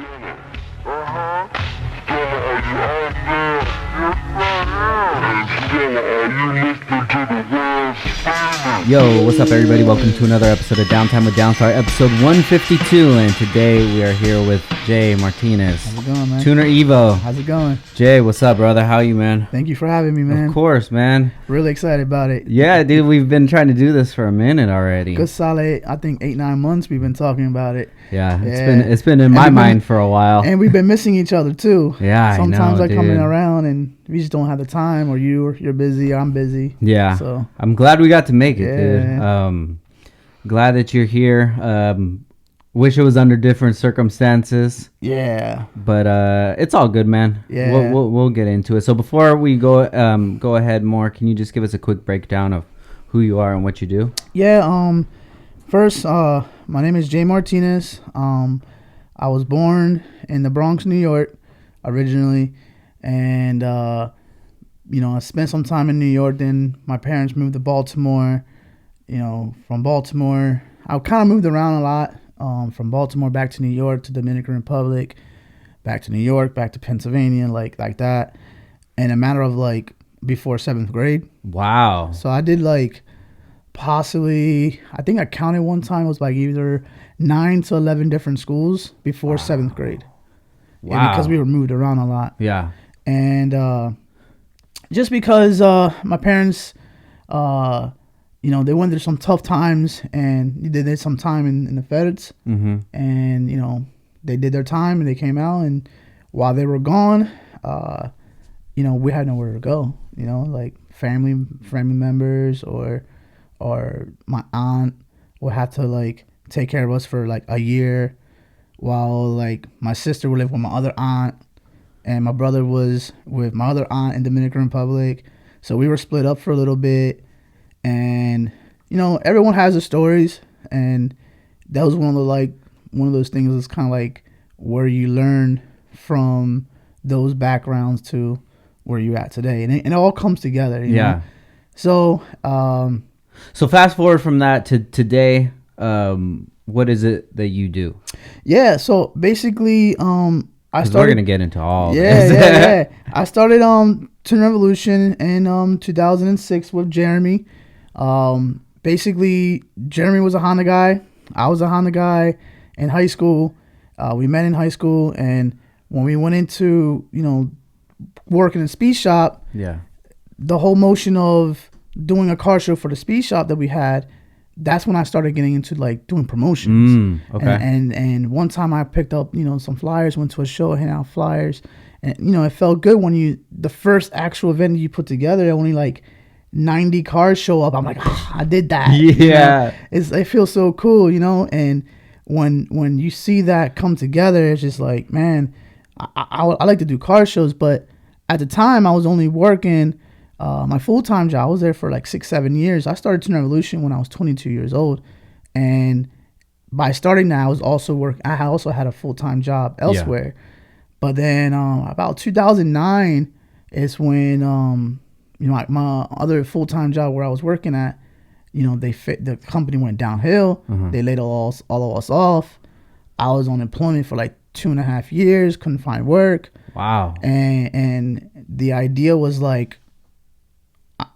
Yo, what's up everybody? Welcome to another episode of Downtime with Downstar, episode 152, and today we are here with Jay Martinez. How's it going, man? Tuner Evo. How's it going? Jay, what's up, brother? How are you, man? Thank you for having me, man. Of course, man. Really excited about it. Yeah, dude, we've been trying to do this for a minute already. Good solid, I think 8-9 months we've been talking about it. Yeah, it's been in my mind for a while. And we've been missing each other too. Yeah, Sometimes I know, come in dude. around and we just don't have the time, or you're busy, or I'm busy. Yeah. So I'm glad we got to make it, Yeah. dude. Glad that you're here. Wish it was under different circumstances. yeah. But it's all good, man. Yeah. We'll get into it. So before we go ahead more, can you just give us a quick breakdown of who you are and what you do? Yeah. First, my name is Jay Martinez. I was born in the Bronx, New York, originally, and I spent some time in New York. Then my parents moved to Baltimore. From Baltimore, I kind of moved around a lot. From Baltimore back to New York to Dominican Republic, back to New York, back to Pennsylvania, like that, in a matter of before 7th grade. Wow. So I did possibly, I think I counted one time, it was either 9 to 11 different schools before 7th grade. Wow. Yeah, because we were moved around a lot. Yeah. And just because my parents, they went through some tough times, and they did some time in the feds. Mm-hmm. And, they did their time and they came out. And while they were gone, we had nowhere to go, family members or my aunt would have to take care of us for a year, while my sister would live with my other aunt, and my brother was with my other aunt in Dominican Republic. So we were split up for a little bit, and everyone has their stories, and that was one of those things that's kind of where you learn from those backgrounds to where you're at today, and it all comes together. You know? So so fast forward from that to today. What is it that you do? Yeah, so basically, I started. We're gonna get into all. This. Yeah. I started Tuner Revolution in 2006 with Jeremy. Basically, Jeremy was a Honda guy. I was a Honda guy in high school. We met in high school, and when we went into work in a speed shop, the whole motion of doing a car show for the speed shop that we had, that's when I started getting into doing promotions. Okay. And one time I picked up some flyers, went to a show, handed out flyers, and it felt good when the first actual event you put together, only 90 cars show up. I'm like, I did that. Yeah. It feels so cool, and when you see that come together, it's just man, I like to do car shows. But at the time I was only working my full-time job. I was there for 6-7 years. I started Tuner Revolution when I was 22 years old, and by starting that, I was also I also had a full-time job elsewhere. But then about 2009 is when my other full-time job where I was working at, the company went downhill. They laid all of us off. I was on employment for 2.5 years, couldn't find work. Wow. And the idea was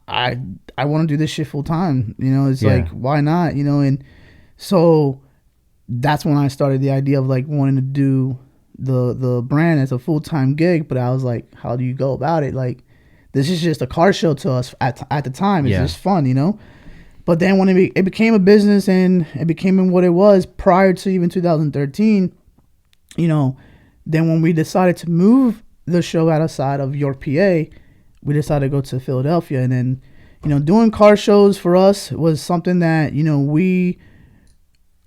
I want to do this shit full time. It's why not? And so that's when I started the idea of wanting to do the brand as a full time gig. But I was how do you go about it? This is just a car show to us at the time. It's just fun, But then when it became a business, and it became what it was prior to even 2013, then when we decided to move the show outside of York, PA, we decided to go to Philadelphia. And then, doing car shows for us was something that, we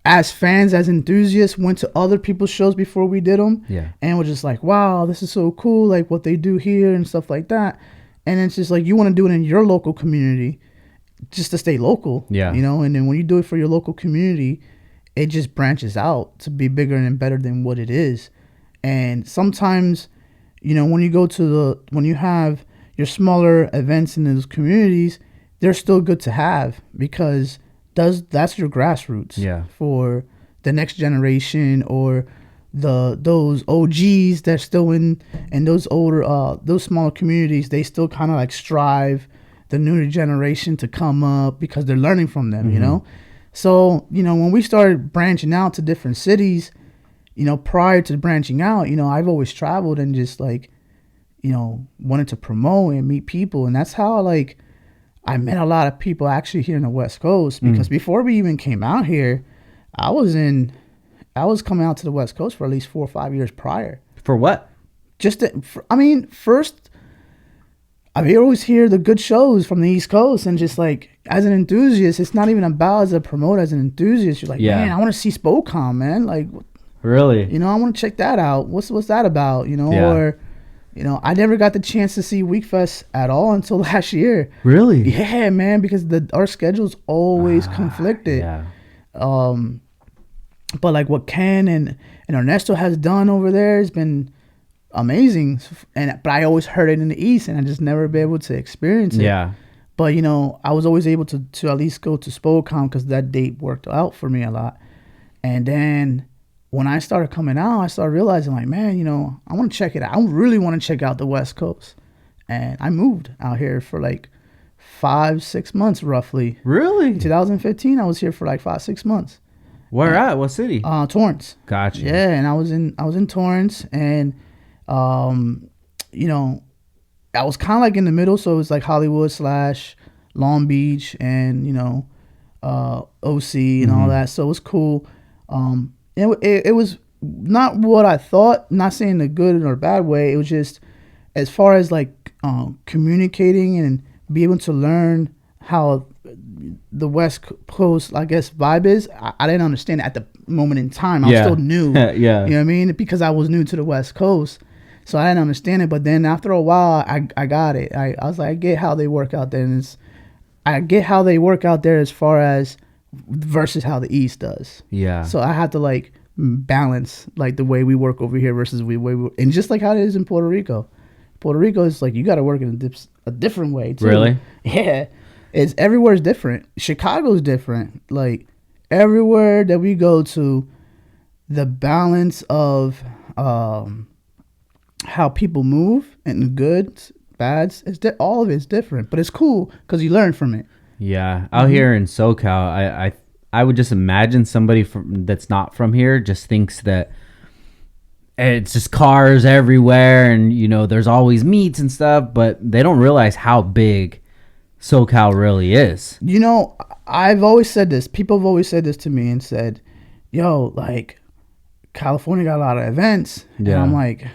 as fans, as enthusiasts, went to other people's shows before we did them. Yeah. And we're just wow, this is so cool, what they do here and stuff like that. And it's just you want to do it in your local community just to stay local. Yeah. And then when you do it for your local community, it just branches out to be bigger and better than what it is. And sometimes, when you have your smaller events in those communities, they're still good to have, because that's your grassroots Yeah. for the next generation, or those OGs that's still in those older those smaller communities, they still kind of like strive the newer generation to come up because they're learning from them, you know. So, you know, when we started branching out to different cities, you know, prior to branching out, you know, I've always traveled and just like, you know, wanted to promote and meet people. And that's how like I met a lot of people actually here in the West Coast, because before we even came out here, I was coming out to the West Coast for at least 4 or 5 years prior. For what? First, I always hear the good shows from the East Coast, and just like as an enthusiast, it's not even about as a promoter, as an enthusiast. You're like, man, I want to see Spokane, man. Like, really? You know, I want to check that out. What's that about? You know, or, you know, I never got the chance to see Weekfest at all until last year. Really? Yeah, man, because our schedules always conflicted. Yeah. But like what Ken and Ernesto has done over there has been amazing. But I always heard it in the East, and I just never been able to experience it. Yeah. But, you know, I was always able to at least go to Spokane because that date worked out for me a lot. And then when I started coming out, I started realizing, like, man, you know, I want to check it out. I really want to check out the West Coast. And I moved out here for like 5-6 months roughly. Really? In 2015, I was here for like 5-6 months. Where at? What city? Torrance. Gotcha. Yeah, and I was in Torrance, and you know, I was kind of like in the middle, so it was like Hollywood / Long Beach, and you know, OC and all that. So it was cool. It was not what I thought. Not saying the good or bad way. It was just as far as like communicating and be able to learn how the West Coast, I guess, vibe is. I didn't understand it at the moment in time. I was still new. Yeah. You know what I mean? Because I was new to the West Coast. So I didn't understand it. But then after a while, I got it. I was like, I get how they work out there. And I get how they work out there as far as versus how the East does. Yeah. So I had to like balance like the way we work over here versus and just like how it is in Puerto Rico. Puerto Rico is like, you got to work in a different way too. Really? Yeah. Everywhere's different. Chicago's different. Like everywhere that we go to, the balance of how people move and the goods, bads, all of it's different. But it's cool because you learn from it. Yeah. Out here in SoCal, I would just imagine somebody that's not from here just thinks that it's just cars everywhere and, you know, there's always meets and stuff, but they don't realize how big SoCal really is. You know, I've always said this. People have always said this to me and said, yo, like, California got a lot of events. Yeah. And I'm like,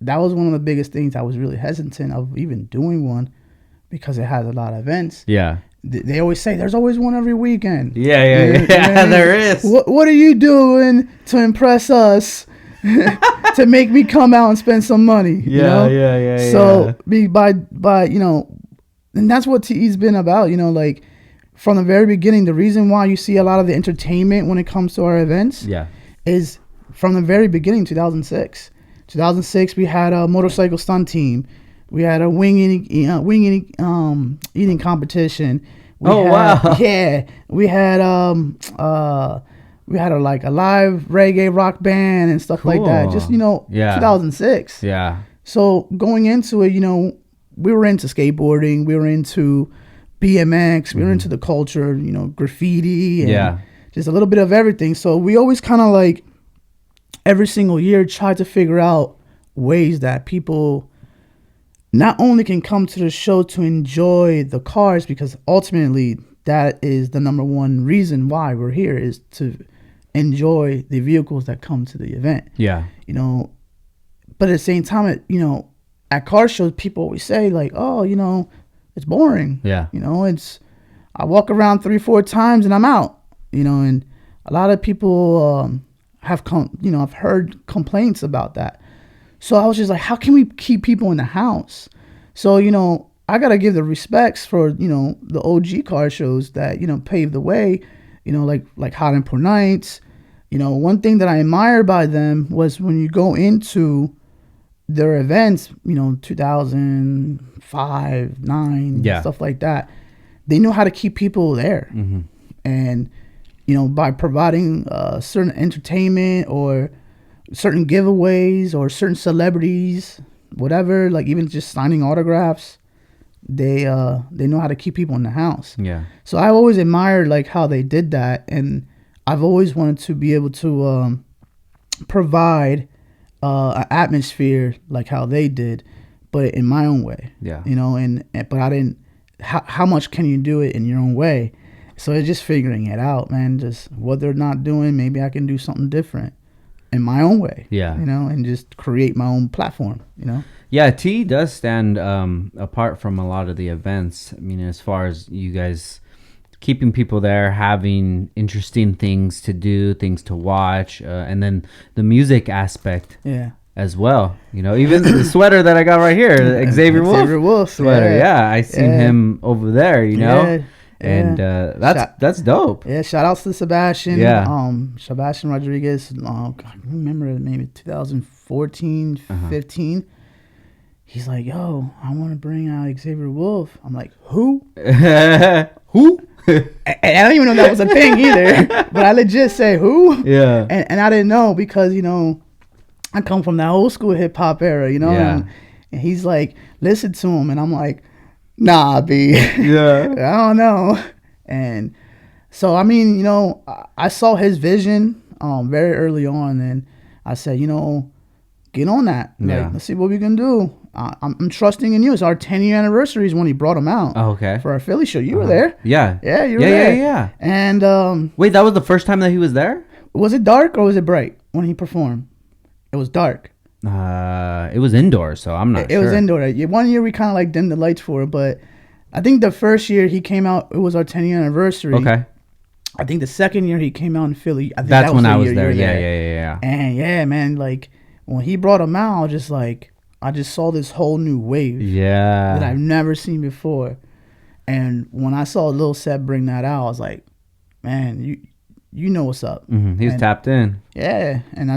that was one of the biggest things I was really hesitant of even doing one because it has a lot of events. Yeah. They always say there's always one every weekend. Yeah, there is. What are you doing to impress us to make me come out and spend some money? You know? Yeah. So by you know, and that's what TE's been about. You know, like from the very beginning, the reason why you see a lot of the entertainment when it comes to our events, is from the very beginning. 2006, we had a motorcycle stunt team. We had a wing eating competition. Wow! Yeah, we had a live reggae rock band and stuff like that. Just 2006. Yeah. So going into it, you know, we were into skateboarding, we were into BMX, we were into the culture, you know, graffiti, and just a little bit of everything. So we always kind of like every single year tried to figure out ways that people not only can come to the show to enjoy the cars, because ultimately that is the number one reason why we're here, is to enjoy the vehicles that come to the event. Yeah. You know, but at the same time, at car shows, people always say like, oh, you know, it's boring. Yeah. You know, I walk around 3-4 times and I'm out, you know, and a lot of people I've heard complaints about that. So I was just like, how can we keep people in the house? So, you know, I got to give the respects for, you know, the OG car shows that, you know, paved the way, you know, like Hot and Poor Nights. You know, one thing that I admire by them was when you go into their events, you know, 2005, 9, stuff like that, they know how to keep people there. Mm-hmm. And, you know, by providing certain entertainment or certain giveaways or certain celebrities, whatever, like even just signing autographs, they know how to keep people in the house. Yeah. So I've always admired like how they did that, and I've always wanted to be able to provide an atmosphere like how they did, but in my own way. Yeah. You know, and but I didn't. How much can you do it in your own way? So it's just figuring it out, man. Just what they're not doing, maybe I can do something different in my own way. Yeah. You know, and just create my own platform. You know. Yeah, T does stand apart from a lot of the events. I mean, as far as you guys keeping people there, having interesting things to do, things to watch, and then the music aspect. Yeah. As well, you know, even the sweater that I got right here, Xavier Wolf sweater. Yeah, I seen him over there, you know, and that's dope. Yeah, shout outs to Sebastian. Yeah, Sebastian Rodriguez. I remember maybe 2014, 15. He's like, yo, I want to bring out Xavier Wolf. I'm like, who? Who? And I don't even know that was a thing either. But I legit say who? Yeah. And I didn't know because, you know, I come from that old school hip hop era, you know? Yeah. And he's like, listen to him. And I'm like, nah, B. Yeah. I don't know. And so, I mean, you know, I saw his vision very early on. And I said, you know, get on that. Like, let's see what we can do. I'm trusting in you. It's our 10-year anniversary is when he brought him out. Oh, okay. For our Philly show. You were there. Yeah. Yeah, you were there. Yeah. And wait, that was the first time that he was there? Was it dark or was it bright when he performed? It was dark. It was indoor, so I'm not sure. It was indoor. 1 year we kind of like dimmed the lights for it, but I think the first year he came out, it was our 10-year anniversary. Okay. I think the second year he came out in Philly. I think that's that was when the I was year there. you were Yeah. And yeah, man, like when he brought him out, I just saw this whole new wave. Yeah. That I've never seen before. And when I saw Lil Seb bring that out, I was like, man, you know what's up. Mm-hmm. He was tapped in. Yeah, and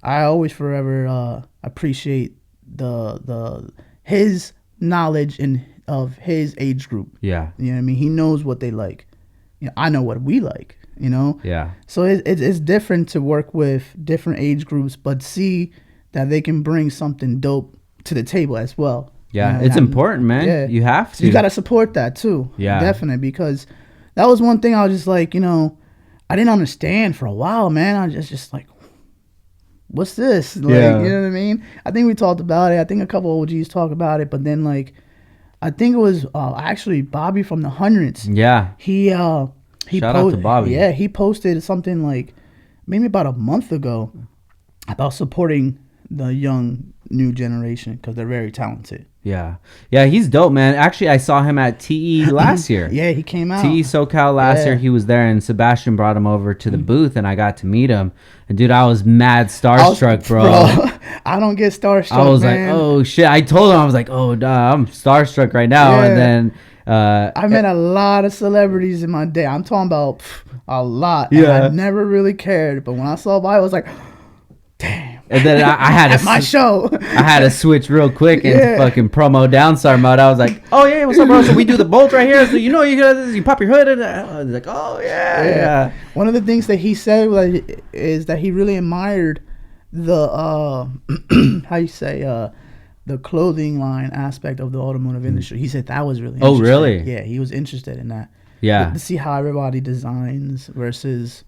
I always forever appreciate the his knowledge of his age group. Yeah. You know what I mean? He knows what they like. You know, I know what we like, you know? Yeah. So it's different to work with different age groups, but see that they can bring something dope to the table as well. Yeah, you know, it's important, man. Yeah. You have to. You got to support that too. Yeah. Definitely, because that was one thing I was just like, you know, I didn't understand for a while, man. I was just like, what's this? Like, yeah. You know what I mean? I think we talked about it. I think a couple of OGs talk about it, but then like, I think it was actually Bobby from the Hundreds. Yeah. He Shout out to Bobby. Yeah, he posted something like maybe about a month ago about supporting the young new generation because they're very talented. Yeah, he's dope, man. Actually, I saw him at TE last year. Yeah, he came out. TE SoCal last year. He was there, and Sebastian brought him over to the booth, and I got to meet him. And dude, I was mad starstruck, bro. I don't get starstruck. I was like, oh shit. I told him, I was like, oh, duh, I'm starstruck right now. Yeah. And then I met a lot of celebrities in my day. I'm talking about a lot. Yeah, and I never really cared, but when I saw Bobby, I was like, damn. And then I had at my show. I had to switch real quick and fucking promo downstar mode. I was like, "Oh yeah, what's up, bro? So we do the bolt right here. So you know you pop your hood." And I was like, "Oh yeah." One of the things that he said is that he really admired the how you say the clothing line aspect of the automotive industry. He said that was really interesting. Oh really? Yeah, he was interested in that. Yeah, to see how everybody designs versus,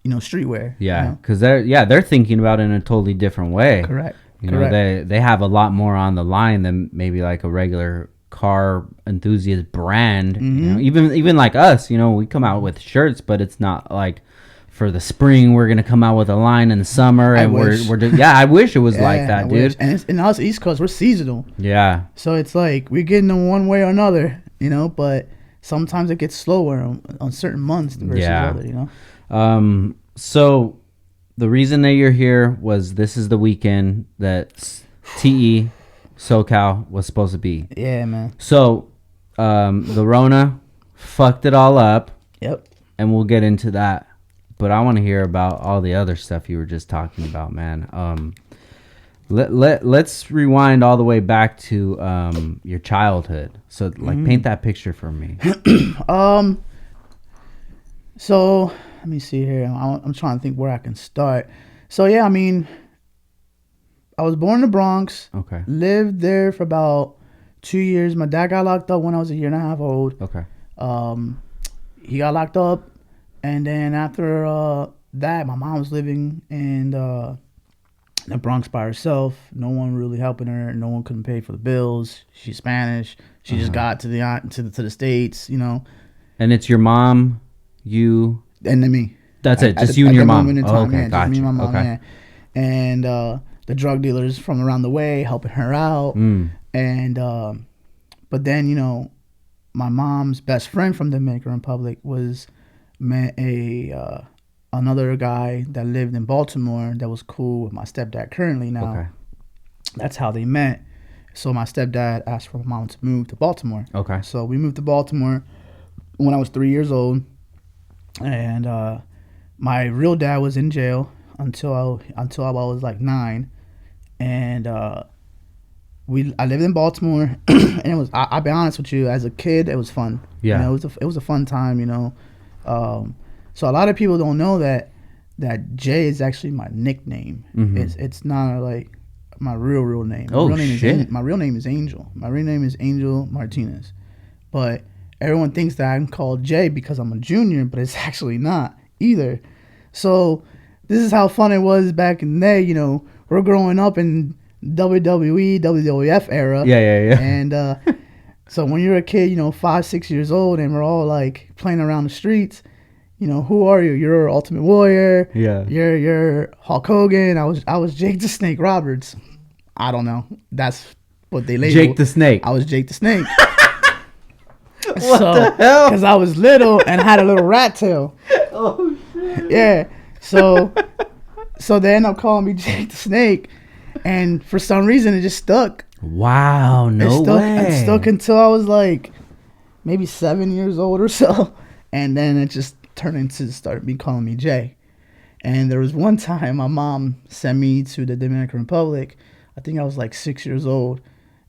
you know, streetwear. Yeah, because they're thinking about it in a totally different way. Correct. You know, they have a lot more on the line than maybe like a regular car enthusiast brand. Mm-hmm. You know, even like us, you know, we come out with shirts, but it's not like for the spring we're gonna come out with a line in the summer, and we're I wish it was like that, dude. And in us East Coast, we're seasonal. Yeah. So it's like we're getting them one way or another, you know, but sometimes it gets slower on certain months versus other, you know. So the reason that you're here was this is the weekend that TE SoCal was supposed to be. Yeah, man. So the Rona fucked it all up. Yep. And we'll get into that. But I want to hear about all the other stuff you were just talking about, man. Let's rewind all the way back to your childhood. So like paint that picture for me. So let me see here. I'm trying to think where I can start. So yeah, I mean, I was born in the Bronx. Okay. Lived there for about 2 years. My dad got locked up when I was a year and a half old. Okay. He got locked up, and then after that, my mom was living in the Bronx by herself. No one really helping her. No one couldn't pay for the bills. She's Spanish. She just got to the States, you know. And it's your mom, you, And then me. that's it. Just you and your mom. Oh, Okay, yeah, gotcha. just me and my mom, Okay. yeah. And the drug dealers from around the way helping her out. And but then, you know, my mom's best friend from the Dominican Republic met another guy that lived in Baltimore that was cool with my stepdad currently now. Okay. That's how they met. So my stepdad asked for my mom to move to Baltimore. Okay. So we moved to Baltimore when I was 3 years old. And my real dad was in jail until I was like 9. And I lived in Baltimore, and it was. I'll be honest with you. As a kid, it was fun. Yeah. You know, it was a fun time. You know, so a lot of people don't know that Jay is actually my nickname. It's not like my real name. My real name shit! My real name is Angel. My real name is Angel Martinez, but everyone thinks that I'm called Jay because I'm a junior, but it's actually not either. So this is how fun it was back in the day. You know, we're growing up in WWE, WWF era. Yeah. And so when you're a kid, you know, 5, 6 years old, and we're all like playing around the streets, you know, who are you? You're Ultimate Warrior. Yeah. You're Hulk Hogan. I was Jake the Snake Roberts. I don't know. That's what they labeled. Jake the Snake. I was Jake the Snake. What the hell? Because I was little and had a little rat tail. Oh shit. Yeah. So they end up calling me Jake the Snake. And for some reason, it just stuck. Wow, no way. It stuck until I was like maybe 7 years old or so. And then it just turned into calling me Jay. And there was one time my mom sent me to the Dominican Republic. I think I was like 6 years old.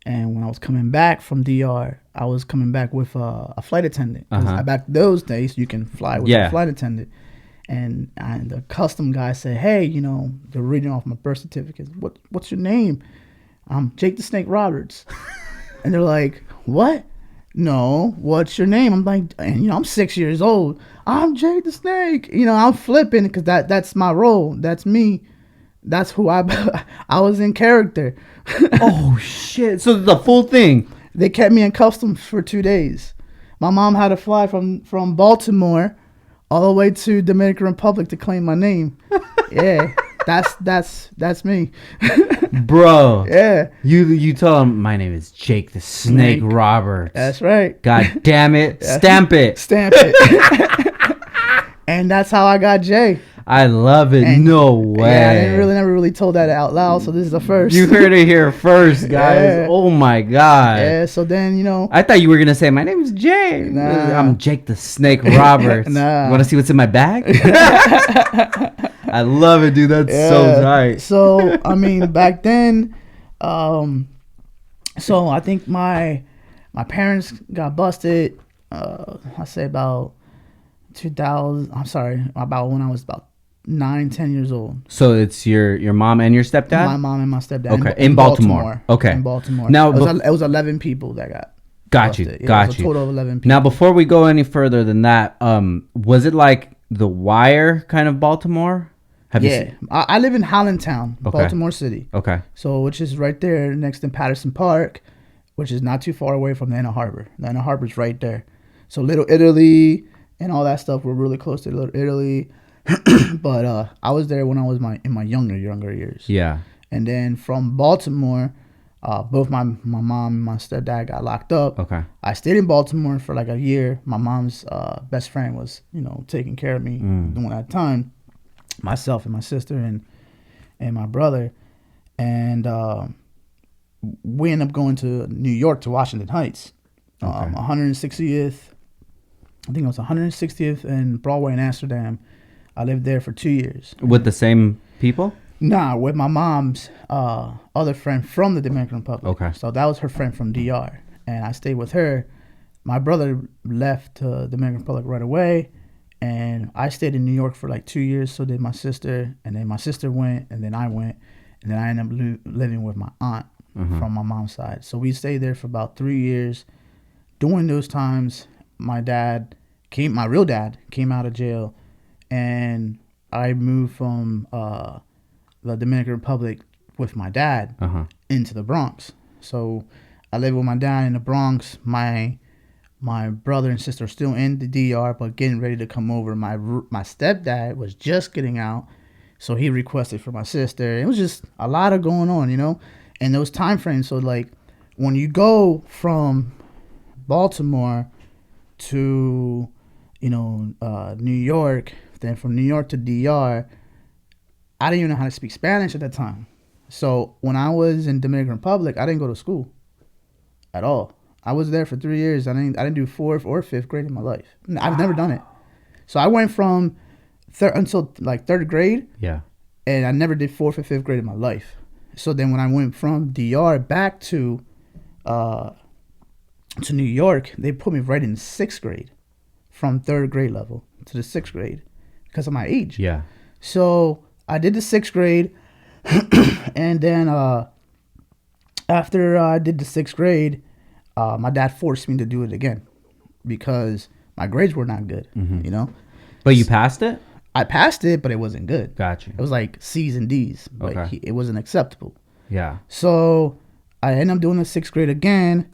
And when I was coming back from DR, I was coming back with a flight attendant. Back those days, you can fly with a flight attendant. And the custom guy said, hey, you know, they're reading off my birth certificate. What's your name? I'm Jake the Snake Roberts. And they're like, what? No, what's your name? I'm like, and you know, I'm 6 years old. I'm Jake the Snake. You know, I'm flipping because that's my role. That's me. That's who I was in character. Oh shit! So the full thing. They kept me in customs for 2 days. My mom had to fly from Baltimore all the way to Dominican Republic to claim my name. Yeah, that's me, bro. Yeah. You tell him my name is Jake the Snake Roberts. That's right. God damn it! Stamp it. Stamp it. And that's how I got Jay. I love it. And no way. Yeah, I never really told that out loud, so this is the first. You heard it here first, guys. Yeah. Oh my god. Yeah. So then, you know, I thought you were gonna say my name is Jay. Nah. I'm Jake the Snake Roberts. Nah. You want to see what's in my bag? I love it, dude. That's so tight. So I mean, back then, so I think my parents got busted. I say about 2000. I'm sorry, about when I was about 9-10 years old. So it's your mom and your stepdad? My mom and my stepdad. Okay, in Baltimore. Okay. In Baltimore. Now it was 11 people that got busted. Got you. It was a total of 11 people. Now before we go any further than that, was it like The Wire kind of Baltimore? I live in Highlandtown, Baltimore City. Okay. So which is right there next to Patterson Park, which is not too far away from the Inner Harbor. The Inner Harbor's right there. So Little Italy and all that stuff, we're really close to Little Italy. But I was there when I was in my younger years. Yeah. And then from Baltimore, both my mom and my stepdad got locked up. Okay. I stayed in Baltimore for like a year. My mom's best friend was, you know, taking care of me during that time. Myself and my sister and my brother. And we ended up going to New York to Washington Heights. 160th. I think it was 160th and Broadway in Amsterdam. I lived there for 2 years. With the same people? Nah, with my mom's other friend from the Dominican Republic. Okay. So that was her friend from DR. And I stayed with her. My brother left the Dominican Republic right away. And I stayed in New York for like 2 years. So did my sister, and then my sister went, and then I went, and then I ended up living with my aunt from my mom's side. So we stayed there for about 3 years. During those times, my real dad came out of jail, and I moved from the Dominican Republic with my dad into the Bronx. So I lived with my dad in the Bronx. My brother and sister are still in the DR, but getting ready to come over. My stepdad was just getting out, so he requested for my sister. It was just a lot of going on, and those time frames. So like when you go from Baltimore to New York, then from New York to DR, I didn't even know how to speak Spanish at that time. So when I was in Dominican Republic, I didn't go to school at all. I was there for 3 years. I didn't do fourth or fifth grade in my life. I've never done it. So I went from until like third grade. Yeah. And I never did fourth or fifth grade in my life. So then when I went from DR back to New York, they put me right in sixth grade, from third grade level to the sixth grade because of my age. Yeah. So I did the sixth grade, and then after I did the sixth grade, my dad forced me to do it again because my grades were not good, But you passed it? I passed it, but it wasn't good. Gotcha. It was like C's and D's, but it wasn't acceptable. Yeah. So I ended up doing the sixth grade again,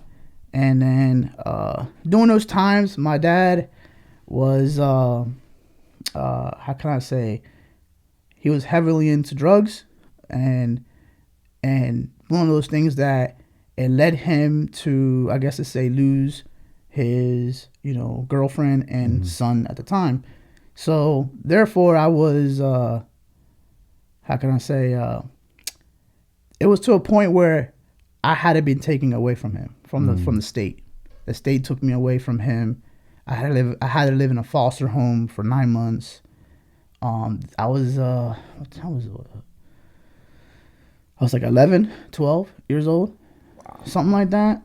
and then during those times, my dad was how can I say? He was heavily into drugs, and one of those things that it led him to, I guess to say, lose his girlfriend and son at the time. So therefore, I was how can I say? It was to a point where I had to be taken away from him from the state. The state took me away from him. I had to live in a foster home for 9 months. I was what time was it? I was like 11, 12 years old, something like that.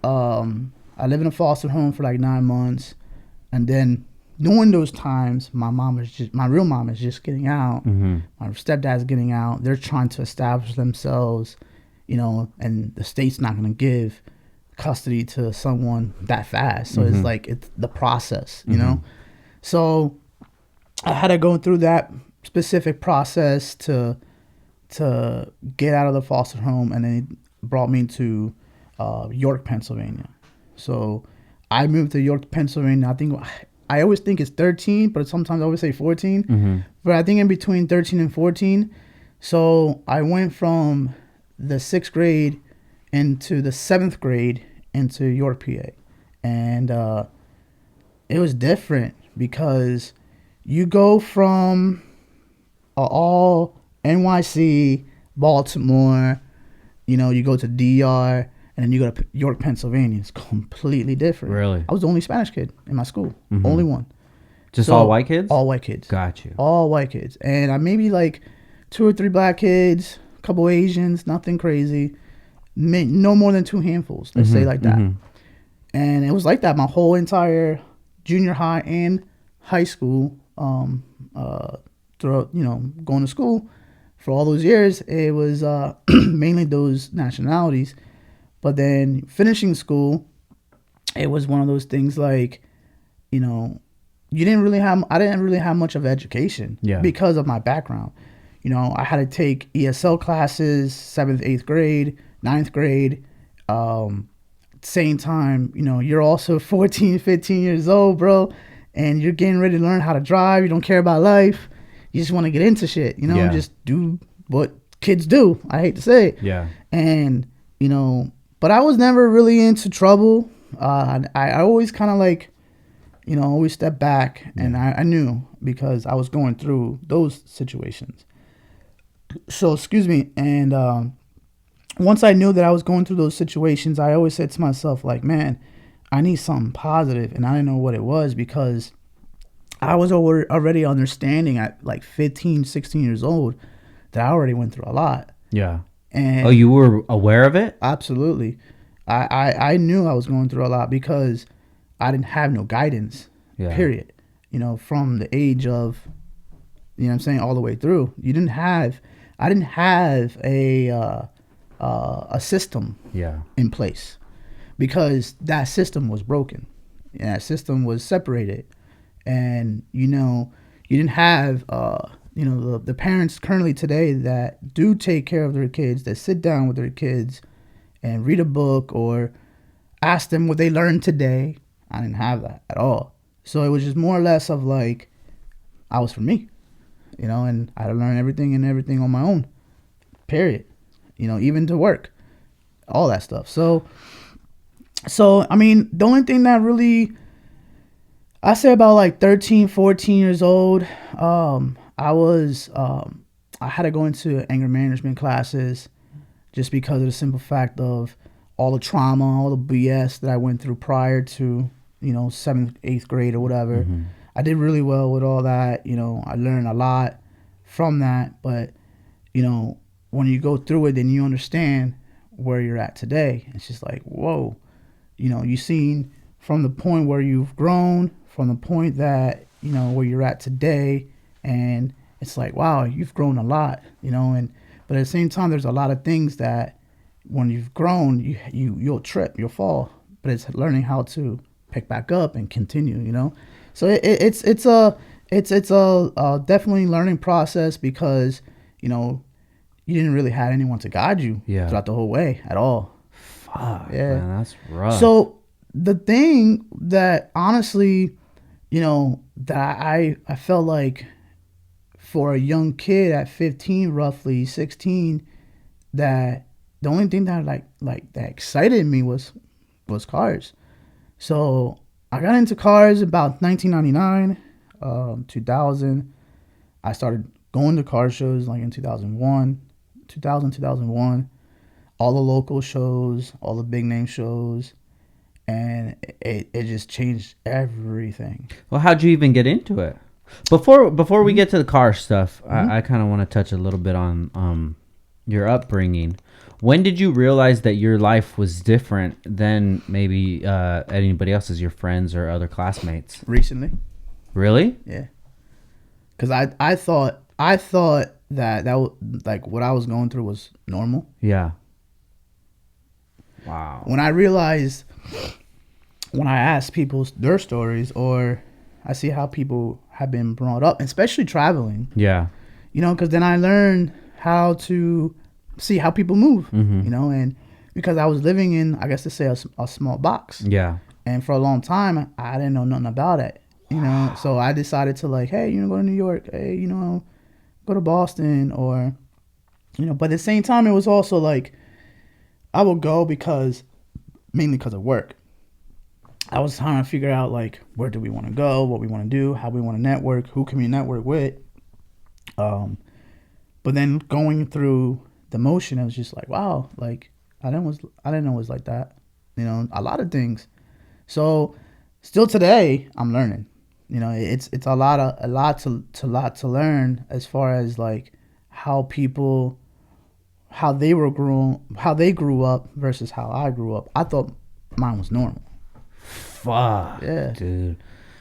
I lived in a foster home for like 9 months, and then during those times, my real mom is just getting out. My stepdad's getting out. They're trying to establish themselves, and the state's not going to give custody to someone that fast. So it's like it's the process, So I had to go through that specific process to get out of the foster home, and then it brought me to York, Pennsylvania. So I moved to York, Pennsylvania. I always think it's 13, but sometimes I always say 14. But I think in between 13 and 14. So I went from the sixth grade into the seventh grade into York, PA. And it was different because you go from all NYC, Baltimore, you go to DR, and then you go to York, Pennsylvania. It's completely different. Really? I was the only Spanish kid in my school. Only one. Just all white kids? All white kids. Got you. All white kids. And I maybe like 2 or 3 black kids, a couple Asians, nothing crazy. No more than 2 handfuls, let's say like that. And it was like that my whole entire junior high and high school, throughout, going to school for all those years. It was mainly those nationalities. But then finishing school, it was one of those things like, I didn't really have much of education because of my background. I had to take ESL classes, 7th, 8th grade, 9th grade. Same time, you're also 14, 15 years old, bro, and you're getting ready to learn how to drive. You don't care about life. You just want to get into shit, just do what kids do. I hate to say it. Yeah. And, but I was never really into trouble. I always kind of like, always step back, and I knew because I was going through those situations. So, excuse me. And once I knew that I was going through those situations, I always said to myself, like, man, I need something positive. And I didn't know what it was because I was already understanding at like 15, 16 years old that I already went through a lot. Yeah. And you were aware of it? Absolutely. I knew I was going through a lot because I didn't have no guidance, period. from the age of, what I'm saying, all the way through. I didn't have a system Yeah. in place, because that system was broken. And that system was separated. And, you didn't have, the parents currently today that do take care of their kids, that sit down with their kids and read a book or ask them what they learned today. I didn't have that at all. So it was just more or less of like, I was for me, and I had to learn everything on my own, period. Even to work, all that stuff. So I mean, the only thing that really, I say about like 13, 14 years old, I had to go into anger management classes just because of the simple fact of all the trauma, all the BS that I went through prior to, 7th, 8th grade or whatever. Mm-hmm. I did really well with all that. I learned a lot from that. But, when you go through it, then you understand where you're at today. It's just like, whoa, you've seen from the point where you've grown, from the point that, where you're at today. And it's like, wow, you've grown a lot, but at the same time, there's a lot of things that when you've grown, you'll trip, you'll fall, but it's learning how to pick back up and continue, So it's a definitely learning process, because, you didn't really have anyone to guide you throughout the whole way at all. Fuck, man, that's rough. So the thing that honestly, that I felt like for a young kid at 15, roughly 16, that the only thing that like that excited me was cars. So I got into cars about 1999, 2000. I started going to car shows like in 2001, all the local shows, all the big name shows, and it just changed everything. Well, how'd you even get into it? Before we get to the car stuff, I kind of want to touch a little bit on your upbringing. When did you realize that your life was different than maybe anybody else's, your friends or other classmates? Recently. Really? Yeah. Because I thought that like what I was going through was normal. Yeah. Wow. When I realized, when I ask people their stories, or I see how people have been brought up, especially traveling. Yeah. Because then I learned how to see how people move, and because I was living in, I guess to say, a small box. Yeah. And for a long time, I didn't know nothing about it, So I decided to like, hey, go to New York, hey, go to Boston, or, but at the same time, it was also like, I would go mainly because of work. I was trying to figure out like, where do we want to go, what we want to do, how we want to network, who can we network with. But then going through the motion, it was just like, wow, like I didn't know it was like that. A lot of things. So still today, I'm learning. It's a lot to learn as far as like how they grew up versus how I grew up. I thought mine was normal. Fuck, yeah, dude.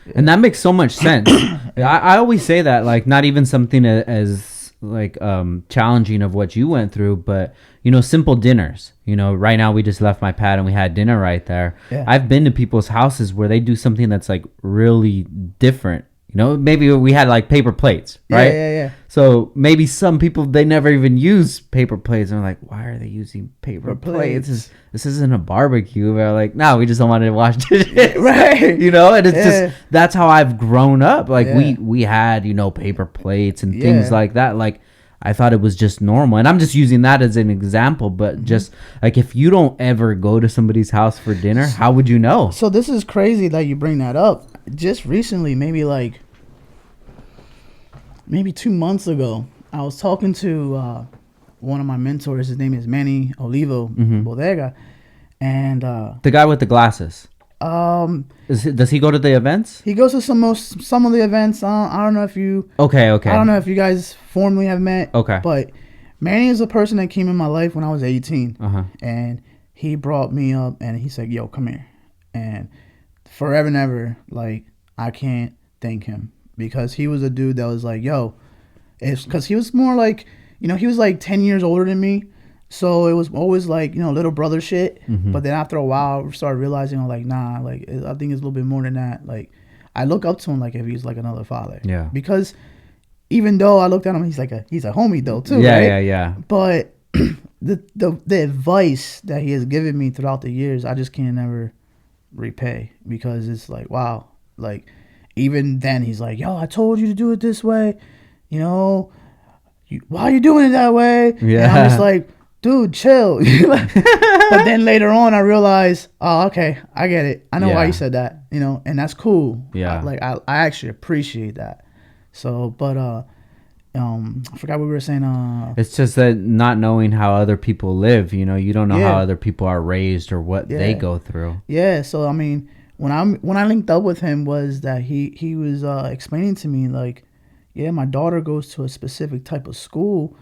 Yeah. And that makes so much sense. I always say that, like, not even something as like challenging of what you went through, but simple dinners. Right now we just left my pad and we had dinner right there. Yeah. I've been to people's houses where they do something that's like really different. Maybe we had like paper plates, right? Yeah. So maybe some people, they never even use paper plates. And they're like, why are they using paper plates? This isn't a barbecue. They're like, no, we just don't want to wash dishes. Right. And it's just, that's how I've grown up. Like we had, paper plates and things like that. Like I thought it was just normal. And I'm just using that as an example. But just like, if you don't ever go to somebody's house for dinner, how would you know? So this is crazy that you bring that up. Just recently, maybe 2 months ago, I was talking to one of my mentors. His name is Martinez of Tuner Evo, and the guy with the glasses. Does he go to the events? He goes to some of the events. I don't know if you. Okay. I don't know if you guys formally have met. Okay. But Manny is a person that came in my life when I was 18, and he brought me up and he said, "Yo, come here," and forever and ever, like I can't thank him, because he was a dude that was like, yo, it's because he was more like, he was like 10 years older than me. So it was always like, little brother shit. Mm-hmm. But then after a while, I started realizing, I'm like, nah, like, I think it's a little bit more than that. Like, I look up to him like if he's like another father. Yeah. Because even though I looked at him, he's a homie though too, yeah, right? Yeah, yeah. But the advice that he has given me throughout the years, I just can't never repay, because it's like, wow, like even then he's like, yo, I told you to do it this way, why are you doing it that way? Yeah. And I'm just like, dude, chill. But then later on I realized, oh, okay, I get it, I know why you said that, and that's cool. Yeah. I actually appreciate that. So, but I forgot what we were saying. It's just that not knowing how other people live, you don't know how other people are raised or what they go through. Yeah. So I mean, when I linked up with him, was that he was explaining to me like, yeah, my daughter goes to a specific type of school,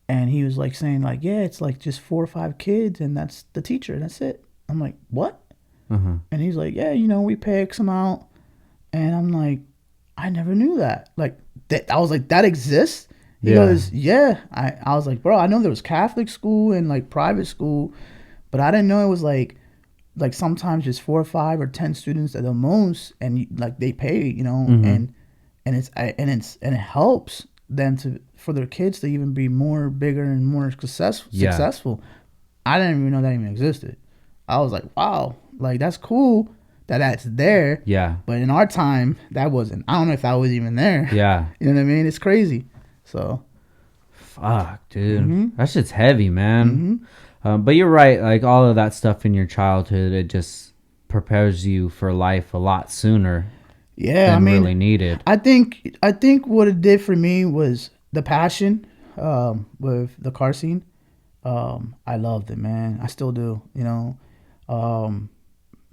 and he was like saying like, yeah, it's like just 4 or 5 kids, and that's the teacher, that's it. I'm like, what? Uh-huh. And he's like, yeah, we pay X amount, and I'm like, I never knew that. Like that, I was like, that exists? He goes, yeah. I was like, bro, I know there was Catholic school and like private school, but I didn't know it was like sometimes just 4 or 5 or 10 students at the most, and like they pay, Mm-hmm. and it helps them for their kids to even be more bigger and more successful. I didn't even know that even existed. I was like, wow, like that's cool that's there. Yeah. But in our time, that wasn't. I don't know if that was even there. Yeah. You know what I mean? It's crazy. So. Fuck, dude. Mm-hmm. That shit's heavy, man. Mm-hmm. But you're right. Like all of that stuff in your childhood, it just prepares you for life a lot sooner. Yeah, than really needed. I think what it did for me was the passion with the car scene. I loved it, man. I still do.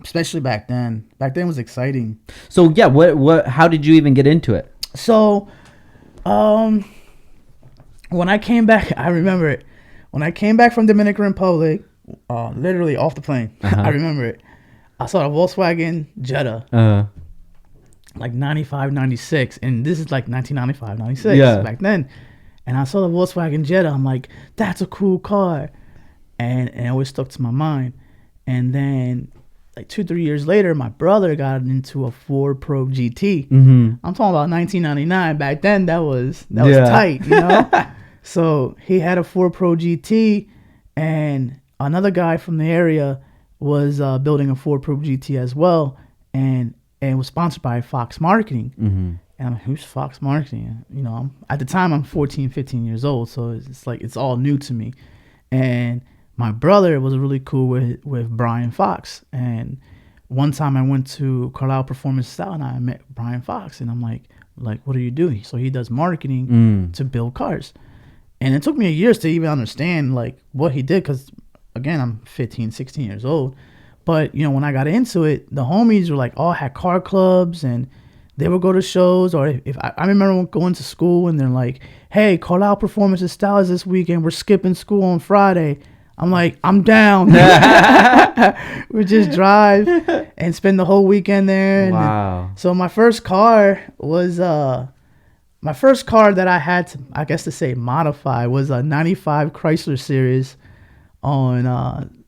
Especially back then. Back then was exciting. So yeah, what? How did you even get into it? So, when I came back, I remember it. When I came back from Dominican Republic, literally off the plane, I remember it. I saw a Volkswagen Jetta, like 95, 96, and this is like 1995, 96 back then. And I saw the Volkswagen Jetta. I'm like, that's a cool car, and it always stuck to my mind. And then, like 2-3 years later, my brother got into a Ford Pro GT. Mm-hmm. I'm talking about 1999. Back then, that was tight, So he had a Ford Pro GT, and another guy from the area was building a Ford Pro GT as well, and it was sponsored by Fox Marketing. Mm-hmm. And I'm like, who's Fox Marketing? At the time I'm 14, 15 years old, so it's like it's all new to me. And my brother was really cool with Brian Fox. And one time I went to Carlisle Performance Style, and I met Brian Fox, and I'm like, what are you doing? So he does marketing to build cars. And it took me years to even understand like what he did, because again, I'm 15, 16 years old. But when I got into it, the homies were like all had car clubs, and they would go to shows. Or if I remember going to school, and they're like, hey, Carlisle Performance Style is this weekend, we're skipping school on Friday. I'm like, I'm down. We just drive and spend the whole weekend there. Wow. So my first car was my first car that I had to, I guess to say, modify was a 95 Chrysler Series on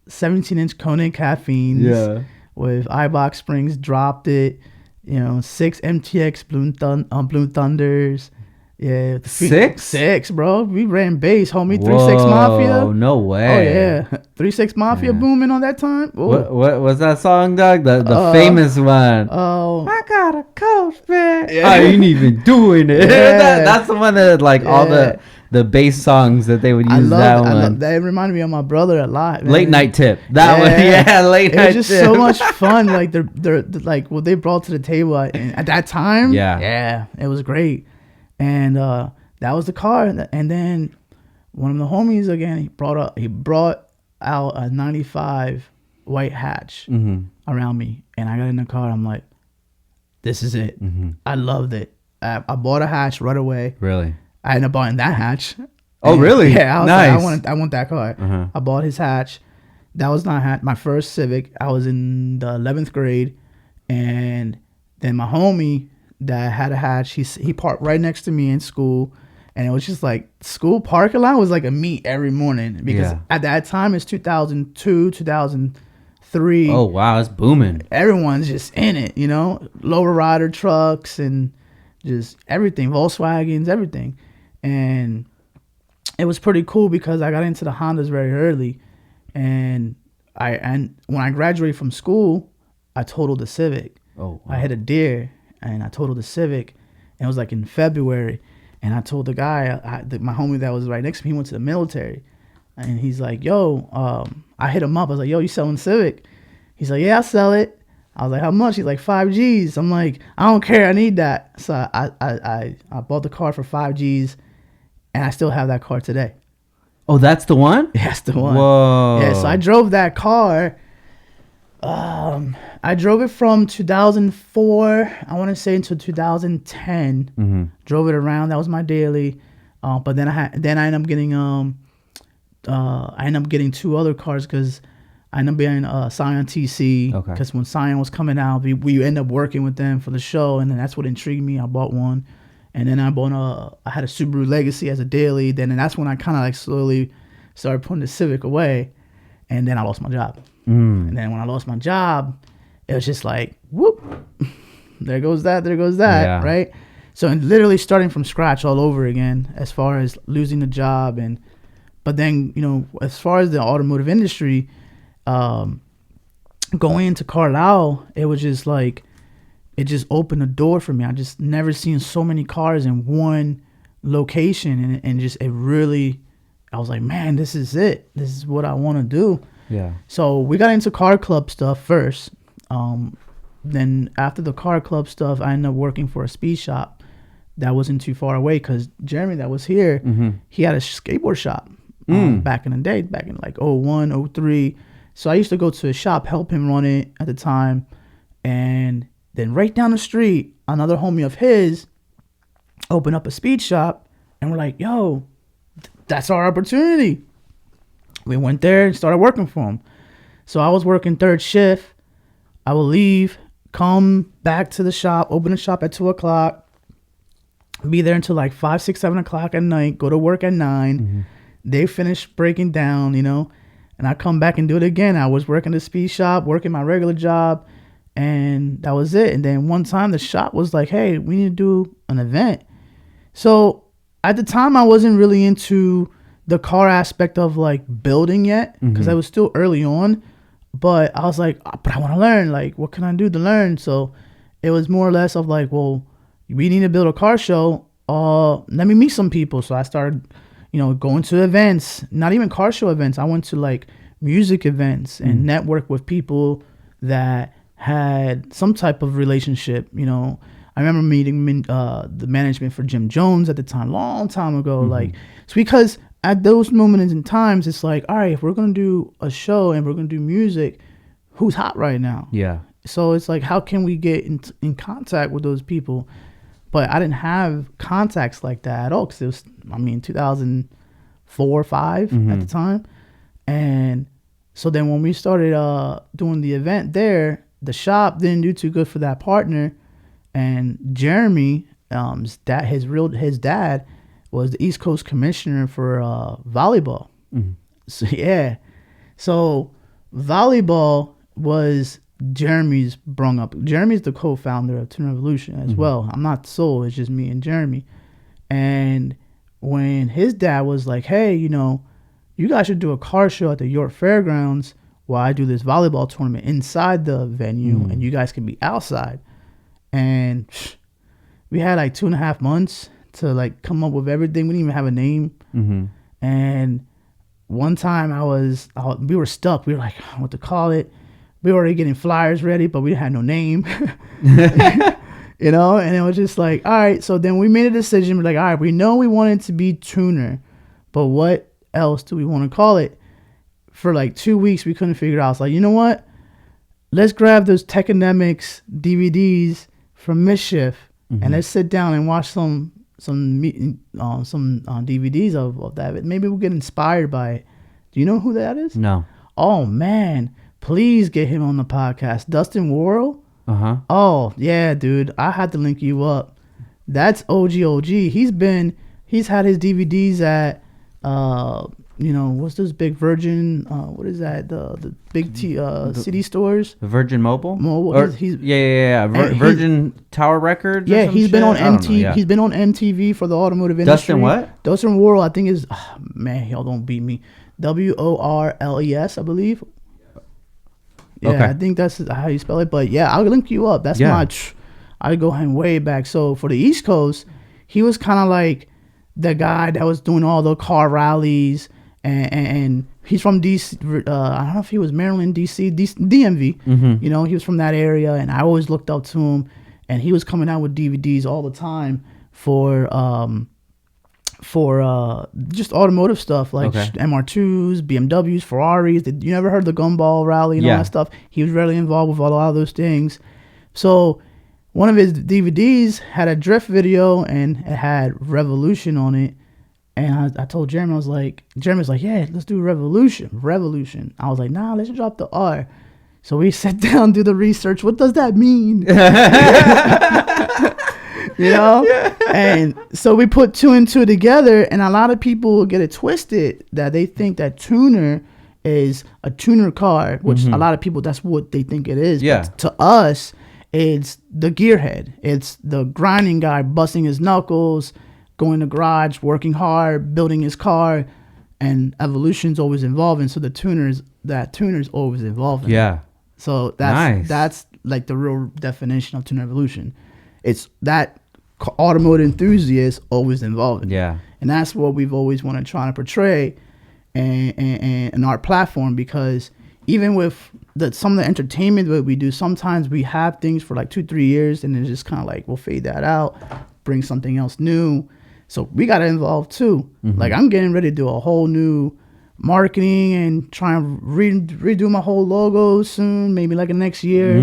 17-inch Koenig caffeines with iBox springs, dropped it, 6 MTX Blue Thunders. Yeah, 6, bro. We ran bass, homie. 3-6 Mafia. No way. Oh yeah, 3-6 Mafia booming on that time. Ooh. What was that song, Doug? The famous one. Oh, I got a coach, man. Yeah. I ain't even doing it. Yeah. That's the one that all the bass songs that they would use. That reminded me of my brother a lot, man. Late Night Tip. That one, Late Night Tip. It was just so much fun. Like they're like what they brought to the table at that time. Yeah, it was great. And that was the car. And then one of the homies again, he brought out a 95 white hatch around me, and I got in the car. I'm like, this is it. I loved it. I bought a hatch right away. Really? I ended up buying that hatch. Oh, really? Yeah, I was nice. like, I want that car. I bought his hatch. That was not my first Civic. I was in the 11th grade, and then my homie that had a hatch. He parked right next to me in school, and it was just like school parking lot was like a meet every morning because at that time it's 2002, 2003. Oh wow, it's booming. Everyone's just in it, you know, lower rider trucks and just everything, Volkswagens, everything, and it was pretty cool because I got into the Hondas very early, and when I graduated from school, I totaled the Civic. Oh, wow. I hit a deer and I totaled the Civic, and it was like in February, and I told the guy, my homie that was right next to me, he went to the military, and he's like, yo, I hit him up. I was like, yo, you selling Civic? He's like, yeah, I'll sell it. I was like, how much? He's like, 5 G's. I'm like, I don't care, I need that. So I bought the car for 5 G's, and I still have that car today. Oh, that's the one? Yeah, that's the one. Whoa. Yeah, so I drove that car. I drove it from 2004, I want to say, until 2010. Mm-hmm. Drove it around. That was my daily. But then I ended up getting 2 other cars because I ended up being Scion TC. Okay. Because when Scion was coming out, we ended up working with them for the show, and then that's what intrigued me. I bought one. And then I had a Subaru Legacy as a daily. Then and that's when I kind of like slowly started putting the Civic away. And then I lost my job. And then when I lost my job, it was just like, whoop, there goes that, yeah. Right? So literally starting from scratch all over again as far as losing the job. But then, you know, as far as the automotive industry, going into Carlisle, it was just like, it just opened a door for me. I just never seen so many cars in one location, and just it really, I was like, man, this is it. This is what I want to do. Yeah. So we got into car club stuff first. Then after the car club stuff, I ended up working for a speed shop that wasn't too far away because Jeremy that was here, he had a skateboard shop back in the day, back in like 01, 03. So I used to go to his shop, help him run it at the time, and then right down the street, another homie of his opened up a speed shop, and we're like, yo, that's our opportunity. We went there and started working for him. So I was working third shift. I would leave, come back to the shop, open the shop at 2 o'clock, be there until like 5, 6, 7 o'clock at night, go to work at 9. They finish breaking down, you know, and I come back and do it again. I was working the speed shop, working my regular job, and that was it. And then one time the shop was like, hey, we need to do an event. So at the time I wasn't really into the car aspect of like building yet because I was still early on, but I was like, but I want to learn, like what can I do to learn? So it was more or less of like, well, we need to build a car show, let me meet some people. So I started, you know, going to events, not even car show events. I went to like music events and network with people that had some type of relationship. You know, I remember meeting the management for Jim Jones at the time, long time ago. Like, it's because at those moments in times, it's like, all right, if we're going to do a show and we're going to do music, who's hot right now? Yeah. So it's like, how can we get in contact with those people? But I didn't have contacts like that at all because it was, 2004 or 5 at the time. And so then when we started doing the event there, the shop didn't do too good for that partner. And Jeremy, his dad was the East Coast commissioner for volleyball. So yeah, so volleyball was Jeremy's brung up. Jeremy's the co-founder of Tuner Evolution as well. I'm not the sole, it's just me and Jeremy. And when his dad was like, hey, you know, you guys should do a car show at the York Fairgrounds while I do this volleyball tournament inside the venue, and you guys can be outside. And we had like 2.5 months to like come up with everything. We didn't even have a name. And one time we were stuck. We were like, what to call it? We were already getting flyers ready, but we had no name. You know, and it was just like, all right. So then we made a decision. We're like, all right, we know we want it to be Tuner, but what else do we want to call it? For like 2 weeks, we couldn't figure it out. I was like, you know what? Let's grab those Techademics DVDs from Mischief, and let's sit down and watch some DVDs of that. Maybe we'll get inspired by it. Do you know who that is? No. Oh man, please get him on the podcast. Dustin Worrell. Oh yeah, dude, I had to link you up. That's OG. He's had his DVDs at what's those big Virgin, what is that, the big CD stores, Virgin Mobile, or he's Virgin Tower Records. Yeah, he's been on MTV. Yeah. He's been on MTV for the automotive industry. Dustin Worrell, I think is man, y'all don't beat me. WORLES, I believe. Yeah, okay. I think that's how you spell it. But yeah, I'll link you up. That's I go him way back. So for the East Coast, he was kind of like the guy that was doing all the car rallies, and he's from DC. I don't know if he was Maryland, DC, DMV. Mm-hmm. You know, he was from that area, and I always looked up to him. And he was coming out with DVDs all the time for just automotive stuff like MR2s, BMWs, Ferraris. You never heard the Gumball Rally and all that stuff? He was really involved with a lot of those things. So one of his DVDs had a drift video and it had Revolution on it. And I told Jeremy, Jeremy's like, yeah, let's do Revolution. I was like, nah, let's drop the R. So we sat down, do the research. What does that mean? You know? Yeah. And so we put 2 and 2 together, and a lot of people get it twisted that they think that tuner is a tuner car, which a lot of people, that's what they think it is. Yeah. But to us, it's the gearhead. It's the grinding guy busting his knuckles, going to the garage, working hard, building his car, and evolution's always evolving. So the tuner's always evolving. Yeah. So that's like the real definition of tuner evolution. It's that automotive enthusiast always involved. Yeah. And that's what we've always wanted to try to portray in our platform, because even with some of the entertainment that we do, sometimes we have things for like 2-3 years and then just kind of like we'll fade that out, bring something else new. So we got to involve too. Mm-hmm. Like I'm getting ready to do a whole new marketing and try and redo my whole logo soon, maybe like next year.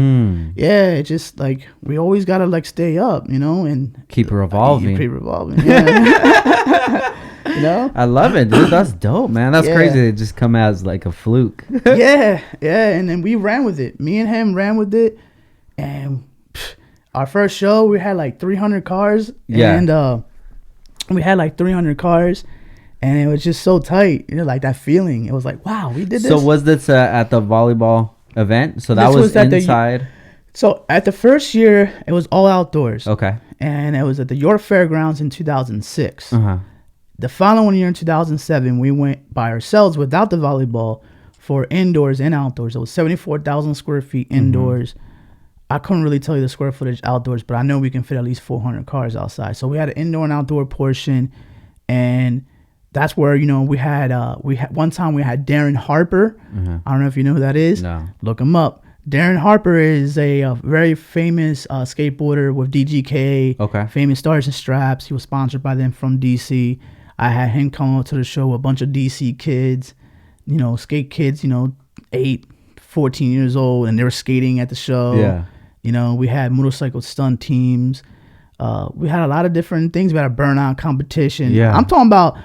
Yeah, it's just like we always gotta like stay up, you know, and keep revolving. Yeah. You know, I love it, dude. That's dope, man. That's crazy. It just come as like a fluke. yeah. And then we ran with it. Me and him ran with it, and our first show we had like 300 cars. Yeah. And we had like 300 cars. And it was just so tight, you know, like that feeling. It was like, wow, we did this. So was this at the volleyball event? So that was inside? So at the first year, it was all outdoors. Okay. And it was at the York Fairgrounds in 2006. Uh-huh. The following year in 2007, we went by ourselves without the volleyball for indoors and outdoors. It was 74,000 square feet indoors. I couldn't really tell you the square footage outdoors, but I know we can fit at least 400 cars outside. So we had an indoor and outdoor portion, and that's where, you know, we had one time we had Darren Harper. I don't know if you know who that is. No. Look him up. Darren Harper is a very famous skateboarder with DGK. Okay. Famous Stars and Straps. He was sponsored by them from DC. I had him come out to the show with a bunch of DC kids, you know, skate kids, you know, 8, 14 years old, and they were skating at the show. Yeah. You know, we had motorcycle stunt teams. We had a lot of different things. We had a burnout competition. Yeah. I'm talking about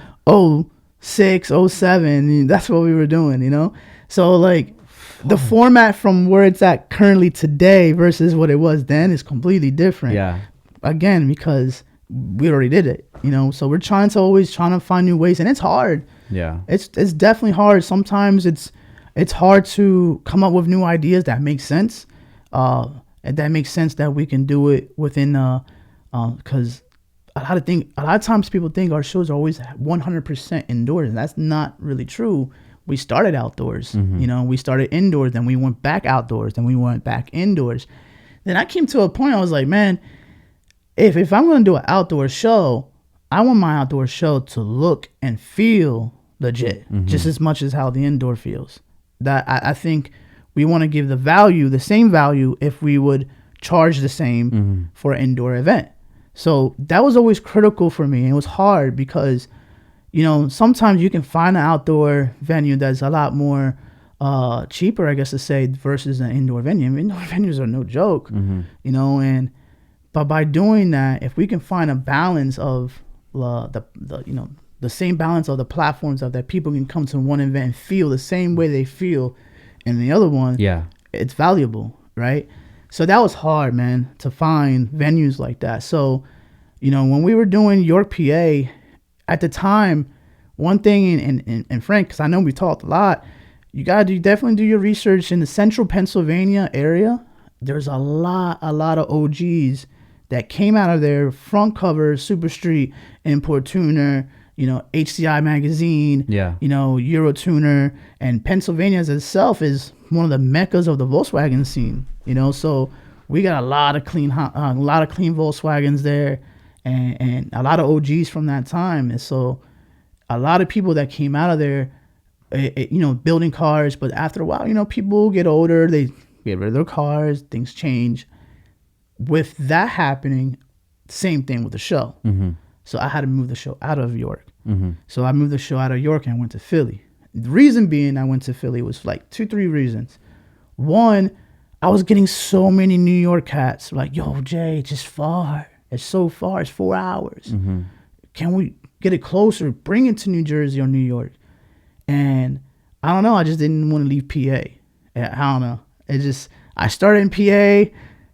06, 07, that's what we were doing, you know? So like the format from where it's at currently today versus what it was then is completely different. Yeah. Again, because we already did it, you know? So we're always trying to find new ways, and it's hard. Yeah. It's definitely hard. Sometimes it's hard to come up with new ideas that make sense. And that makes sense that we can do it within because a lot of times people think our shows are always 100% indoors, and that's not really true. We started outdoors, you know, we started indoors, then we went back outdoors, then we went back indoors. Then I came to a point, I was like, man, if I'm going to do an outdoor show, I want my outdoor show to look and feel legit, just as much as how the indoor feels. That I think we want to give the same value if we would charge the same for an indoor event. So that was always critical for me. It was hard because, you know, sometimes you can find an outdoor venue that's a lot more cheaper, I guess to say, versus an indoor venue. I mean, indoor venues are no joke, you know, but by doing that, if we can find a balance of the same balance of the platforms of that people can come to one event and feel the same way they feel in the other one, it's valuable, right? So that was hard, man, to find venues like that. So, when we were doing York, PA, at the time, one thing, and Frank, because I know we talked a lot, you definitely do your research in the central Pennsylvania area. There's a lot of OGs that came out of there, front cover, Super Street, Import Tuner, HCI Magazine, Euro Tuner, and Pennsylvania as itself is one of the meccas of the Volkswagen scene. So we got a lot of clean Volkswagens there, and a lot of OGs from that time. And so a lot of people that came out of there, building cars. But after a while, people get older, they get rid of their cars, things change. With that happening, same thing with the show. Mm-hmm. So I had to move the show out of York. Mm-hmm. So I moved the show out of York and went to Philly. The reason being I went to Philly was like 2-3 reasons. One, I was getting so many New York cats like, yo, Jay, it's just far. It's so far. It's 4 hours. Mm-hmm. Can we get it closer? Bring it to New Jersey or New York. And I don't know. I just didn't want to leave PA. I don't know. I started in PA.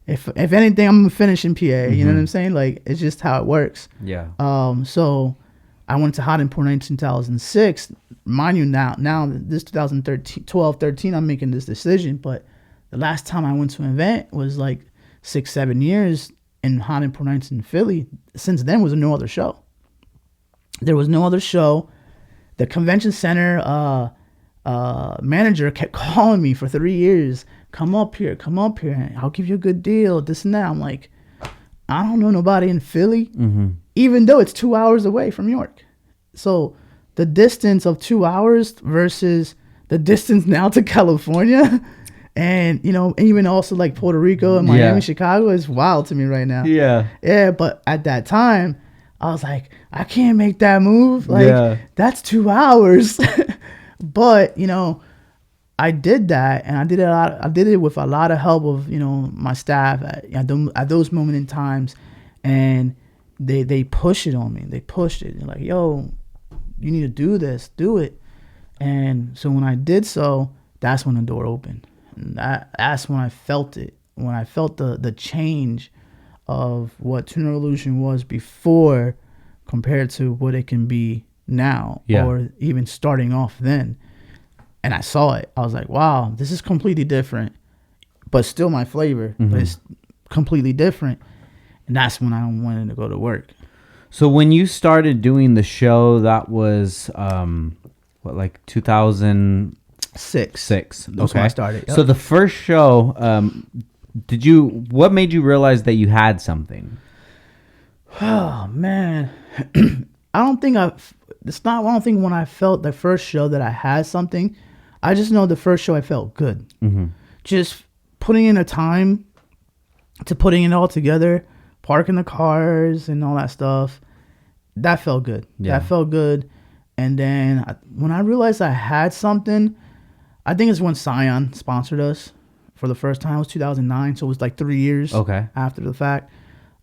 If anything, I'm going to finish in PA. Mm-hmm. You know what I'm saying? Like, it's just how it works. Yeah. So I went to Hot Import in 2006. Mind you, now this 2013, I'm making this decision. But the last time I went to an event was like 6-7 years in Hot Import Nights in Philly. Since then, was no other show. There was no other show. The convention center manager kept calling me for 3 years. Come up here. I'll give you a good deal. This and that. I'm like, I don't know nobody in Philly, mm-hmm. even though it's 2 hours away from York. So the distance of 2 hours versus the distance now to California and, even also like Puerto Rico and Miami, Chicago is wild to me right now. Yeah. Yeah. But at that time, I was like, I can't make that move. Like, that's 2 hours. But, I did that, and I did it with a lot of help of, my staff at those moments in times. And they push it on me. They pushed it. They're like, yo, you need to do this. Do it. And so when I did so, that's when the door opened. And that's when I felt it. When I felt the change of what Tuner Revolution was before compared to what it can be now, or even starting off then. And I saw it. I was like, wow, this is completely different, but still my flavor, mm-hmm. but it's completely different. And that's when I wanted to go to work. So when you started doing the show, that was, 2006? That's when I started. Yep. So the first show, what made you realize that you had something? Oh, man. I don't think when I felt the first show that I had something. I just know the first show I felt good. Mm-hmm. Just putting in the time to putting it all together, parking the cars and all that stuff. That felt good. Yeah. That felt good. And then when I realized I had something, I think it's when Scion sponsored us for the first time. It was 2009, so it was like 3 years after the fact.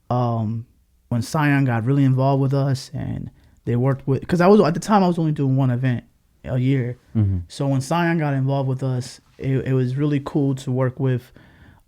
When Scion got really involved with us, and they worked with, because at the time I was only doing one event a year. Mm-hmm. So when Scion got involved with us, it was really cool to work with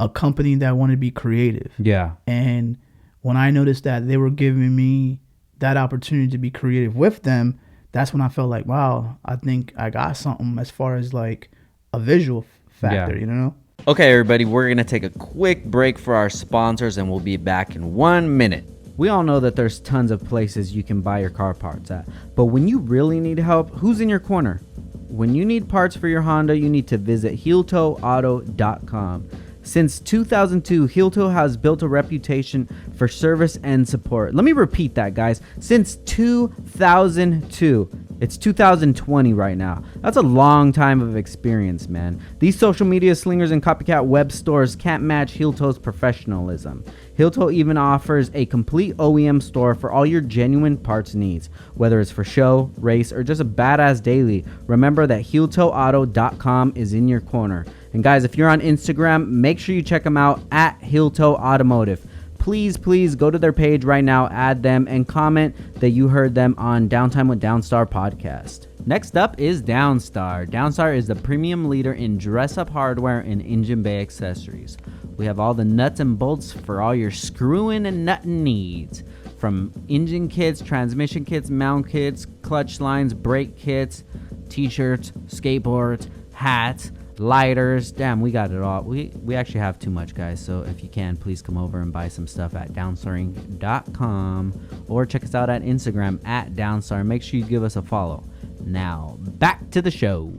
a company that wanted to be creative. Yeah. And when I noticed that they were giving me that opportunity to be creative with them, that's when I felt like, wow, I think I got something as far as like a visual factor, Okay, everybody, we're going to take a quick break for our sponsors, and we'll be back in 1 minute. We all know that there's tons of places you can buy your car parts at, but when you really need help, who's in your corner? When you need parts for your Honda, you need to visit HeelToeAuto.com. Since 2002, Heel-Toe has built a reputation for service and support. Let me repeat that, guys. Since 2002. It's 2020 right now. That's a long time of experience, man. These social media slingers and copycat web stores can't match Heel-Toe's professionalism. Heel-Toe even offers a complete OEM store for all your genuine parts needs. Whether it's for show, race, or just a badass daily, remember that HeelToeAuto.com is in your corner. And guys, if you're on Instagram, make sure you check them out at Heel-Toe Automotive. Please go to their page right now, add them, and comment that you heard them on Downtime with Downstar podcast. Next up is Downstar. Downstar is the premium leader in dress-up hardware and engine bay accessories. We have all the nuts and bolts for all your screwing and nutting needs. From engine kits, transmission kits, mount kits, clutch lines, brake kits, t-shirts, skateboards, hats, lighters. Damn, we got it all. We actually have too much, guys. So if you can, please come over and buy some stuff at downstaring.com or check us out at Instagram at Downstar. Make sure you give us a follow. Now, back to the show.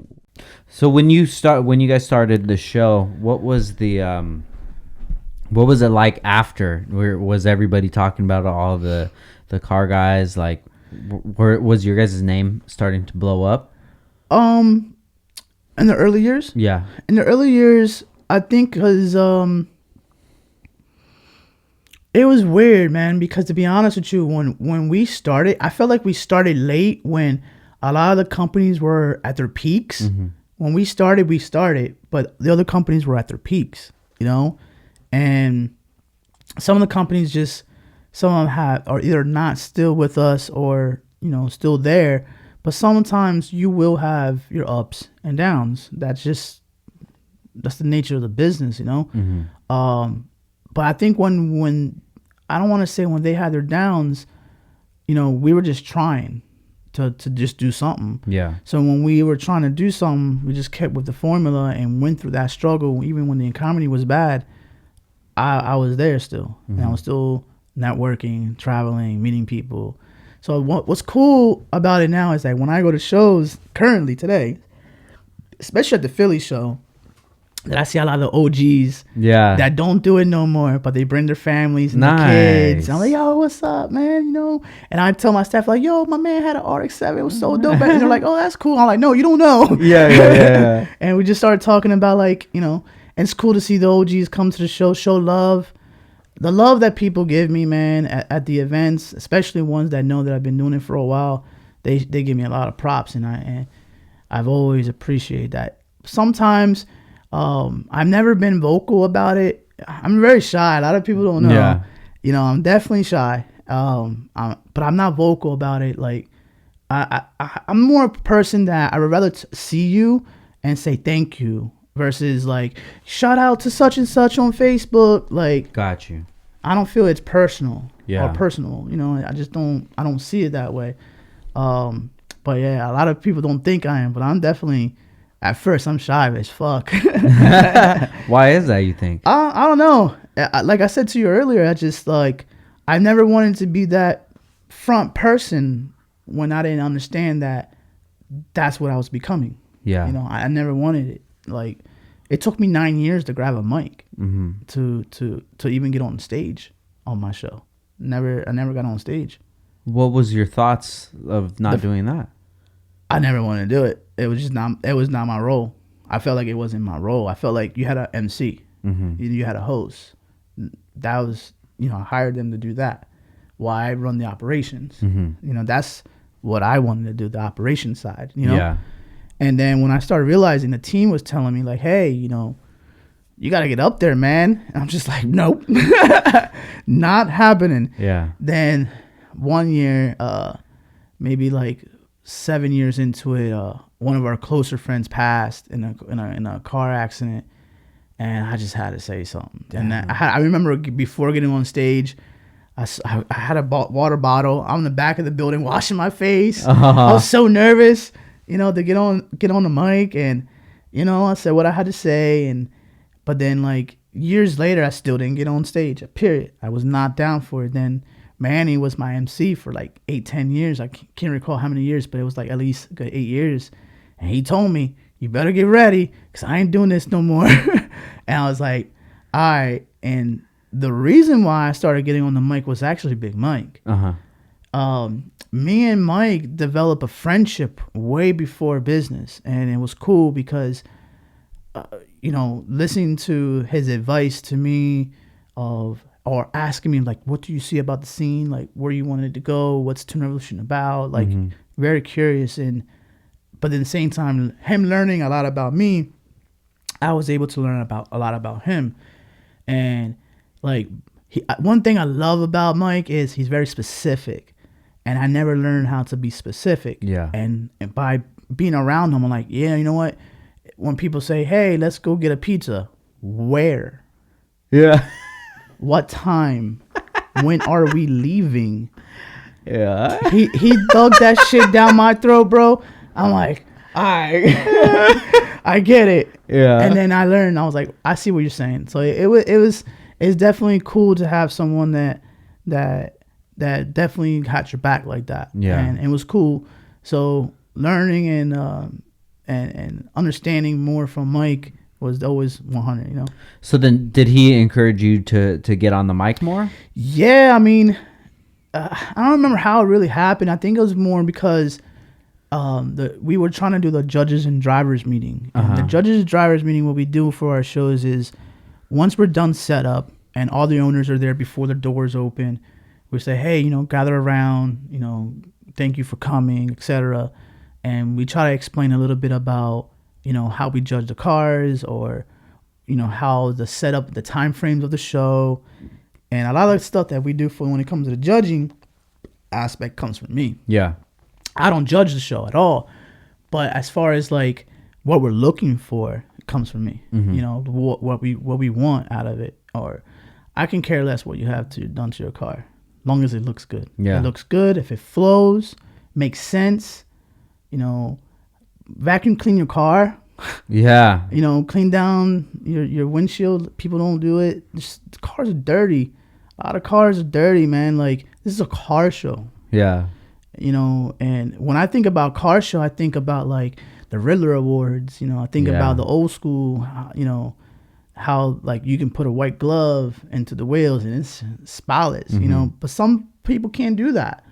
So when you guys started the show, what was it like after? Was everybody talking about all the car guys? Like, was your guys' name starting to blow up? In the early years? Yeah. In the early years, I think because it was weird, man, because to be honest with you, when we started, I felt like we started late when a lot of the companies were at their peaks. Mm-hmm. When we started, but the other companies were at their peaks, you know? And some of the companies some of them are either not still with us or, you know, still there. But sometimes you will have your ups and downs. That's the nature of the business, you know? Mm-hmm. But I think when I don't want to say when they had their downs, you know, we were just trying to just do something. Yeah. So when we were trying to do something, we just kept with the formula and went through that struggle. Even when the economy was bad, I was there still. Mm-hmm. And I was still networking, traveling, meeting people. So what's cool about it now is that when I go to shows currently today, especially at the Philly show, that I see a lot of the OGs that don't do it no more, but they bring their families and their kids. And I'm like, yo, what's up, man? You know? And I tell my staff, like, yo, my man had an RX-7. It was so dope. And they're like, oh, that's cool. I'm like, no, you don't know. Yeah. And we just started talking about, like, you know, and it's cool to see the OGs come to the show love. The love that people give me, man, at the events, especially ones that know that I've been doing it for a while, they give me a lot of props, and I've always appreciated that. Sometimes I've never been vocal about it. I'm very shy. A lot of people don't know. Yeah. You know, I'm definitely shy. But I'm not vocal about it. Like I'm more a person that I would rather see you and say thank you versus like shout out to such and such on Facebook. Like, got you. I don't feel it's personal. Yeah. Or personal. You know, I don't see it that way. But yeah, a lot of people don't think I am, but I'm definitely. At first, I'm shy as fuck. Why is that, you think? I don't know. Like I said to you earlier, I never wanted to be that front person when I didn't understand that that's what I was becoming. Yeah. You know, I never wanted it. Like, it took me 9 years to grab a mic to even get on stage on my show. I never got on stage. What was your thoughts of not doing that? I never wanted to do it. It was not my role. I felt like it wasn't my role. I felt like you had an MC. Mm-hmm. You had a host. That was, you know, I hired them to do that. Why I run the operations. Mm-hmm. You know, that's what I wanted to do, the operation side, you know? Yeah. And then when I started realizing the team was telling me like, hey, you know, you got to get up there, man. And I'm just like, nope, not happening. Yeah. Then one year, maybe like 7 years into it, one of our closer friends passed in a car accident, and I just had to say something. Damn. And I remember before getting on stage, I had a water bottle. I'm in the back of the building washing my face. I was so nervous, you know, to get on the mic, and you know, I said what I had to say, but then like years later, I still didn't get on stage. Period. I was not down for it. Then Manny was my MC for like 8-10 years. I can't recall how many years, but it was like at least 8 years. And he told me, you better get ready because I ain't doing this no more. And I was like, all right. And the reason why I started getting on the mic was actually Big Mike. Me and Mike developed a friendship way before business. And it was cool because, you know, listening to his advice to me or asking me, like, what do you see about the scene? Like, where you wanted to go? What's Tuner Evolution about? Like, very curious. But at the same time, him learning a lot about me, I was able to learn a lot about him. And, like, one thing I love about Mike is he's very specific. And I never learned how to be specific. Yeah. And by being around them, I'm like, yeah, you know what? When people say, hey, let's go get a pizza, where? Yeah. What time? When are we leaving? Yeah. He dug that shit down my throat, bro. I'm like, all right. I get it. Yeah. And then I learned, I was like, I see what you're saying. So it's definitely cool to have someone that definitely had your back like that. Yeah. And it was cool. So learning and understanding more from Mike was always 100, you know? So then did he encourage you to get on the mic more? Yeah, I mean, I don't remember how it really happened. I think it was more because we were trying to do the judges and drivers meeting. And the judges and drivers meeting, what we do for our shows is once we're done setup and all the owners are there before the doors open, we say, hey, you know, gather around, you know, thank you for coming, etc. And we try to explain a little bit about, you know, how we judge the cars, or, you know, how the setup, the time frames of the show. And a lot of the stuff that we do for when it comes to the judging aspect comes from me. Yeah. I don't judge the show at all. But as far as like what we're looking for, it comes from me. Mm-hmm. You know, what we want out of it. Or I can care less what you have done to your car, long as it looks good. Yeah. It looks good, if it flows, makes sense. You know, vacuum clean your car. Yeah. You know, clean down your windshield. People don't do it. The cars are dirty. A lot of cars are dirty, man. Like, this is a car show. Yeah. You know, and when I think about car show, I think about like the Riddler Awards. You know, I think about the old school, you know, how like you can put a white glove into the wheels and it's spotless, you know, but some people can't do that.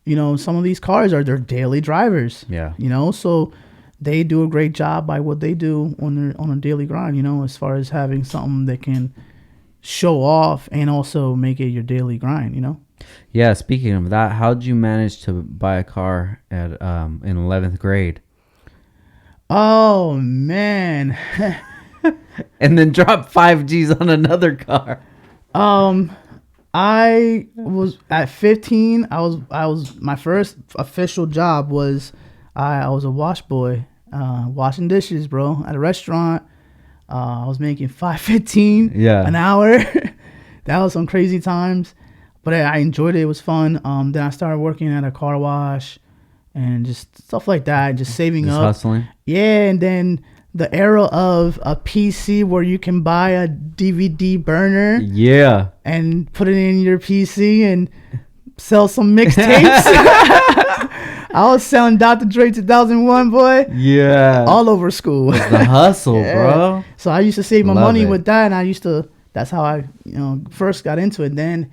You know, some of these cars are their daily drivers. Yeah. You know, so they do a great job by what they do on a daily grind, you know, as far as having something that can show off and also make it your daily grind, you know? Yeah. Speaking of that, how did you manage to buy a car at in 11th grade? Oh, man. And then drop 5Gs on another car. I was at 15. I was my first official job was I was a wash boy, washing dishes, bro, at a restaurant. I was making $5.15 an hour. That was some crazy times, but I enjoyed it. It was fun. Then I started working at a car wash and just stuff like that, just saving just up. Hustling. Yeah, and then the era of a PC where you can buy a DVD burner. Yeah. And put it in your PC and sell some mixtapes. I was selling Dr. Dre 2001, boy. Yeah. All over school. It's the hustle, bro. So I used to save my Love money it. with that, and that's how I, first got into it. Then,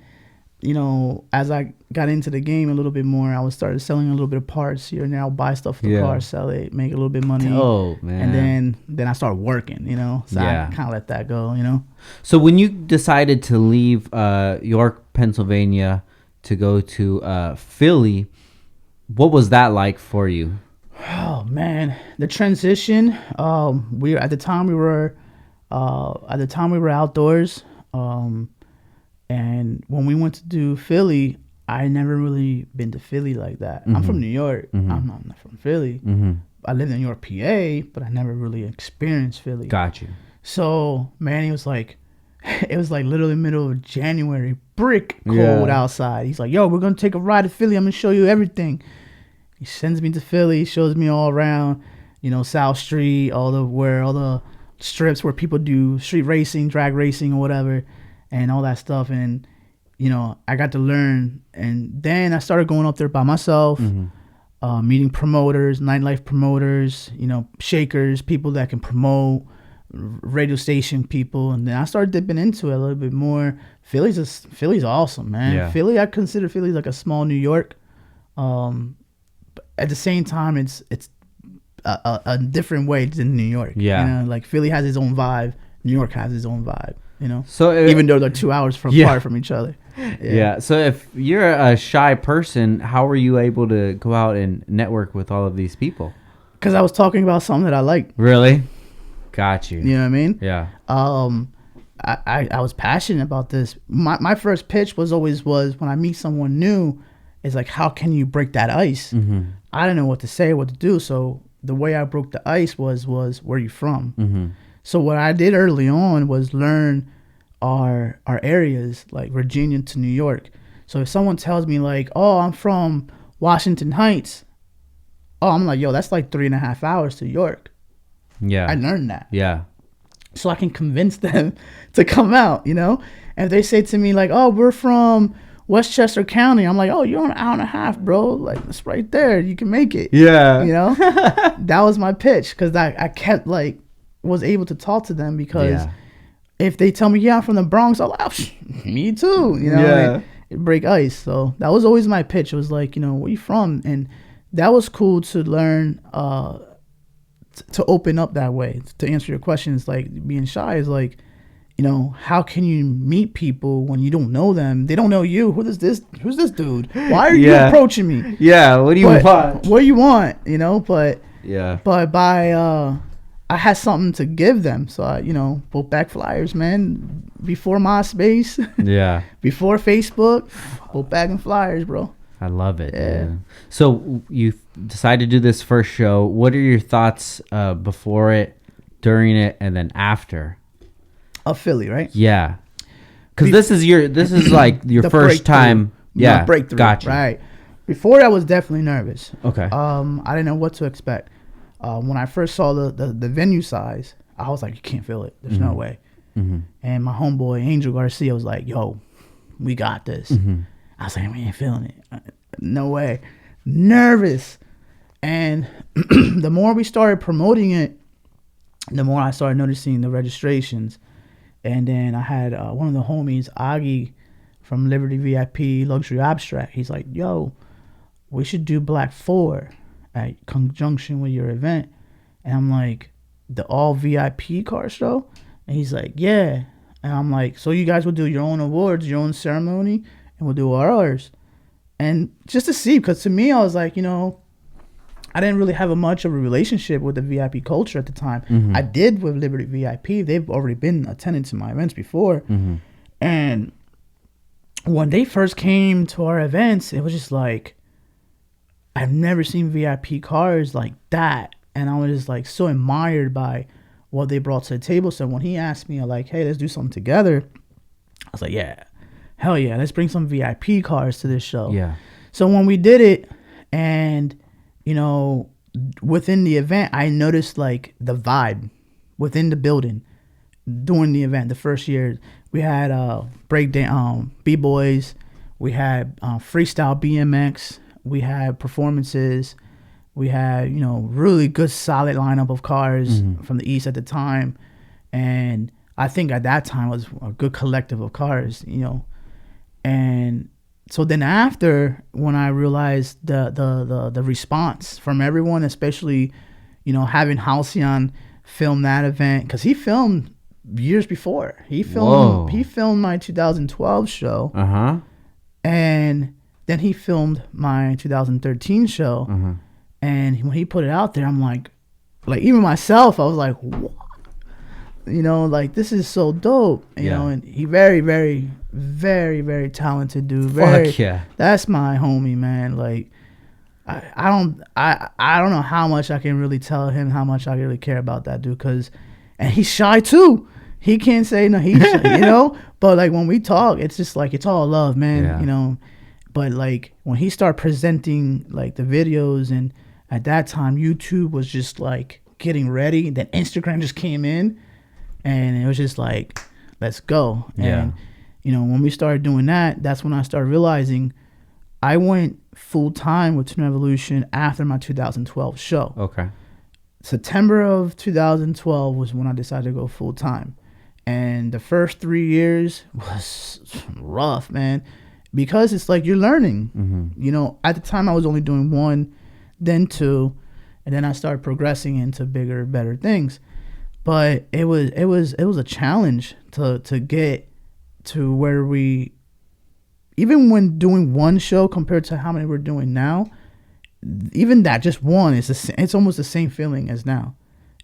as I got into the game a little bit more, I started selling a little bit of parts here and there. I'll buy stuff for the car, sell it, make a little bit of money. Oh, man. And then I started working, so I kind of let that go, So when you decided to leave York, Pennsylvania to go to Philly, what was that like for you? Oh man, the transition. At the time we were outdoors. And when we went to do Philly, I never really been to Philly like that. I'm from New York. I'm not from Philly. I lived in New York, PA, but I never really experienced Philly. Got you. So man, it was like literally middle of January, brick cold outside. He's like, "Yo, we're gonna take a ride to Philly. I'm gonna show you everything." He sends me to Philly, shows me all around, South Street, all the strips where people do street racing, drag racing, or whatever, and all that stuff. And I got to learn. And then I started going up there by myself, meeting promoters, nightlife promoters, shakers, people that can promote, radio station people. And then I started dipping into it a little bit more. Philly's awesome, man. Yeah. Philly, I consider Philly like a small New York. At the same time, it's a different way than New York. Yeah. Like Philly has its own vibe. New York has its own vibe. So even though they're 2 hours apart from each other. Yeah. So if you're a shy person, how were you able to go out and network with all of these people? Because I was talking about something that I liked. Really? Got you. You know what I mean? Yeah. I was passionate about this. My first pitch was when I meet someone new, it's like, how can you break that ice? I didn't know what to say, what to do. So the way I broke the ice was where you from. Mm-hmm. So what I did early on was learn our areas, like Virginia to New York. So if someone tells me like, oh, I'm from Washington Heights, oh, I'm like, yo, that's like 3.5 hours to York. Yeah. I learned that. Yeah. So I can convince them to come out, you know? And if they say to me like, oh, we're from Westchester County, I'm like, oh, you're an hour and a half, bro. Like, it's right there. You can make it. Yeah. You know? That was my pitch, because I kept like, was able to talk to them, because if they tell me, yeah, I'm from the Bronx, I'm like, oh, me too. You know? Yeah. It break ice. So that was always my pitch. It was like, you know, where you from? And that was cool to learn, to open up that way. To answer your questions, like being shy is like, you know, how can you meet people when you don't know them? They don't know you. Who's this dude? Why are you approaching me? Yeah, what do you want? What do you want? You know, but by I had something to give them. So I, you know, both back flyers, man. Before MySpace. Yeah. Before Facebook. Both back and flyers, bro. I love it. Yeah. So you decided to do this first show. What are your thoughts before it, during it, and then after? Of Philly, right? Yeah. Because this is like your first time. Yeah. Breakthrough. Gotcha. Right. Before that, I was definitely nervous. Okay. I didn't know what to expect. When I first saw the venue size, I was like, you can't feel it. There's no way. Mm-hmm. And my homeboy Angel Garcia was like, yo, we got this. Mm-hmm. I was like, we ain't feeling it. No way. Nervous. And the more we started promoting it, the more I started noticing the registrations. And then I had one of the homies, Augie, from Liberty VIP Luxury Abstract. He's like, yo, we should do Black 4 at conjunction with your event. And I'm like, the all VIP car show? And he's like, yeah. And I'm like, so you guys will do your own awards, your own ceremony, and we'll do ours. And just to see, because to me, I was like, you know, I didn't really have much of a relationship with the VIP culture at the time. Mm-hmm. I did with Liberty VIP. They've already been attending to my events before. Mm-hmm. And when they first came to our events, it was just like, I've never seen VIP cars like that. And I was just like so admired by what they brought to the table. So when he asked me, like, hey, let's do something together, I was like, yeah, hell yeah, let's bring some VIP cars to this show. Yeah. So when we did it, and, you know, within the event, I noticed like the vibe within the building during the event. The first year, we had breakdown, B-boys, we had freestyle BMX, we had performances. We had, you know, really good, solid lineup of cars from the East at the time. And I think at that time was a good collective of cars, you know. And so then after, when I realized the response from everyone, especially, you know, having Halcyon film that event, because he filmed years before. He filmed my 2012 show. Uh-huh. And then he filmed my 2013 show. Uh-huh. And when he put it out there, I'm like even myself, I was like, what? You know, like, this is so dope. You know, and he very, very, very, very talented dude. Fuck yeah. That's my homie, man. Like, I don't know how much I can really tell him how much I really care about that dude, and he's shy too. He can't say no, he's you know, but like when we talk, it's just like, it's all love, man, you know. But like when he started presenting like the videos, and at that time YouTube was just like getting ready, then Instagram just came in, and it was just like, let's go. And you know, when we started doing that, that's when I started realizing I went full time with Tuner Evolution after my 2012 show. Okay. September of 2012 was when I decided to go full time. And the first 3 years was rough, man, because it's like you're learning. Mm-hmm. You know, at the time I was only doing 1, then 2, and then I started progressing into bigger, better things. But it was a challenge to get to where we, even when doing one show compared to how many we're doing now, even that just one it's almost the same feeling as now.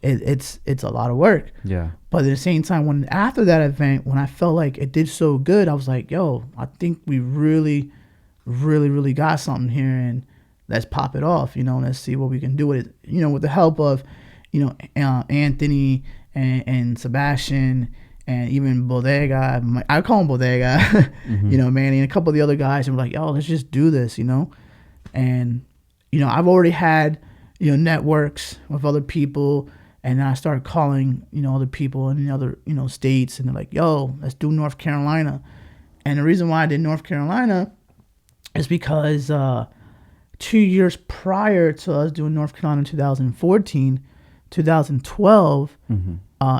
It's a lot of work. Yeah. But at the same time, when after that event, when I felt like it did so good, I was like, yo, I think we really, really, really got something here, and let's pop it off. Let's see what we can do with it. With the help of, Anthony and Sebastian and even Bodega. I call him Bodega. Manny and a couple of the other guys. And we're like, yo, let's just do this. And I've already had networks with other people. And then I started calling, other people in the other, states. And they're like, yo, let's do North Carolina. And the reason why I did North Carolina is because 2 years prior to us doing North Carolina in 2014, 2012,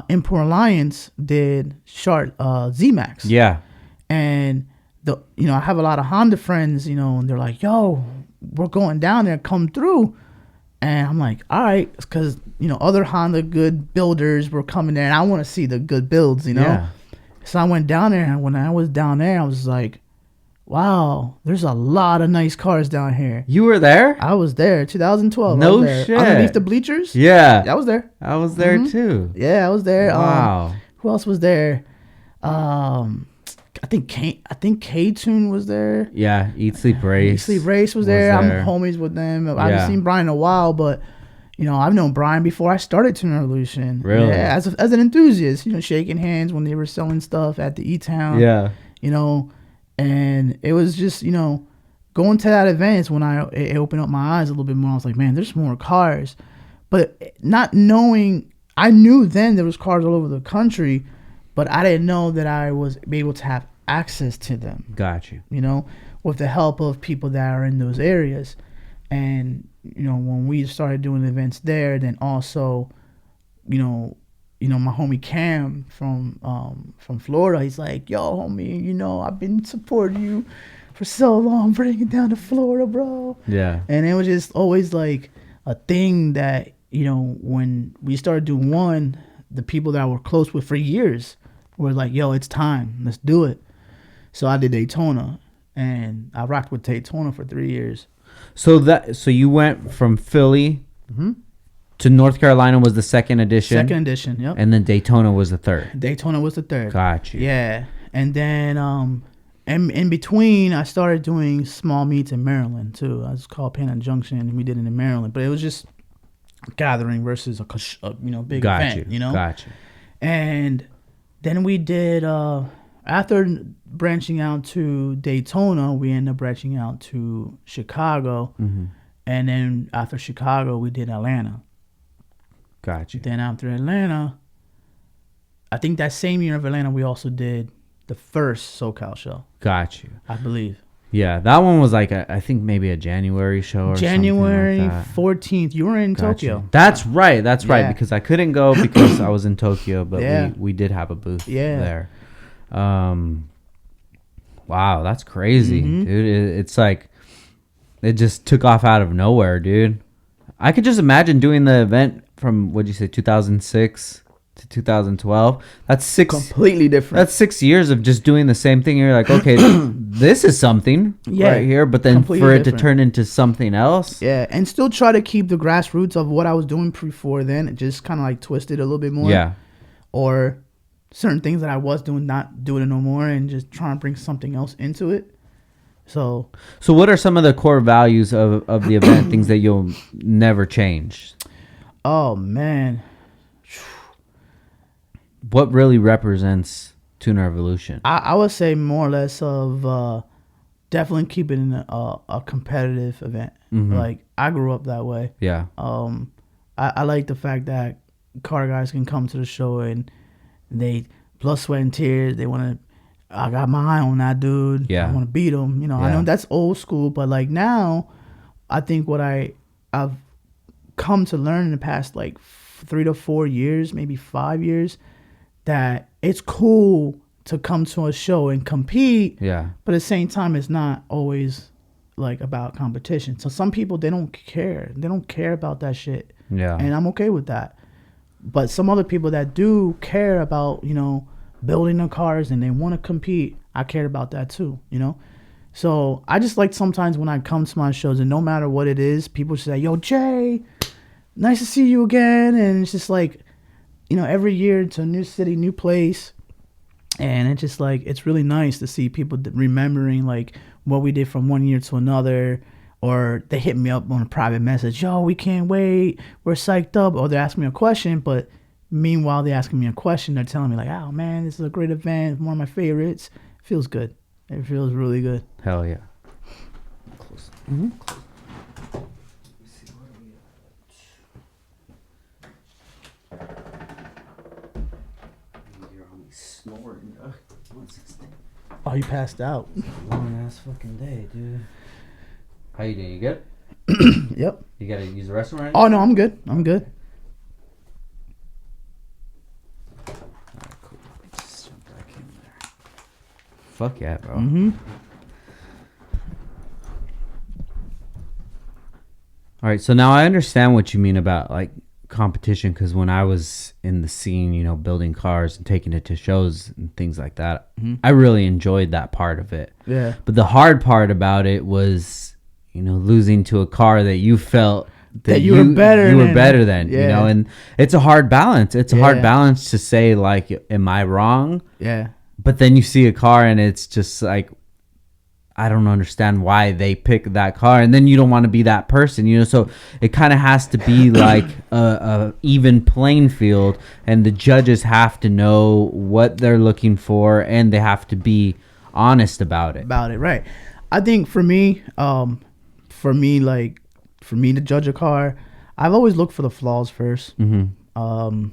Import Alliance did Z-Max. Yeah. And, I have a lot of Honda friends, and they're like, yo, we're going down there, come through. And I'm like, all right, because, other Honda good builders were coming there, and I want to see the good builds, Yeah. So I went down there, and when I was down there, I was like, wow, there's a lot of nice cars down here. You were there? I was there, 2012. No I was there. shit. Underneath the bleachers? Yeah. I was there. I was there too. Yeah, I was there. Wow. Who else was there? I think K-Tune was there. Yeah, Eat Sleep Race. Eat Sleep Race was there. I'm homies with them. I haven't seen Brian in a while, but I've known Brian before I started Tuner Evolution. Really? Yeah, as an enthusiast, shaking hands when they were selling stuff at the E-Town. Yeah. And it was just, going to that event is when it opened up my eyes a little bit more. I was like, man, there's more cars. But not knowing, I knew then there was cars all over the country, but I didn't know that I was able to have access to them. Got you. With the help of people that are in those areas. And, when we started doing events there, then also, my homie Cam from Florida, he's like, yo, homie, I've been supporting you for so long, bringing it down to Florida, bro. Yeah. And it was just always like a thing that, when we started doing one, the people that I were close with for years were like, yo, it's time. Let's do it. So I did Daytona, and I rocked with Daytona for 3 years. So you went from Philly to North Carolina was the second edition. Second edition, yep. And then Daytona was the third. Daytona was the third. Got you. Yeah. And then in between, I started doing small meets in Maryland, too. I was called Pan Junction, and we did it in Maryland. But it was just gathering versus a big event, Got you. And then we did, after branching out to Daytona, we ended up branching out to Chicago. Mm-hmm. And then after Chicago, we did Atlanta. Got you. Then after Atlanta, I think that same year of Atlanta, we also did the first SoCal show. Got you. I believe. Yeah, that one was like I think maybe a January show or January something like that. 14th. You were in Tokyo. That's right. That's right. Yeah. Because I couldn't go because I was in Tokyo, but Yeah. we did have a booth Yeah. there. Wow, that's crazy, dude. It's like it just took off out of nowhere, dude. I could just imagine doing the event from what'd you say, 2006 to 2012. That's Completely different. That's 6 years of just doing the same thing. You're like, okay, this is something right here, but then completely for it different. to turn into something else. Yeah, and still try to keep the grassroots of what I was doing before then. It just kind of like twisted a little bit more. Yeah. Or certain things that I was doing, not doing it no more, and just trying to bring something else into it. So what are some of the core values of the event, things that you'll never change? Oh, man. What really represents Tuner Evolution? I would say more or less of definitely keeping it a competitive event. Mm-hmm. Like, I grew up that way. Yeah. I like the fact that car guys can come to the show and they blood, sweat, and tears. They want to, I got my eye on that dude. Yeah. I want to beat him. You know, I know that's old school, but like now, I think what I've come to learn in the past like 3 to 4 years, maybe 5 years, that it's cool to come to a show and compete. Yeah. But at the same time, it's not always like about competition. So some people, they don't care. They don't care about that shit. Yeah. And I'm okay with that. But some other people that do care about, you know, building the cars and they want to compete, I care about that too, you know? So I just like sometimes when I come to my shows and no matter what it is, people say, yo, Jay, nice to see you again. And it's just like, you know, every year it's a new city, new place. And it's just like, it's really nice to see people remembering like what we did from one year to another, or they hit me up on a private message. Yo, we can't wait. We're psyched up. Or they're asking me a question, but meanwhile they're asking me a question. They're telling me like, oh man, this is a great event. One of my favorites. It feels good. It feels really good. Hell yeah. Close. Mm-hmm. Snoring. What's this thing? Oh, you passed out. Long ass fucking day, dude. How you doing? You good? Yep. You gotta use the restroom right now? Oh no, I'm good. I'm good. Alright, cool. Let me just jump back in there. Fuck yeah, bro. Mm-hmm. Alright, so now I understand what you mean about like competition, because when I was in the scene, you know, building cars and taking it to shows and things like that, I really enjoyed that part of it. Yeah. But the hard part about it was, you know, losing to a car that you felt that you were better than, you know, and it's a hard balance. It's a hard balance to say like, am I wrong? Yeah. But then you see a car and it's just like, I don't understand why they pick that car, and then you don't want to be that person, you know. So it kind of has to be like a even playing field, and the judges have to know what they're looking for, and they have to be honest about it. Right. I think for me to judge a car, I've always looked for the flaws first. Mm-hmm.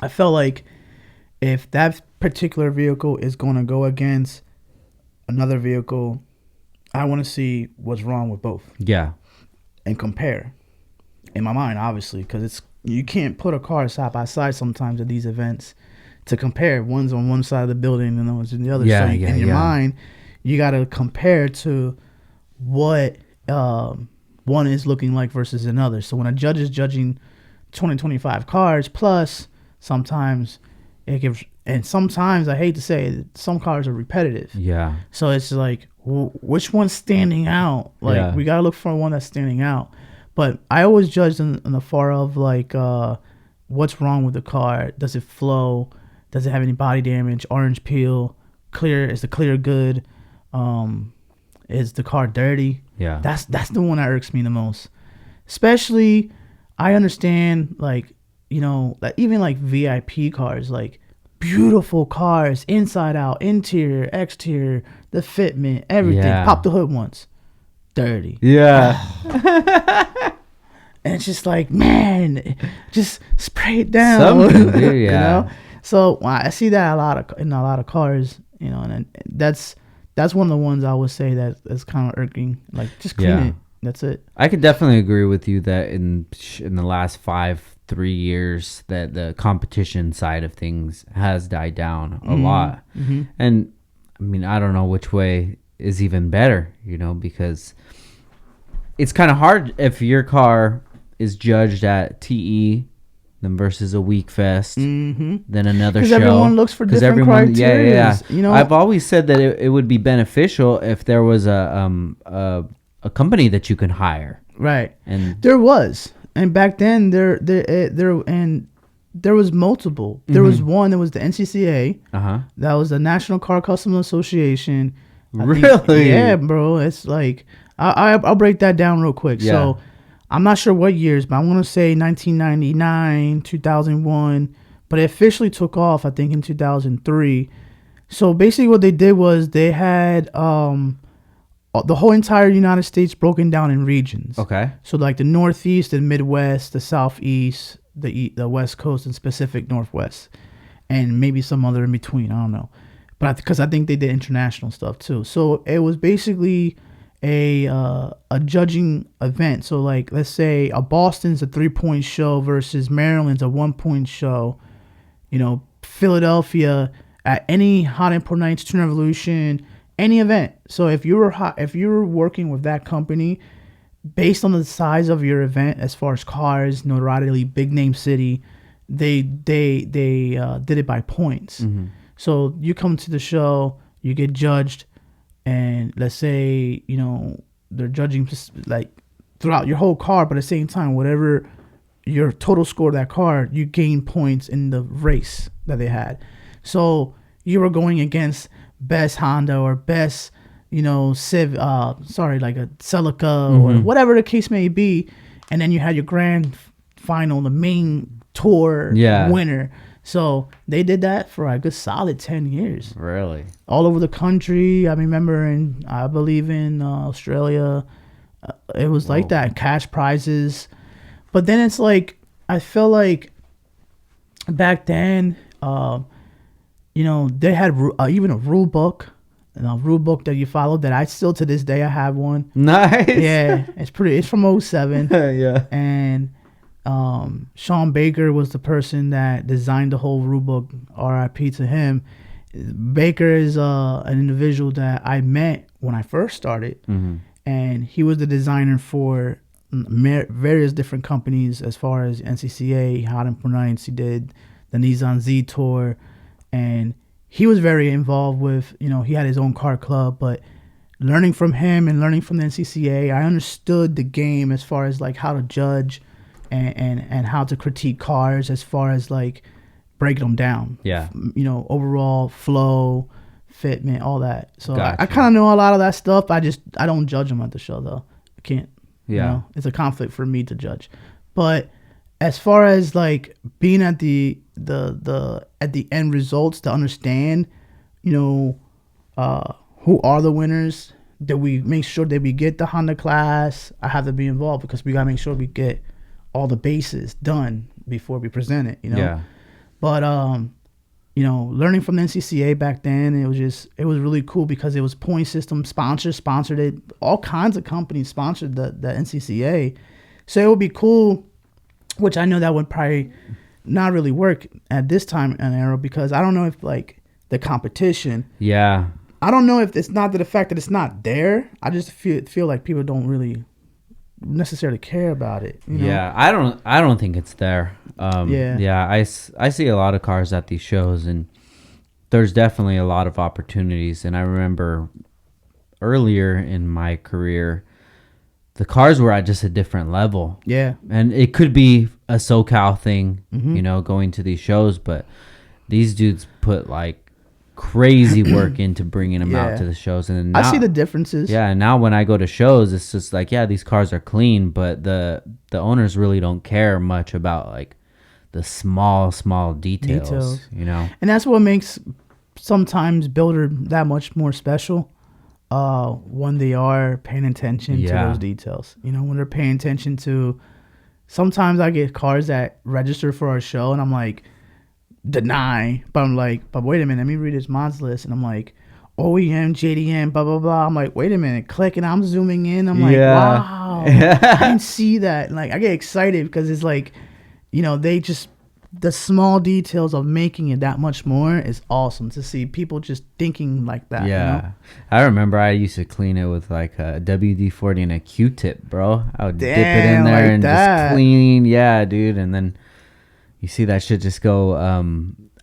I felt like if that particular vehicle is going to go against another vehicle, I want to see what's wrong with both. Yeah. And compare. In my mind, obviously, because you can't put a car side by side sometimes at these events to compare. One's on one side of the building and one's in the other. Yeah, so in your mind, you got to compare to what one is looking like versus another. So when a judge is judging 2025 cars, plus sometimes it gives. And sometimes, I hate to say it, some cars are repetitive. Yeah. So it's like, which one's standing out? Like, we got to look for one that's standing out. But I always judge in the far of, like, what's wrong with the car? Does it flow? Does it have any body damage? Orange peel? Clear? Is the clear good? Is the car dirty? Yeah. That's the one that irks me the most. Especially, I understand, like, you know, like even, like, VIP cars, like, beautiful cars, inside out, interior, exterior, the fitment, everything. Yeah. Pop the hood once. Dirty. Yeah. And it's just like, man, just spray it down. Something, dude, yeah. You know? So I see that in a lot of cars, you know, and that's one of the ones I would say that's kind of irking. Like, just clean it. That's it. I could definitely agree with you that in the last 3 years that the competition side of things has died down a lot. Mm-hmm. And I mean, I don't know which way is even better, you know, because it's kind of hard if your car is judged at TE then versus a week fest, then another show. Because everyone looks for different criteria. Yeah. You know, I've always said that it would be beneficial if there was a company that you can hire. Right. And there was. And back then, there was multiple. There was one that was the NCCA. That was the National Car Customer Association. Really? Yeah, bro. It's like I'll break that down real quick. Yeah. So I'm not sure what years, but I want to say 1999, 2001. But it officially took off, I think, in 2003. So basically, what they did was they had the whole entire United States broken down in regions. Okay. So like the Northeast, the Midwest, the Southeast, the West Coast, and Pacific Northwest, and maybe some other in between. I don't know, but because I think they did international stuff too. So it was basically a judging event. So like, let's say a Boston's a 3-point show versus Maryland's a 1-point show. You know, Philadelphia at any Hot Import Nights, Tuner Evolution, any event. So if you were working with that company, based on the size of your event, as far as cars, notoriety, big name city, they did it by points. Mm-hmm. So you come to the show, you get judged, and let's say, you know, they're judging like throughout your whole car, but at the same time, whatever your total score of that car, you gain points in the race that they had. So you were going against best Honda or best, like a Celica or whatever the case may be, and then you had your grand final, the main tour winner. So they did that for a good solid 10 years. Really? All over the country. I remember I believe in Australia, it was like that, cash prizes. But then it's like, I feel like back then, they had even a rule book. A rule book that you followed that I still to this day I have one. Nice. Yeah, it's from 07. Yeah. And Sean Baker was the person that designed the whole rule book. R.I.P. to him. Baker is an individual that I met when I first started, and he was the designer for various different companies as far as NCCA, Hot and Nights. He did the Nissan Z Tour, and he was very involved with, he had his own car club, but learning from him and learning from the NCCA, I understood the game as far as like how to judge and how to critique cars as far as like breaking them down. Yeah. Overall flow, fitment, all that. So Gotcha. I kind of know a lot of that stuff. I don't judge them at the show though. I can't. Yeah. It's a conflict for me to judge. But as far as like being at the end results to understand, who are the winners, that we make sure that we get the Honda class. I have to be involved because we gotta make sure we get all the bases done before we present it. Yeah. But learning from the NCCA back then, it was really cool because it was point system sponsored it. All kinds of companies sponsored the NCCA, so it would be cool. Which I know that would probably not really work at this time in era because I don't know if like the competition. Yeah. I don't know if it's not the fact that it's not there. I just feel like people don't really necessarily care about it. Yeah, I don't think it's there. Yeah, I see a lot of cars at these shows, and there's definitely a lot of opportunities. And I remember earlier in my career, the cars were at just a different level. Yeah. And it could be a SoCal thing, going to these shows, but these dudes put like crazy work into bringing them out to the shows. And now, I see the differences. Yeah, and now when I go to shows, it's just like, yeah, these cars are clean, but the owners really don't care much about like the small details. And that's what makes sometimes builder that much more special. When they are paying attention to those details, when they're paying attention to, sometimes I get cars that register for our show and I'm like, deny, but I'm like, but wait a minute, let me read his mods list, and I'm like, OEM, JDM, blah, blah, blah. I'm like, wait a minute, click, and I'm zooming in. I'm like, wow, I didn't see that. Like, I get excited because it's like, they just, the small details of making it that much more is awesome to see people just thinking like that. Yeah. I remember I used to clean it with like a WD-40 and a Q-tip, bro. I would dip it in there and just clean. Yeah, dude. And then you see that shit just go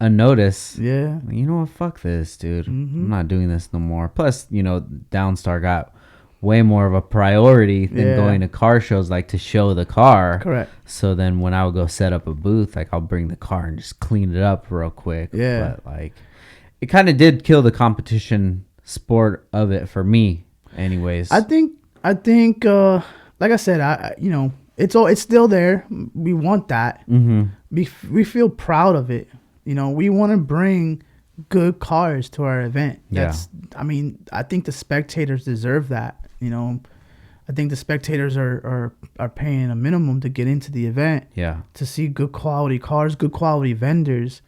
unnoticed. Yeah. You know what? Fuck this, dude. I'm not doing this no more. Plus, Downstar got way more of a priority than going to car shows, like to show the car. Correct. So then when I would go set up a booth, like I'll bring the car and just clean it up real quick. Yeah. But like it kind of did kill the competition sport of it for me anyways. I think like I said, it's still there. We want that. We feel proud of it. We want to bring good cars to our event. I think the spectators deserve that. I think the spectators are paying a minimum to get into the event. Yeah. To see good quality cars, good quality vendors,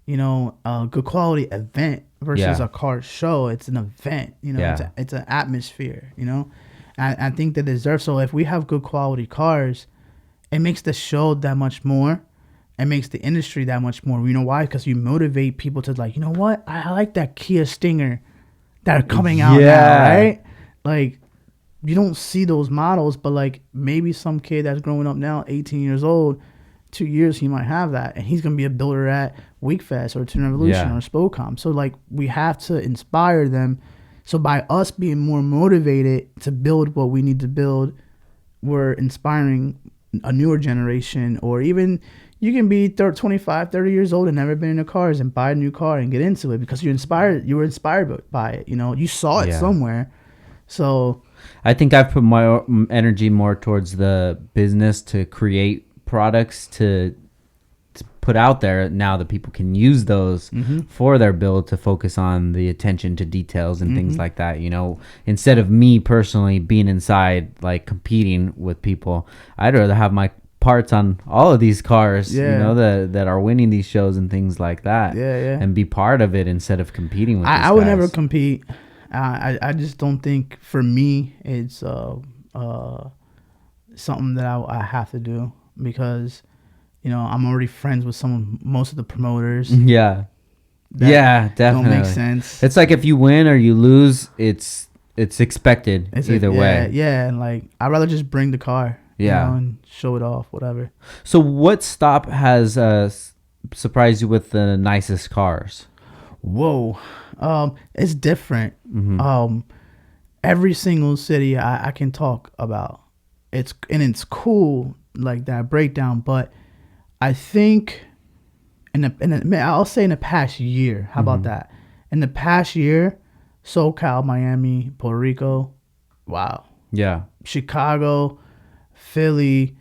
good quality event versus a car show. It's an event, it's an atmosphere, I think they deserve. So if we have good quality cars, it makes the show that much more. It makes the industry that much more. You know why? Because you motivate people to like, you know what? I like that Kia Stinger that are coming out now, right? Like, you don't see those models, but like maybe some kid that's growing up now, 18 years old, 2 years, he might have that. And he's going to be a builder at Weekfest or Tuner Evolution or Spocom. So like we have to inspire them. So by us being more motivated to build what we need to build, we're inspiring a newer generation. Or even you can be 25, 30 years old and never been in a cars and buy a new car and get into it because you were inspired by it. You saw it somewhere. So I think I've put my energy more towards the business to create products to put out there now that people can use those for their build, to focus on the attention to details and things like that. You know, instead of me personally being inside like competing with people, I'd rather have my parts on all of these cars, you know, that are winning these shows and things like that, and be part of it instead of competing with I would never compete. I just don't think, for me, it's something that I have to do, because you know, I'm already friends with most of the promoters. Yeah. Yeah, definitely. Don't make sense. It's like if you win or you lose, it's expected either way. Yeah, and like I'd rather just bring the car, you know, and show it off, whatever. So what stop has surprised you with the nicest cars? Whoa. It's different. Every single city I can talk about. It's cool, like that breakdown, but I think I'll say in the past year. How about that? In the past year, SoCal, Miami, Puerto Rico, wow. Yeah. Chicago, Philly,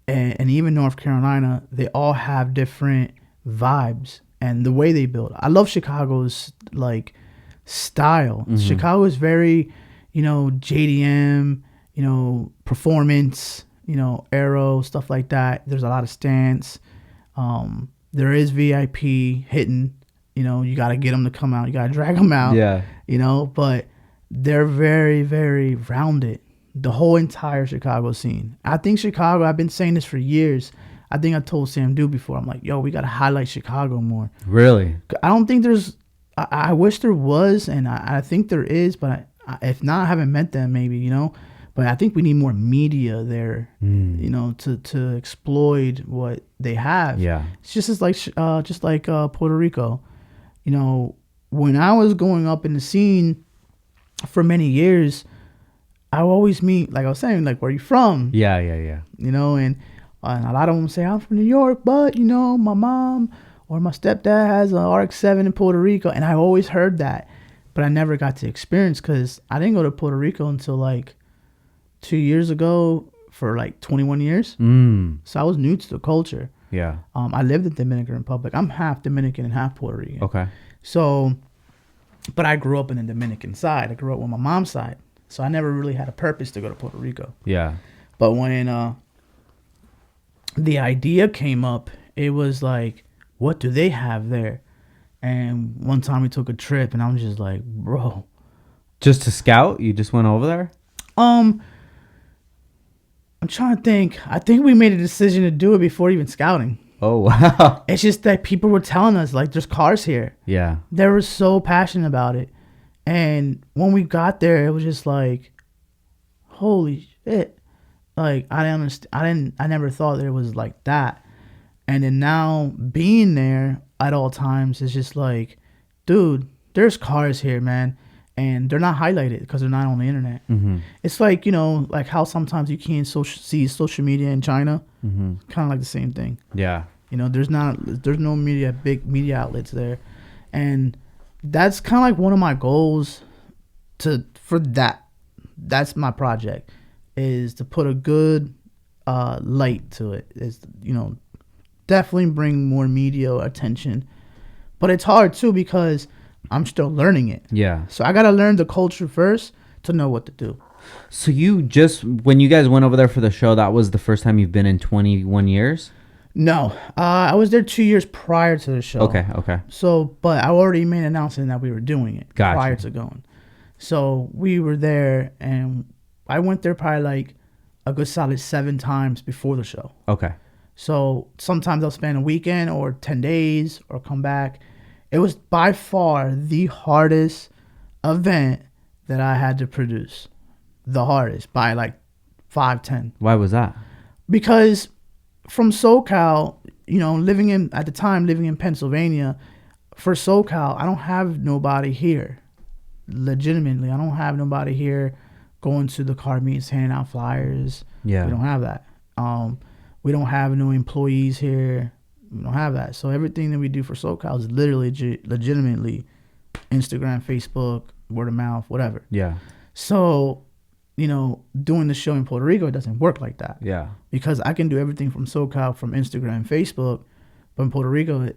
and even North Carolina, they all have different vibes and the way they build. I love Chicago's like style. Chicago is very, you know, JDM, you know, performance, you know, aero, stuff like that. There's a lot of stance. There is VIP hitting. You know, you got to get them to come out. You got to drag them out. Yeah. You know, but they're very, very rounded. The whole entire Chicago scene. I think Chicago, I've been saying this for years. I think I told Sam Du before. I'm like, yo, we got to highlight Chicago more. Really? I don't think there's, I wish there was, and I think there is, but if not, I haven't met them maybe, you know. But I think we need more media there, you know, to exploit what they have. Yeah, it's just like Puerto Rico. You know, when I was going up in the scene for many years, I would always meet, like I was saying, like, where are you from? Yeah. You know, and a lot of them say, I'm from New York, but, you know, my mom or my stepdad has an RX-7 in Puerto Rico. And I always heard that, but I never got to experience, because I didn't go to Puerto Rico until like 2 years ago for like 21 years. So I was new to the culture. Yeah. I lived in the Dominican Republic. I'm half Dominican and half Puerto Rican. Okay. So, but I grew up in the Dominican side. I grew up with my mom's side. So I never really had a purpose to go to Puerto Rico. Yeah. But when the idea came up, it was like, what do they have there? And one time we took a trip, and I'm just like, bro. Just to scout? You just went over there? I'm trying to think. I think we made a decision to do it before even scouting. Oh, wow. It's just that people were telling us, like, there's cars here. Yeah. They were so passionate about it. And when we got there, it was just like, holy shit. Like, I didn't understand. I never thought that it was like that. And then now being there at all times is just like, dude, there's cars here, man. And they're not highlighted because they're not on the internet. It's like, you know, like how sometimes you can't see social media in China. Kind of like the same thing. Yeah. You know, there's no big media outlets there. And that's kind of like one of my goals for that. That's my project, is to put a good light to it. Is, you know, definitely bring more media attention. But it's hard too, because I'm still learning it. Yeah. So I got to learn the culture first to know what to do. So when you guys went over there for the show, that was the first time you've been in 21 years? No. I was there 2 years prior to the show. Okay. So, but I already made an announcement that we were doing it prior to going. So we were there, and I went there probably like a good solid 7 times before the show. Okay. So sometimes I'll spend a weekend or 10 days or come back. It was by far the hardest event that I had to produce. The hardest by like 5-10. Why was that? Because from SoCal, you know, living in Pennsylvania, for SoCal, I don't have nobody here. Legitimately, I don't have nobody here going to the car meets, handing out flyers. Yeah. We don't have that. We don't have no employees here. We don't have that. So everything that we do for SoCal is literally legitimately Instagram, Facebook, word of mouth, whatever. Yeah. So, doing the show in Puerto Rico, it doesn't work like that. Yeah. Because I can do everything from SoCal, from Instagram, Facebook, but in Puerto Rico,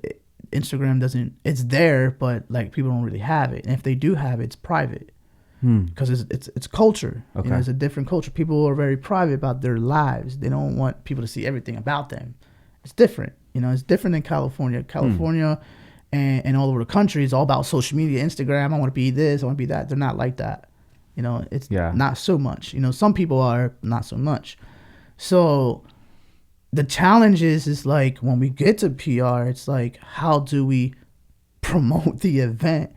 Instagram doesn't. It's there, but like people don't really have it, and if they do have it, it's private. Because it's culture. Okay. It's a different culture. People are very private about their lives. They don't want people to see everything about them. It's different. It's different than California. California and all over the country is all about social media, Instagram. I want to be this. I want to be that. They're not like that. It's not so much. Some people are, not so much. So the challenge is like when we get to PR, it's like, how do we promote the event?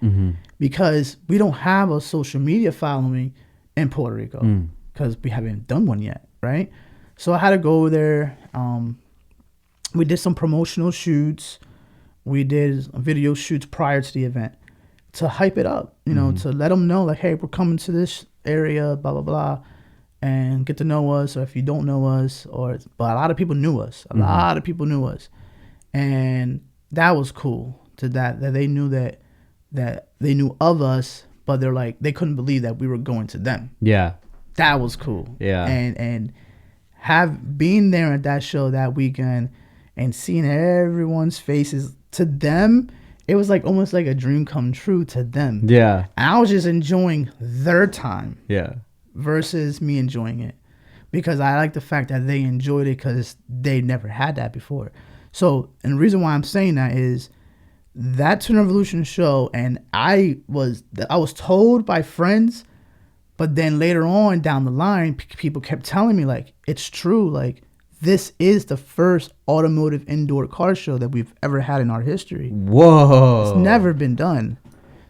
Because we don't have a social media following in Puerto Rico because we haven't done one yet, right? So I had to go there. We did some promotional shoots. We did video shoots prior to the event to hype it up, to let them know, like, hey, we're coming to this area, blah, blah, blah, and get to know us. Or if you don't know us, but a lot of people knew us. A lot of people knew us. And that was cool that they knew that they knew of us, but they're like, they couldn't believe that we were going to them. Yeah. That was cool. Yeah. And have been there at that show that weekend and seeing everyone's faces, to them, it was like almost like a dream come true to them. Yeah. And I was just enjoying their time. Yeah. Versus me enjoying it. Because I like the fact that they enjoyed it because they never had that before. So, and the reason why I'm saying that is that Tuner Evolution show, and I was told by friends, but then later on down the line, people kept telling me, like, it's true, like, this is the first automotive indoor car show that we've ever had in our history. Whoa. It's never been done.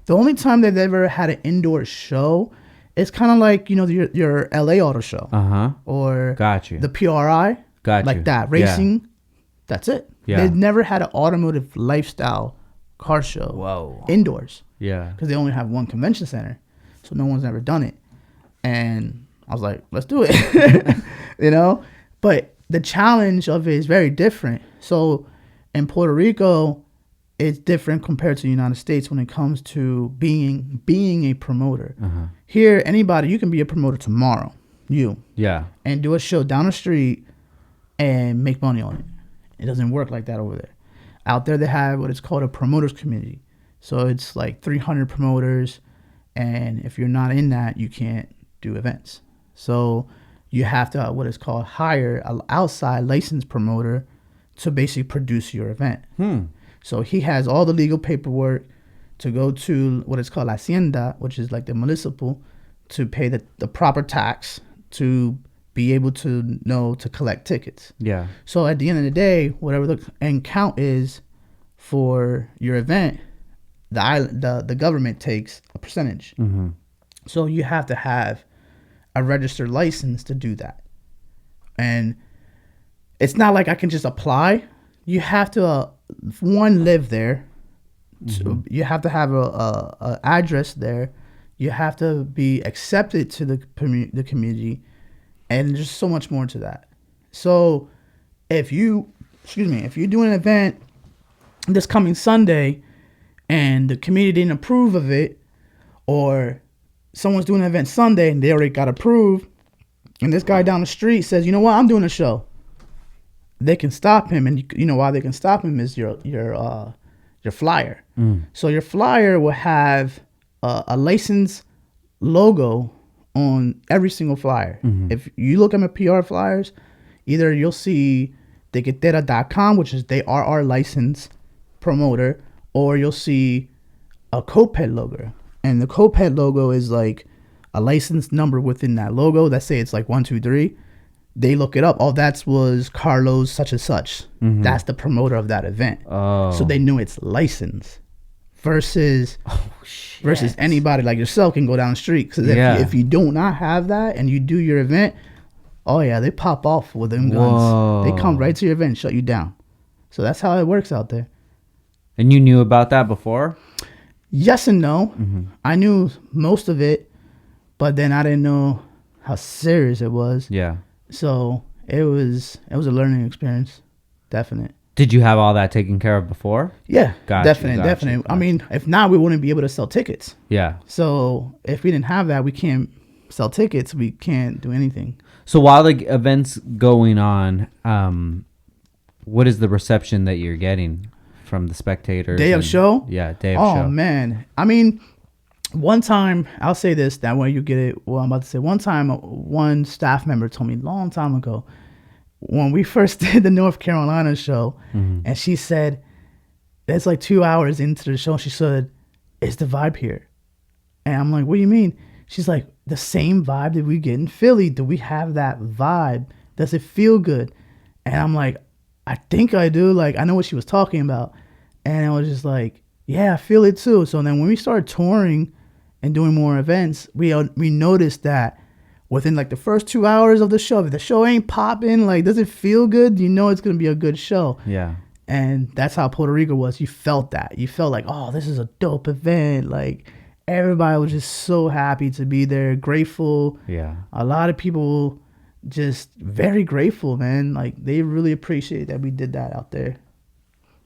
The only time they've ever had an indoor show, it's kind of like, your LA Auto Show. Or Got you. the PRI. Got you. Like that. Racing. Yeah. That's it. Yeah. They've never had an automotive lifestyle car show. Whoa. Indoors. Yeah. Because they only have one convention center. So no one's ever done it. And I was like, let's do it. But the challenge of it is very different. So in Puerto Rico, it's different compared to the United States when it comes to being a promoter. Here, anybody, you can be a promoter tomorrow. Yeah. And do a show down the street and make money on it. It doesn't work like that over there. Out there, they have what is called a promoters committee. So it's like 300 promoters. And if you're not in that, you can't do events. So you have to, what is called, hire an outside licensed promoter to basically produce your event. So he has all the legal paperwork to go to what is called La Hacienda, which is like the municipal, to pay the proper tax to be able to collect tickets. Yeah. So at the end of the day, whatever the end count is for your event, the government takes a percentage. So you have to have a registered license to do that. And it's not like I can just apply. You have to, live there. So you have to have a address there. You have to be accepted to the community, and there's so much more to that. So if you do an event this coming Sunday and the community didn't approve of it, or someone's doing an event Sunday and they already got approved, and this guy down the street says, you know what, I'm doing a show, they can stop him. And you know why they can stop him is your flyer. So your flyer will have a license logo on every single flyer. If you look at my PR flyers, either you'll see debacle.com, which is they are our license promoter, or you'll see a Coped logo. And the Coped logo is like a license number within that logo. Let's say it's like 123. They look it up. Oh, that was Carlos such and such. That's the promoter of that event. So they knew it's licensed. Versus anybody like yourself can go down the street. Because if you do not have that and you do your event, oh yeah, they pop off with them guns. They come right to your event and shut you down. So that's how it works out there. And you knew about that before? Yes and no. I knew most of it, but then I didn't know how serious it was. Yeah. So it was a learning experience, definite. Did you have all that taken care of before? Yeah, definitely. I mean, if not, we wouldn't be able to sell tickets. Yeah. So if we didn't have that, we can't sell tickets, we can't do anything. So while the event's going on, what is the reception that you're getting from the spectators? Day of show? Yeah, day of show. Oh, man. I mean, one time, I'll say this, that way you get it. Well, I'm about to say, one time, one staff member told me a long time ago, when we first did the North Carolina show, and she said, it's like 2 hours into the show, she said, "Is the vibe here?" And I'm like, "What do you mean?" She's like, "The same vibe that we get in Philly. Do we have that vibe? Does it feel good?" And I'm like, "I think I do." Like, I know what she was talking about. And I was just like, "Yeah, I feel it too." So then when we started touring and doing more events, we noticed that within like the first 2 hours of the show, if the show ain't popping, like, does it feel good? You know it's going to be a good show. Yeah. And that's how Puerto Rico was. You felt that. You felt like, oh, this is a dope event. Like, everybody was just so happy to be there, grateful. Yeah. A lot of people just very grateful, man. Like, they really appreciate that we did that out there.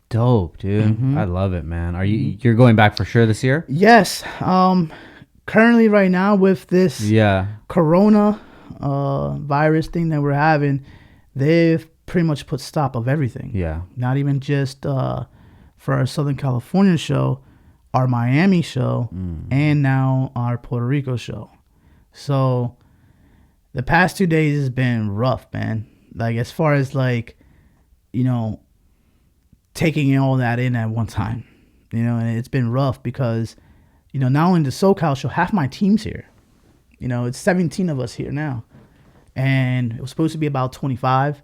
Dope, dude. I love it, man. You're going back for sure this year? Yes. Currently right now with this corona virus thing that we're having, they've pretty much put stop of everything. Yeah. Not even just for our Southern California show, our Miami show, and now our Puerto Rico show. So the past 2 days has been rough, man. Like, as far as like, you know, taking all that in at one time, you know, and it's been rough because, you know, not only the SoCal show, half my team's here. You know, it's 17 of us here now. And it was supposed to be about 25.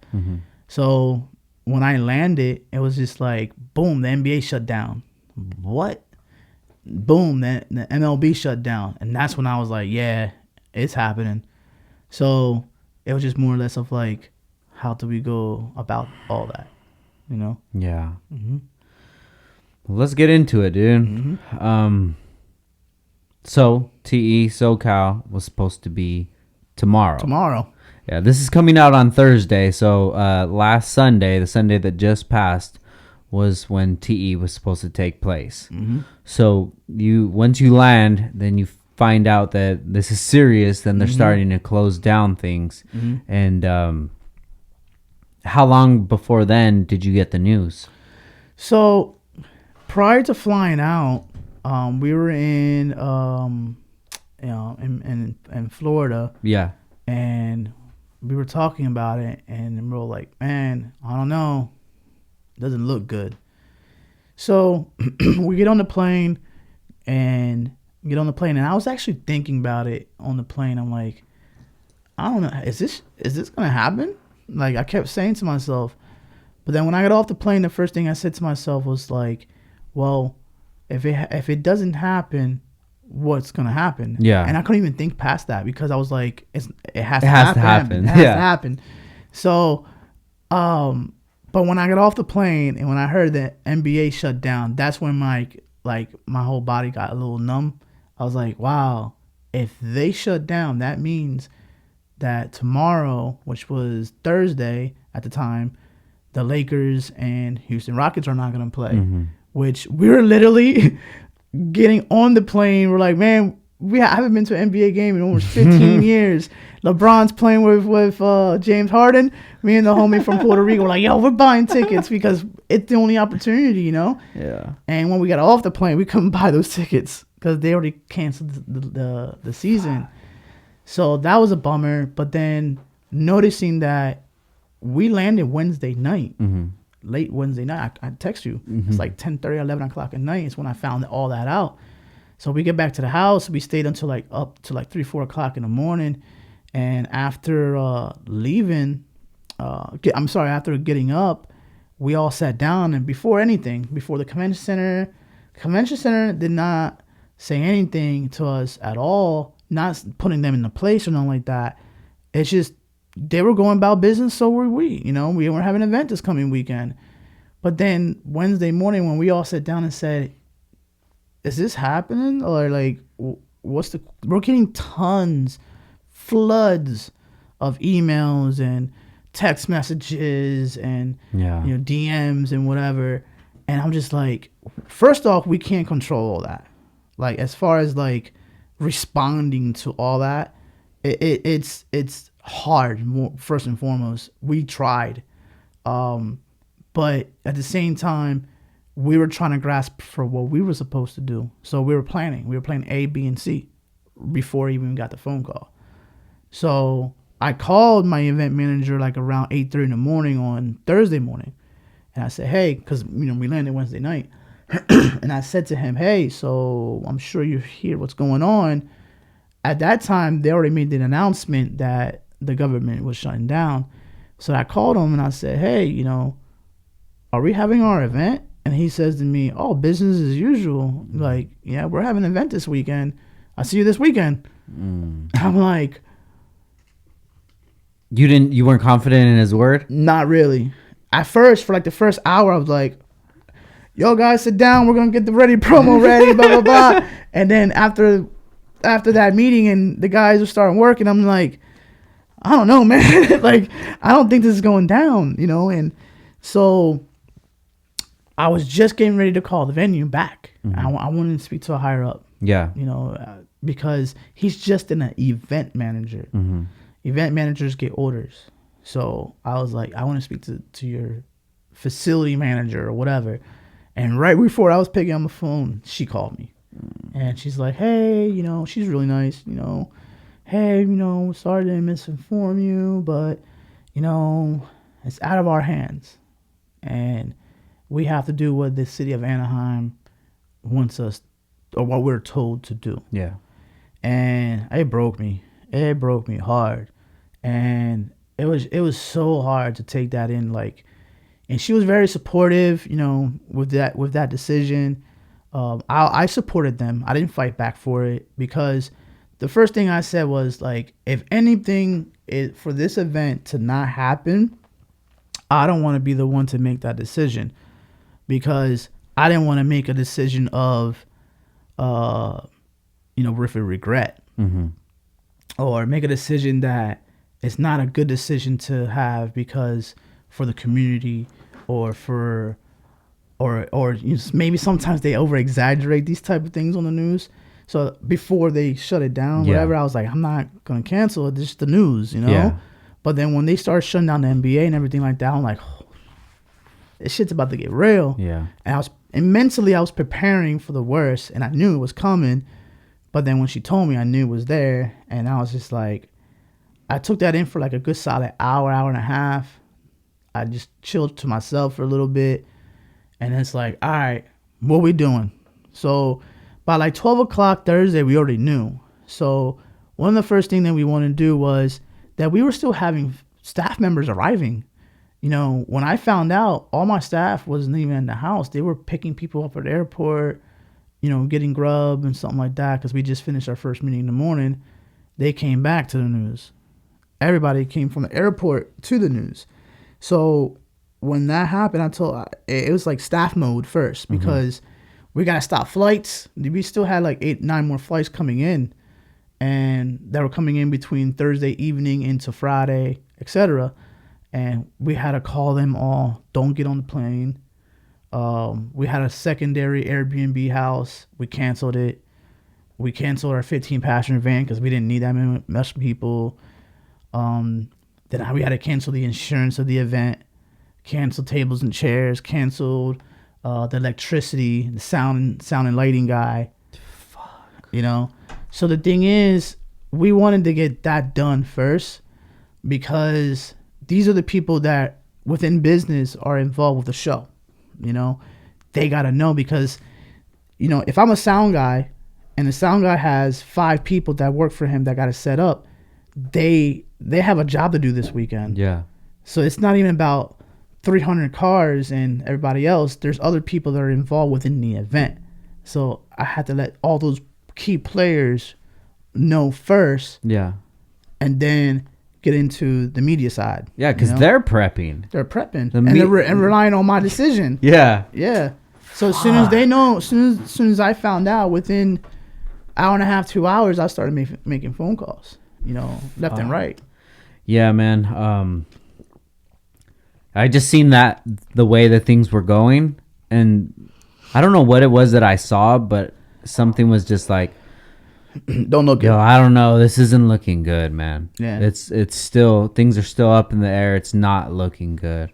So when I landed, it was just like, boom, the NBA shut down. What? Boom, the MLB shut down. And that's when I was like, yeah, it's happening. So it was just more or less of like, how do we go about all that? You know? Yeah. Well, let's get into it, dude. So TE SoCal was supposed to be tomorrow. Yeah, this is coming out on Thursday. So last Sunday, the Sunday that just passed, was when TE was supposed to take place. So once you land, then you find out that this is serious. Then they're starting to close down things. And how long before then did you get the news? So prior to flying out, we were in in Florida. Yeah. And we were talking about it, and we were like, man, I don't know. It doesn't look good. So we get on the plane, and I was actually thinking about it on the plane. I'm like, I don't know. Is this going to happen? Like, I kept saying to myself. But then when I got off the plane, the first thing I said to myself was like, well, if it doesn't happen, what's gonna happen? Yeah. And I couldn't even think past that because I was like, it has to happen. It has to happen. So, but when I got off the plane and when I heard that NBA shut down, that's when my whole body got a little numb. I was like, wow, if they shut down, that means that tomorrow, which was Thursday at the time, the Lakers and Houston Rockets are not gonna play. Which we were literally getting on the plane. We're like, man, I haven't been to an NBA game in almost 15 years. LeBron's playing with James Harden. Me and the homie from Puerto Rico were like, yo, we're buying tickets because it's the only opportunity, you know? Yeah. And when we got off the plane, we couldn't buy those tickets because they already canceled the season. So that was a bummer. But then noticing that we landed Wednesday night. Late Wednesday night, I text you. It's like 10:30, 11 o'clock at night. It's when I found all that out. So we get back to the house. We stayed until up to 3, 4 o'clock in the morning. And after after getting up, we all sat down. And before the convention center did not say anything to us at all, not putting them in the place or nothing like that. It's just, they were going about business, so were we. You know, we were having an event this coming weekend. But then Wednesday morning, when we all sat down and said, is this happening? Or like, we're getting floods of emails and text messages and DMs and whatever. And I'm just like, first off, we can't control all that. Like, as far as like responding to all that, it's hard. First and foremost, we tried, but at the same time, we were trying to grasp for what we were supposed to do. So we were planning. We were planning A, B, and C before I even got the phone call. So I called my event manager like around 8:30 in the morning on Thursday morning, and I said, "Hey," because we landed Wednesday night, and I said to him, "Hey, so I'm sure you hear what's going on." At that time, they already made an announcement that the government was shutting down. So I called him and I said, "Hey, are we having our event?" And he says to me, "Oh, business as usual. Like, yeah, we're having an event this weekend. I'll see you this weekend." I'm like, You weren't confident in his word? not really. At first, for like the first hour, I was like, "Yo, guys, sit down. We're gonna get the promo ready, blah blah blah." And then after that meeting and the guys were starting working, I'm like, I don't know, man. Like, I don't think this is going down, And so I was just getting ready to call the venue back. I wanted to speak to a higher up. Yeah. Because he's just an event manager. Event managers get orders. So I was like, I want to speak to your facility manager or whatever. And right before I was picking up the phone, she called me. And she's like, "Hey, she's really nice, hey, sorry to misinform you, but, it's out of our hands. And we have to do what the city of Anaheim wants us, or what we're told to do." Yeah. And it broke me. It broke me hard. And it was so hard to take that in, like, and she was very supportive, with that decision. I supported them. I didn't fight back for it, because the first thing I said was, like, if anything is for this event to not happen, I don't want to be the one to make that decision, because I didn't want to make a decision of, with a regret, or make a decision that it's not a good decision to have, because for the community, or for, or maybe sometimes they over exaggerate these type of things on the news. So before they shut it down, whatever, I was like, I'm not gonna cancel it. This is the news, Yeah. But then when they started shutting down the NBA and everything like that, I'm like, oh, this shit's about to get real. Yeah. And mentally I was preparing for the worst, and I knew it was coming. But then when she told me, I knew it was there, and I was just like, I took that in for like a good solid hour and a half. I just chilled to myself for a little bit, and it's like, all right, what we doing? So by like 12 o'clock Thursday, we already knew. So one of the first things that we wanted to do was that we were still having staff members arriving. When I found out, all my staff wasn't even in the house. They were picking people up at the airport, getting grub and something like that, because we just finished our first meeting in the morning. They came back to the news. Everybody came from the airport to the news. So when that happened, it was like staff mode first, because we got to stop flights. We still had like 8-9 more flights coming in, and that were coming in between Thursday evening into Friday, etc. And we had to call them all, don't get on the plane. We had a secondary Airbnb house. We canceled it. We canceled our 15-passenger van because we didn't need that much people. Then we had to cancel the insurance of the event, cancel tables and chairs, canceled the electricity, the sound and lighting guy. Fuck. So the thing is, we wanted to get that done first, because these are the people that within business are involved with the show. They got to know, because, if I'm a sound guy and the sound guy has 5 people that work for him that got to set up, they have a job to do this weekend. Yeah. So it's not even about 300 cars and everybody else. There's other people that are involved within the event. So I had to let all those key players know first. Yeah. And then get into the media side. Yeah, because they're prepping. They're prepping. And relying on my decision. Yeah. Yeah. So as soon as they know, as soon as I found out, within hour and a half, 2 hours, I started making phone calls, left and right. Yeah, man. I just seen that the way that things were going, and I don't know what it was that I saw, but something was just like, Don't look Yo, good. I don't know. This isn't looking good, man. Yeah. It's still, things are still up in the air. It's not looking good.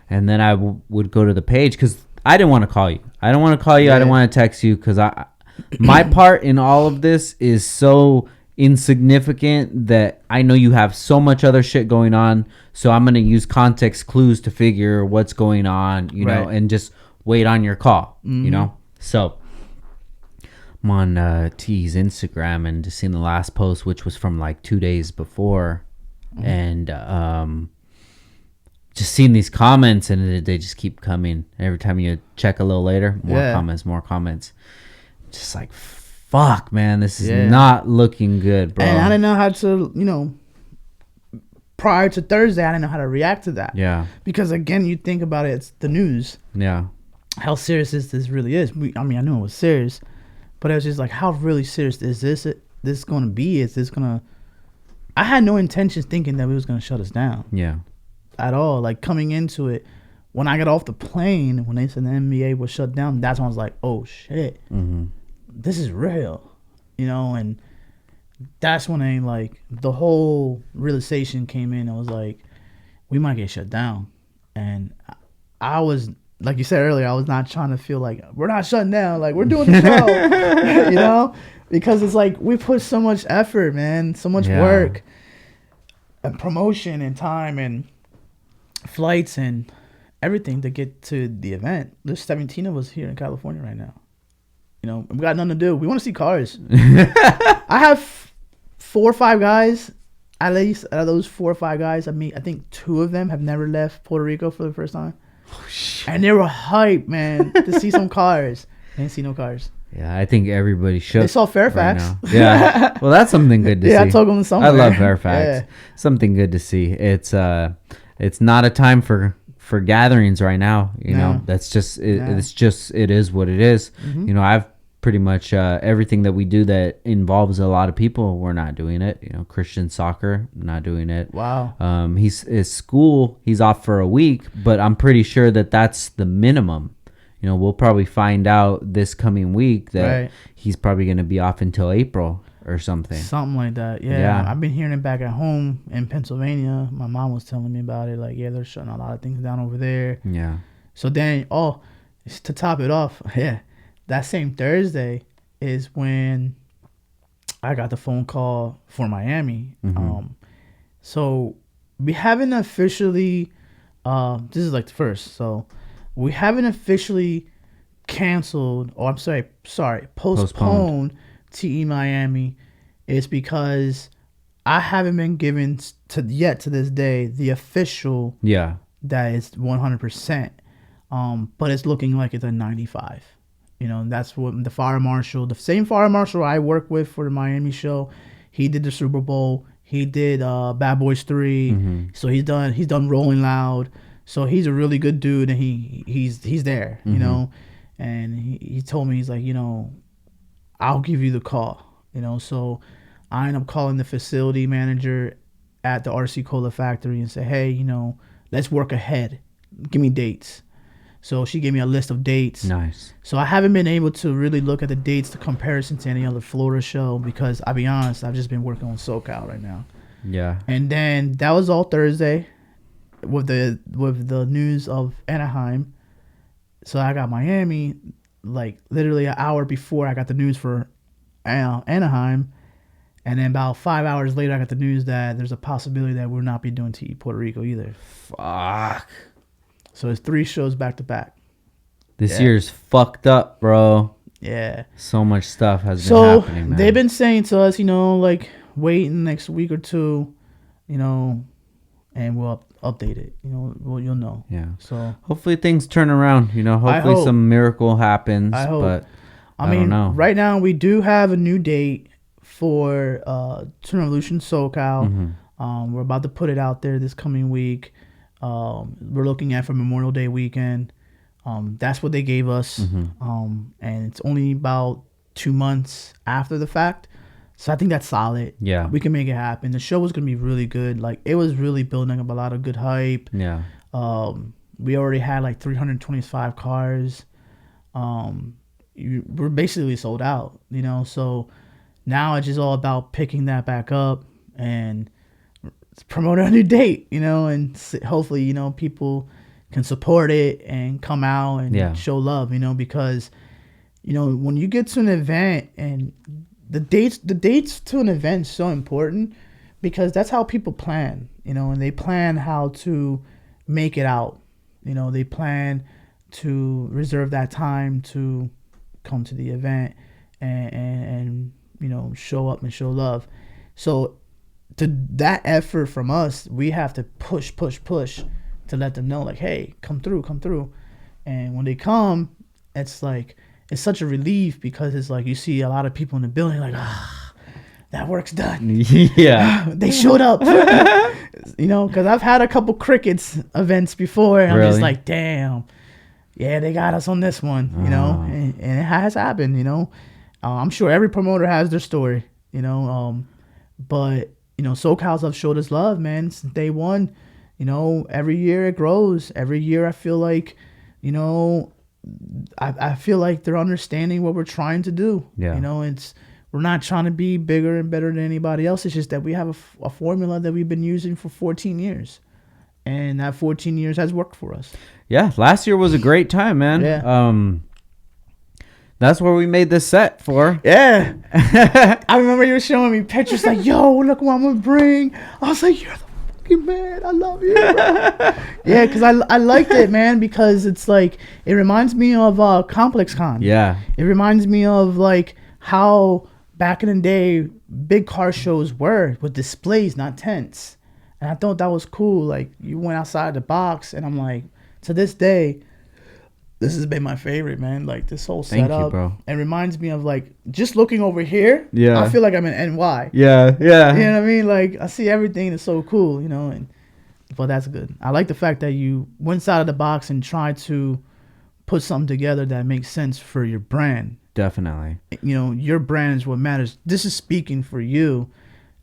And then I would go to the page because I didn't want to call you. I don't want to call you. I Yeah. didn't want to text you because my part in all of this is so insignificant that I know you have so much other shit going on. So I'm gonna use context clues to figure what's going on, you know, Right. and just wait on your call, you know. So I'm on T's Instagram and just seen the last post, which was from like 2 days before, and just seeing these comments, and they just keep coming. Every time you check a little later, more comments. Just like, fuck, man, this is not looking good, bro. And I didn't know how to, prior to Thursday, I didn't know how to react to that. Yeah. Because again, you think about it, it's the news. Yeah. How serious this really is. I knew it was serious, but it was just like, how really serious is this going to be? Is this going to... I had no intentions thinking that we was going to shut us down. Yeah. At all. Like, coming into it, when I got off the plane, when they said the NBA was shut down, that's when I was like, oh, shit. Mm-hmm. This is real. And that's when the whole realization came in. I was like, we might get shut down. And I was, like you said earlier, I was not trying to feel like we're not shutting down, like we're doing the show, because it's like we put so much effort, man, so much work and promotion and time and flights and everything to get to the event. There's 17 of us here in California right now. We got nothing to do. We want to see cars. I have 4 or 5 guys, at least out of those 4 or 5 guys, I think 2 of them have never left Puerto Rico for the first time. Oh, shit. And they were hyped, man, to see some cars. They didn't see no cars. Yeah, I think everybody should. They saw Fairfax. Right, yeah. Well, that's something good to see. Yeah, I took them somewhere. I love Fairfax. Something good to see. It's not a time for gatherings right now. You know, that's just it. No. It's just, it is what it is. Mm-hmm. I've pretty much everything that we do that involves a lot of people, we're not doing it. Christian soccer, not doing it. Wow. His school, he's off for a week, but I'm pretty sure that that's the minimum. We'll probably find out this coming week that he's probably going to be off until April or something. Something like that. Yeah. I've been hearing it back at home in Pennsylvania. My mom was telling me about it. Like, they're shutting a lot of things down over there. Yeah. So then, to top it off, that same Thursday is when I got the phone call for Miami. Mm-hmm. So we haven't officially, this is like the first. So we haven't officially canceled, or postponed TE Miami. It's because I haven't been given to this day the official that is 100%. But it's looking like it's a 95. That's what the fire marshal, the same fire marshal I work with for the Miami show, he did the Super Bowl. He did Bad Boys 3. Mm-hmm. So he's done Rolling Loud. So he's a really good dude, and he's there, mm-hmm. And he told me, he's like, I'll give you the call, So I end up calling the facility manager at the RC Cola factory and say, hey, let's work ahead. Give me dates. So she gave me a list of dates. Nice. So I haven't been able to really look at the dates to comparison to any other Florida show because I'll be honest, I've just been working on SoCal right now. Yeah. And then that was all Thursday with the news of Anaheim. So I got Miami like literally an hour before I got the news for Anaheim. And then about 5 hours later, I got the news that there's a possibility that we'll not be doing TE Puerto Rico either. Fuck. So it's 3 shows back to back. This year's fucked up, bro. Yeah. So much stuff has been happening, man. They've been saying to us, wait in the next week or 2, and we'll update it. You'll know. Yeah. So hopefully things turn around. Hopefully some miracle happens. I hope. But I don't know. Right now we do have a new date for Tuner Evolution SoCal. Mm-hmm. We're about to put it out there this coming week. We're looking at for Memorial Day weekend. That's what they gave us. Mm-hmm. And it's only about 2 months after the fact. So I think that's solid. Yeah. We can make it happen. The show was going to be really good. Like, it was really building up a lot of good hype. Yeah. We already had like 325 cars. We're basically sold out, So Now it's just all about picking that back up and promote a new date, and hopefully, people can support it and come out and show love, because, when you get to an event and the dates to an event is so important because that's how people plan, and they plan how to make it out. They plan to reserve that time to come to the event and show up and show love. So to that effort from us, we have to push to let them know, like, hey, come through. And when they come, it's like, it's such a relief because it's like you see a lot of people in the building like, that work's done. Yeah. They showed up. Because I've had a couple crickets events before, and I'm just like, damn, yeah, they got us on this one, and it has happened, I'm sure every promoter has their story, but, SoCal's have showed us love, man, since day one. Every year it grows. Every year I feel like, I feel like they're understanding what we're trying to do. Yeah. We're not trying to be bigger and better than anybody else. It's just that we have a formula that we've been using for 14 years. And that 14 years has worked for us. Yeah, last year was a great time, man. Yeah. That's where we made this set for. Yeah. I remember you were showing me pictures like, yo, look what I'm going to bring. I was like, you're the fucking man. I love you, bro. Yeah, because I liked it, man, because it's like, it reminds me of Complex Con. Yeah. It reminds me of like how back in the day, big car shows were with displays, not tents. And I thought that was cool. Like, you went outside the box, and I'm like, to this day, this has been my favorite, man. Like, this whole setup. Thank you, bro. It reminds me of, like, just looking over here. Yeah. I feel like I'm in NY. Yeah. You know what I mean? Like, I see everything that's so cool, but that's good. I like the fact that you went inside of the box and tried to put something together that makes sense for your brand. Definitely. Your brand is what matters. This is speaking for you,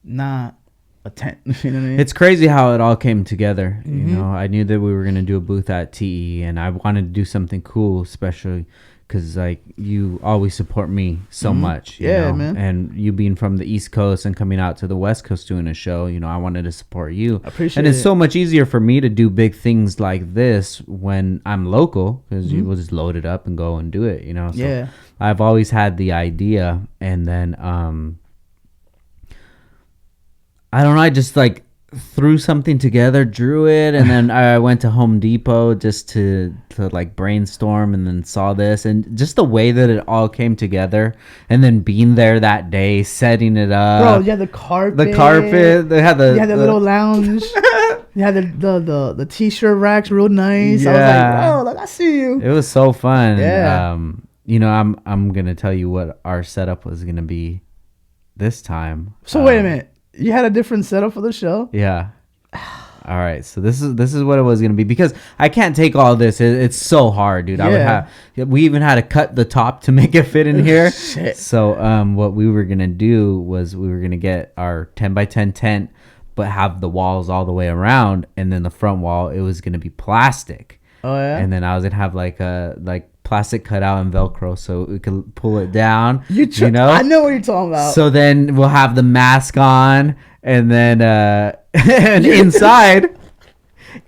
not a tent. You know what I mean? It's crazy how it all came together. Mm-hmm. I knew that we were going to do a booth at TE, and I wanted to do something cool, especially because, like, you always support me so much. You know? Man. And you being from the East Coast and coming out to the West Coast doing a show, I wanted to support you. I appreciate it. And it's it. so much easier for me to do big things like this when I'm local, because you will just load it up and go and do it, So yeah. I've always had the idea, and then I don't know, I just like threw something together, drew it, and then I went to Home Depot just to like brainstorm, and then saw this, and just the way that it all came together, and then being there that day, setting it up. Bro, yeah, the carpet. They had the little lounge. You had the t-shirt racks real nice. Yeah. I was like, oh, like, I see you. It was so fun. Yeah. I'm gonna tell you what our setup was gonna be this time. So wait a minute. You had a different setup for the show? Yeah. All right. So this is what it was gonna be, because I can't take all this. It's so hard, dude. Yeah. We even had to cut the top to make it fit in here. Shit. So what we were gonna do was we were gonna get our 10x10 tent, but have the walls all the way around, and then the front wall, it was gonna be plastic. Oh yeah. And then I was gonna have like plastic cut out and Velcro so we could pull it down. I know what you're talking about. So then we'll have the mask on, and then and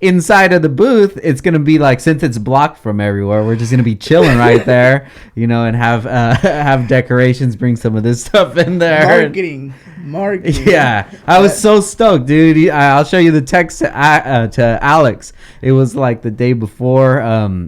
inside of the booth, it's gonna be like, since it's blocked from everywhere, we're just gonna be chilling right there, and have decorations, bring some of this stuff in there. Marketing. Yeah, I was so stoked, dude. I'll show you the text to Alex. It was like the day before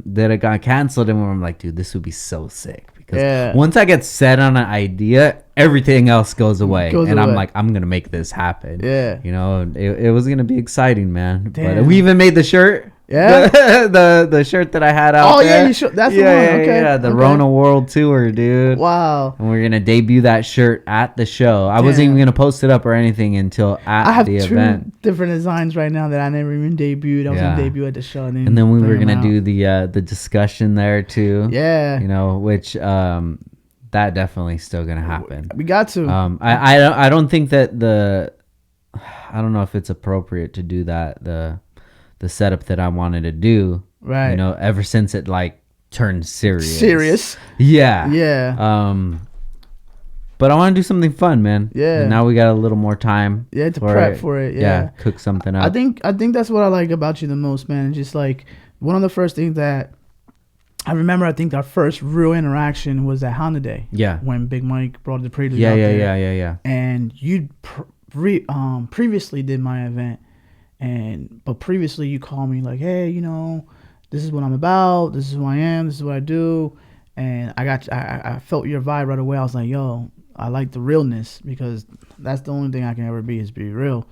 that it got canceled, and I'm like, dude, this would be so sick, because once I get set on an idea, everything else goes away. I'm like, I'm gonna make this happen. Yeah, it was gonna be exciting, man. Damn. But we even made the shirt. Yeah, the shirt that I had out. Oh there. yeah, that's the one. Okay. Yeah, the Rona World Tour, dude. Wow. And we're gonna debut that shirt at the show. I wasn't even gonna post it up or anything until at the event. I have 2 different designs right now that I never even debuted. I was gonna debut at the show, and then we were gonna do the discussion there too. Yeah. Which that definitely still gonna happen. We got to. I don't think that I don't know if it's appropriate to do that, the setup that I wanted to do, right? Ever since it like turned serious. Yeah. But I want to do something fun, man. Yeah. And now we got a little more time. Yeah, to prep for it. Yeah. Cook something up. I think that's what I like about you the most, man. Just like one of the first things that I remember, I think our first real interaction was at Honda Day. Yeah. When Big Mike brought the Prelude out there. Yeah. And you previously did my event, but previously you called me like, hey, you know, this is what I'm about. This is who I am. This is what I do. And I felt your vibe right away. I was like, yo, I like the realness, because that's the only thing I can ever be, is be real.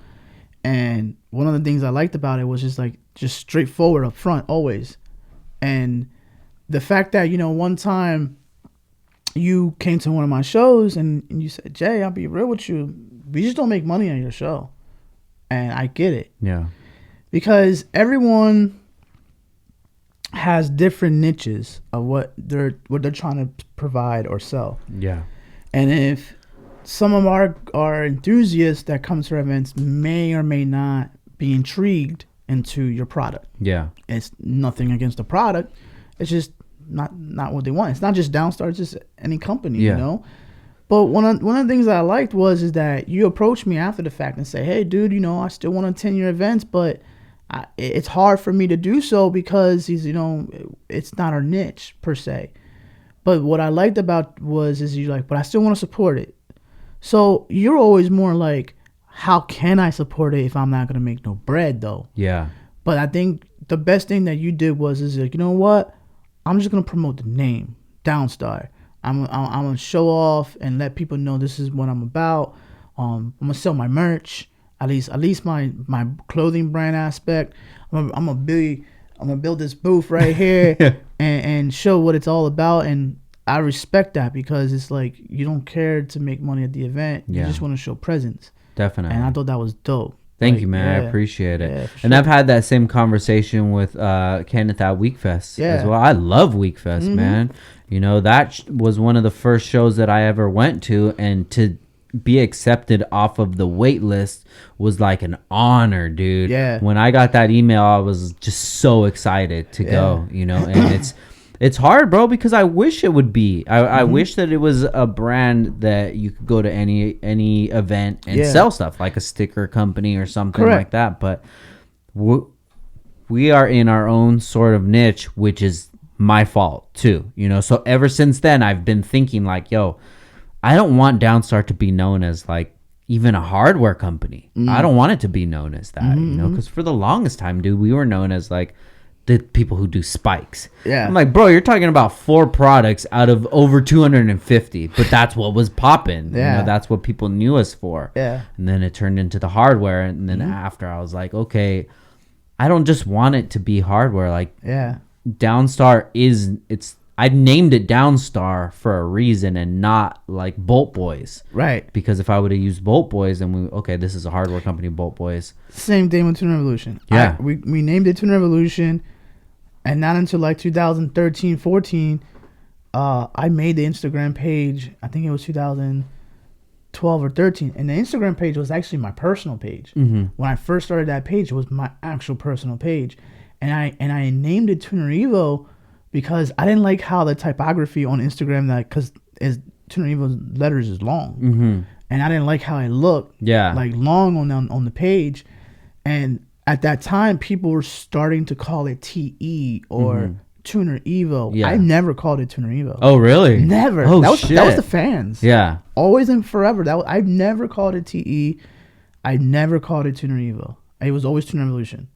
And one of the things I liked about it was just straightforward up front always. And the fact that, you know, one time you came to one of my shows and you said, Jay, I'll be real with you, we just don't make money on your show. And I get it. Yeah. Because everyone has different niches of what they're trying to provide or sell. Yeah. And if some of our enthusiasts that come to our events may or may not be intrigued into your product. Yeah. It's nothing against the product. It's just not what they want. It's not just Downstar, it's just any company, you know? But one of the things that I liked is that you approached me after the fact and say, hey, dude, you know, I still want to attend your events, but it's hard for me to do so because it's not our niche per se. But what I liked about is you're like, but I still want to support it. So you're always more like, how can I support it if I'm not going to make no bread though? Yeah. But I think the best thing that you did is like, you know what? I'm just going to promote the name, Downstar. I'm going to show off and let people know this is what I'm about. I'm going to sell my merch. At least my clothing brand aspect. I'm gonna build this booth right here and show what it's all about. And I respect that, because it's like you don't care to make money at the event. You just want to show presence. Definitely. And I thought that was dope. Thank you, man. I appreciate it. Yeah, and I've had that same conversation with Kenneth at Weekfest as well. I love Weekfest, man. You know, that was one of the first shows that I ever went to, and to be accepted off of the wait list was like an honor, dude. Yeah. When I got that email, I was just so excited to go, you know, and it's hard, bro, because I wish it would be. I wish that it was a brand that you could go to any event and sell stuff, like a sticker company or something like that. But we are in our own sort of niche, which is my fault too, you know. So ever since then, I've been thinking like, yo, I don't want Downstar to be known as like even a hardware company. I don't want it to be known as that, you know, because for the longest time, dude, we were known as like the people who do spikes. Yeah. I'm like, bro, you're talking about 4 products out of over 250, but that's what was popping. Yeah. You know, that's what people knew us for. Yeah. And then it turned into the hardware. And then after I was like, okay, I don't just want it to be hardware. Like, Downstar I named it Downstar for a reason and not like Bolt Boys. Right. Because if I would have used Bolt Boys, then this is a hardware company, Bolt Boys. Same thing with Tuner Revolution. Yeah. We named it Tuner Revolution, and not until like 2013, 14, I made the Instagram page. I think it was 2012 or 13. And the Instagram page was actually my personal page. When I first started that page, it was my actual personal page. And I named it Tuner Evo, because I didn't like how the typography on Instagram, because Tuner Evo's letters is long, and I didn't like how it looked, like long on the page. And at that time, people were starting to call it TE or Tuner Evo. Yeah. I never called it Tuner Evo. Oh, really? Never. Oh, that was shit. That was the fans. Yeah. Always and forever. I've never called it TE. I never called it Tuner Evo. It was always Tuner Revolution.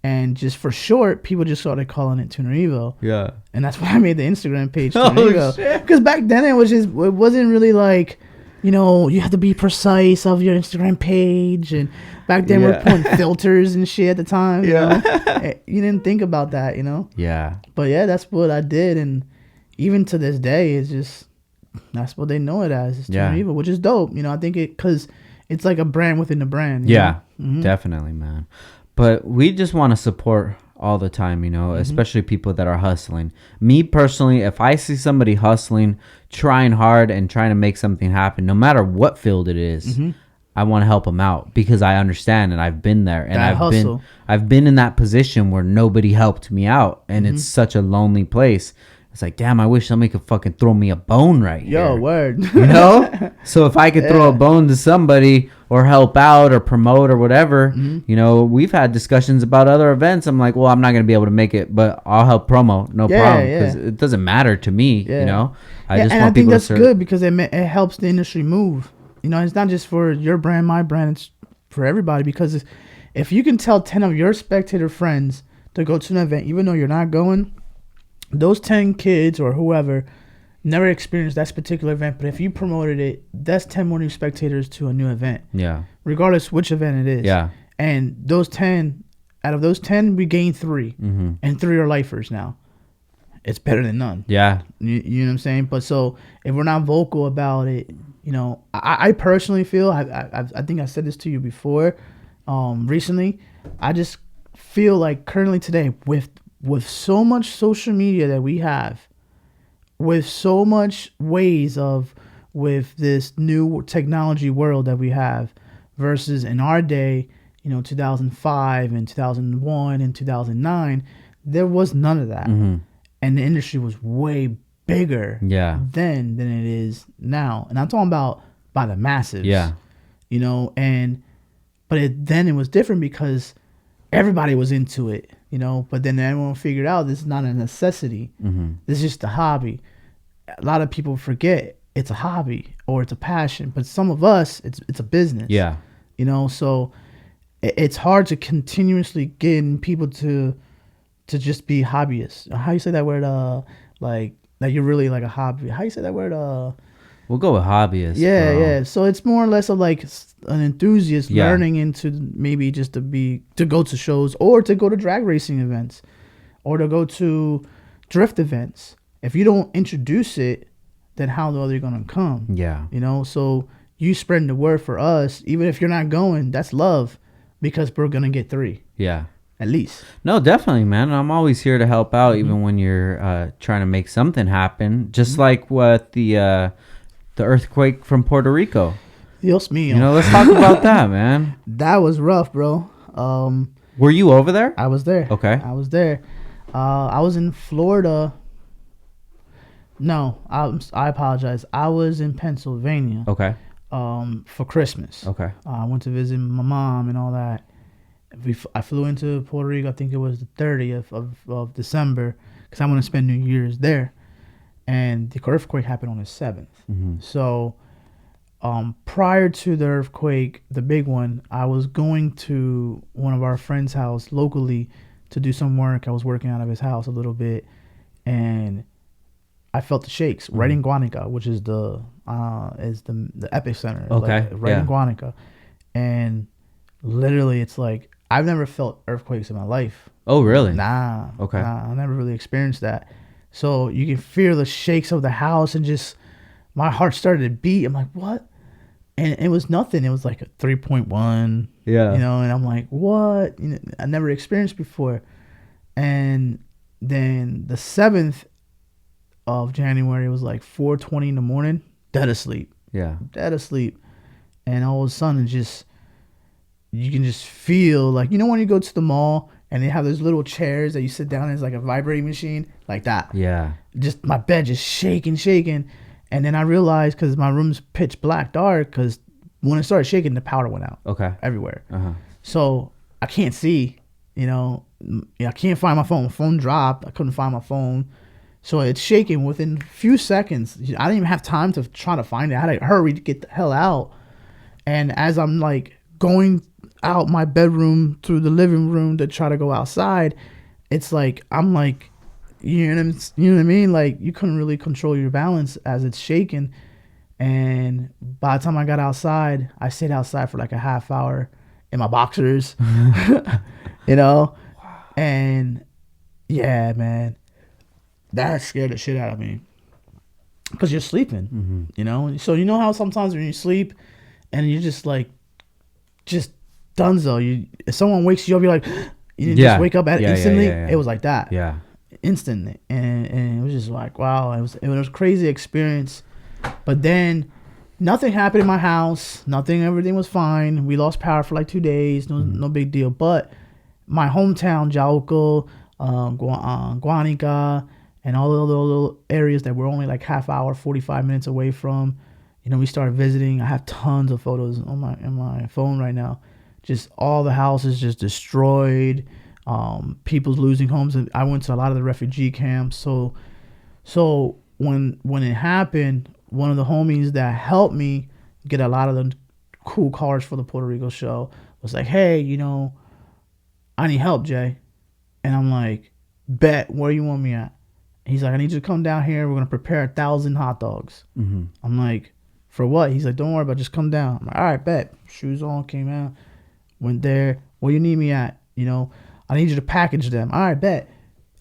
And just for short, people just started calling it Tuner Evo. Yeah. And that's why I made the Instagram page Tuner Evo. Because back then it wasn't really like, you know, you have to be precise of your Instagram page. And back then we were putting filters and shit at the time. You know? You didn't think about that, you know? Yeah. But yeah, that's what I did. And even to this day, it's just, that's what they know it as. It's Tuner Evo, which is dope. You know, I think because it's like a brand within the brand. You know? Definitely, man. But we just want to support all the time, you know, especially people that are hustling. Me personally, if I see somebody hustling, trying hard and trying to make something happen, no matter what field it is, I want to help them out, because I understand and I've been there, and I've been in that position where nobody helped me out, and it's such a lonely place. It's like, damn, I wish somebody could fucking throw me a bone right Yo, here. word. You know? So if I could throw a bone to somebody or help out or promote or whatever, you know, we've had discussions about other events. I'm like, well, I'm not going to be able to make it, but I'll help promo. No problem. Because it doesn't matter to me, you know? I just want people to serve. And I think that's good because it helps the industry move. You know, it's not just for your brand, my brand. It's for everybody because if you can tell 10 of your spectator friends to go to an event, even though you're not going, those 10 kids or whoever never experienced that particular event, but if you promoted it, that's 10 more new spectators to a new event. Yeah. Regardless which event it is. Yeah. And out of those 10, we gained 3. Mm-hmm. And 3 are lifers now. It's better than none. Yeah. You know what I'm saying? But so if we're not vocal about it, you know, I personally feel, I think I said this to you before, recently, I just feel like currently today with so much social media that we have, with so much ways with this new technology world that we have versus in our day, you know, 2005 and 2001 and 2009, there was none of that. Mm-hmm. And the industry was way bigger then than it is now. And I'm talking about by the masses. Yeah. You know, but then it was different because everybody was into it, you know, but then everyone figured out this is not a necessity. Mm-hmm. This is just a hobby. A lot of people forget it's a hobby or it's a passion, but some of us, it's a business. Yeah. You know, so it's hard to continuously get people to just be hobbyists. How you say that word? Like you're really like a hobby. How you say that word? We'll go with hobbyist. Yeah, bro. Yeah. So it's more or less of like an enthusiast learning into maybe just to go to shows or to go to drag racing events or to go to drift events. If you don't introduce it, then how are they going to come? Yeah. You know, so you spreading the word for us, even if you're not going, that's love because we're going to get 3. Yeah. At least. No, definitely, man. I'm always here to help out, even when you're trying to make something happen. Just like what the earthquake from Puerto Rico. Dios mío. You know, let's talk about that, man. That was rough, bro. Were you over there? I was there. Okay. I was there. I was in Florida. No, I apologize. I was in Pennsylvania. Okay. For Christmas. Okay. I went to visit my mom and all that. I flew into Puerto Rico. I think it was the 30th of December because I want to spend New Year's there. And the earthquake happened on the 7th. Mm-hmm. So prior to the earthquake, the big one, I was going to one of our friends' house locally to do some work. I was working out of his house a little bit, and I felt the shakes right in Guanica, which is the epicenter. Okay. Like, right in Guanica. And literally, it's like I've never felt earthquakes in my life. Oh, really? Nah. Okay. Nah, I never really experienced that. So you can feel the shakes of the house and just my heart started to beat. I'm like, what? And it was nothing. It was like a 3.1. Yeah. You know, and I'm like, what? You know, I never experienced before. And then the 7th of January, it was like 4:20 in the morning, dead asleep. Yeah. Dead asleep. And all of a sudden, you can just feel like, you know, when you go to the mall and they have those little chairs that you sit down in, it's like a vibrating machine, like that. Yeah. Just my bed just shaking. And then I realized, because my room's pitch black dark, because when it started shaking, the power went out. Okay. Everywhere. Uh-huh. So I can't see, you know, I can't find my phone. My phone dropped. I couldn't find my phone. So it's shaking within a few seconds. I didn't even have time to try to find it. I had to hurry to get the hell out. And as I'm like going out my bedroom through the living room to try to go outside, it's like I'm like, you know what I mean? Like you couldn't really control your balance as it's shaking. And by the time I got outside, I stayed outside for like a half hour in my boxers, you know? And yeah, man, that scared the shit out of me because you're sleeping, you know? So you know how sometimes when you sleep and you're just like, just dunzo, if someone wakes you up, you're like, you just wake up instantly. Yeah. It was like that. Yeah. Instantly. And it was just like, wow, it was a crazy experience. But then nothing happened in my house. Everything was fine. We lost power for like 2 days. No big deal. But my hometown, Jauco, Guanica, and all the little areas that we're only like half hour, 45 minutes away from. You know, we started visiting. I have tons of photos on my phone right now. Just all the houses just destroyed. People's losing homes. And I went to a lot of the refugee camps. So when it happened, one of the homies that helped me get a lot of the cool cars for the Puerto Rico show was like, hey, you know, I need help, Jay. And I'm like, bet, where you want me at? He's like, I need you to come down here. We're going to prepare 1,000 hot dogs. Mm-hmm. I'm like, for what? He's like, don't worry about it. Just come down. I'm like, all right, bet. Shoes on, came out, went there. Where you need me at? You know, I need you to package them. All right, bet.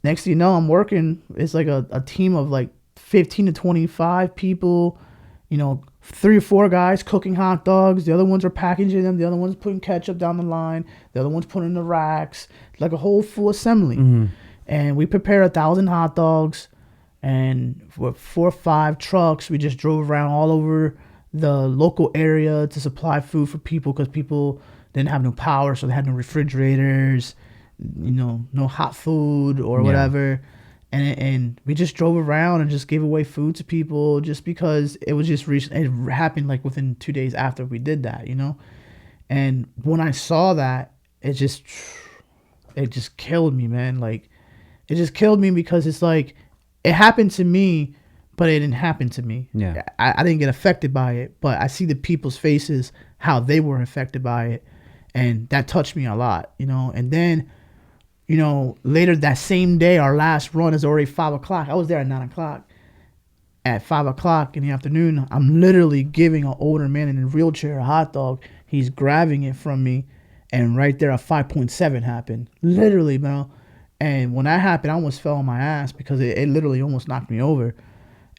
Next thing you know, I'm working. It's like a team of like 15 to 25 people, you know, 3 or 4 guys cooking hot dogs. The other ones are packaging them. The other one's putting ketchup down the line. The other one's putting in the racks. Like a whole full assembly. Mm-hmm. And we prepared 1,000 hot dogs. And with 4 or 5 trucks, we just drove around all over the local area to supply food for people because people didn't have no power, so they had no refrigerators, you know, no hot food or whatever. And we just drove around and just gave away food to people just because it was just recent. It happened like within 2 days after we did that, you know. And when I saw that, it just killed me, man. Like, it just killed me because it's like it happened to me, but it didn't happen to me. Yeah. I didn't get affected by it, but I see the people's faces, how they were affected by it. And that touched me a lot, you know. And then, you know, later that same day, our last run is already 5 o'clock. I was there at 9 o'clock. At 5 o'clock in the afternoon, I'm literally giving an older man in a wheelchair a hot dog. He's grabbing it from me. And right there, a 5.7 happened. Literally, bro. And when that happened, I almost fell on my ass because it literally almost knocked me over.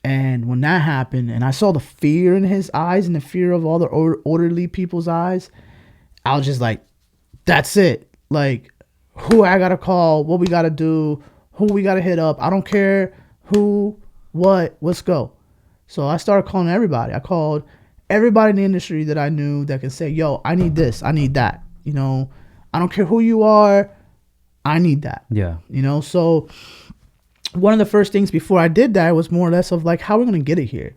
And when that happened, and I saw the fear in his eyes and the fear of all the orderly people's eyes, I was just like, that's it. Like, who I got to call, what we got to do, who we got to hit up. I don't care who, what, let's go. So I started calling everybody. I called everybody in the industry that I knew that could say, yo, I need this, I need that. You know, I don't care who you are, I need that. Yeah. You know, so one of the first things before I did that was more or less of like, how are we going to get it here?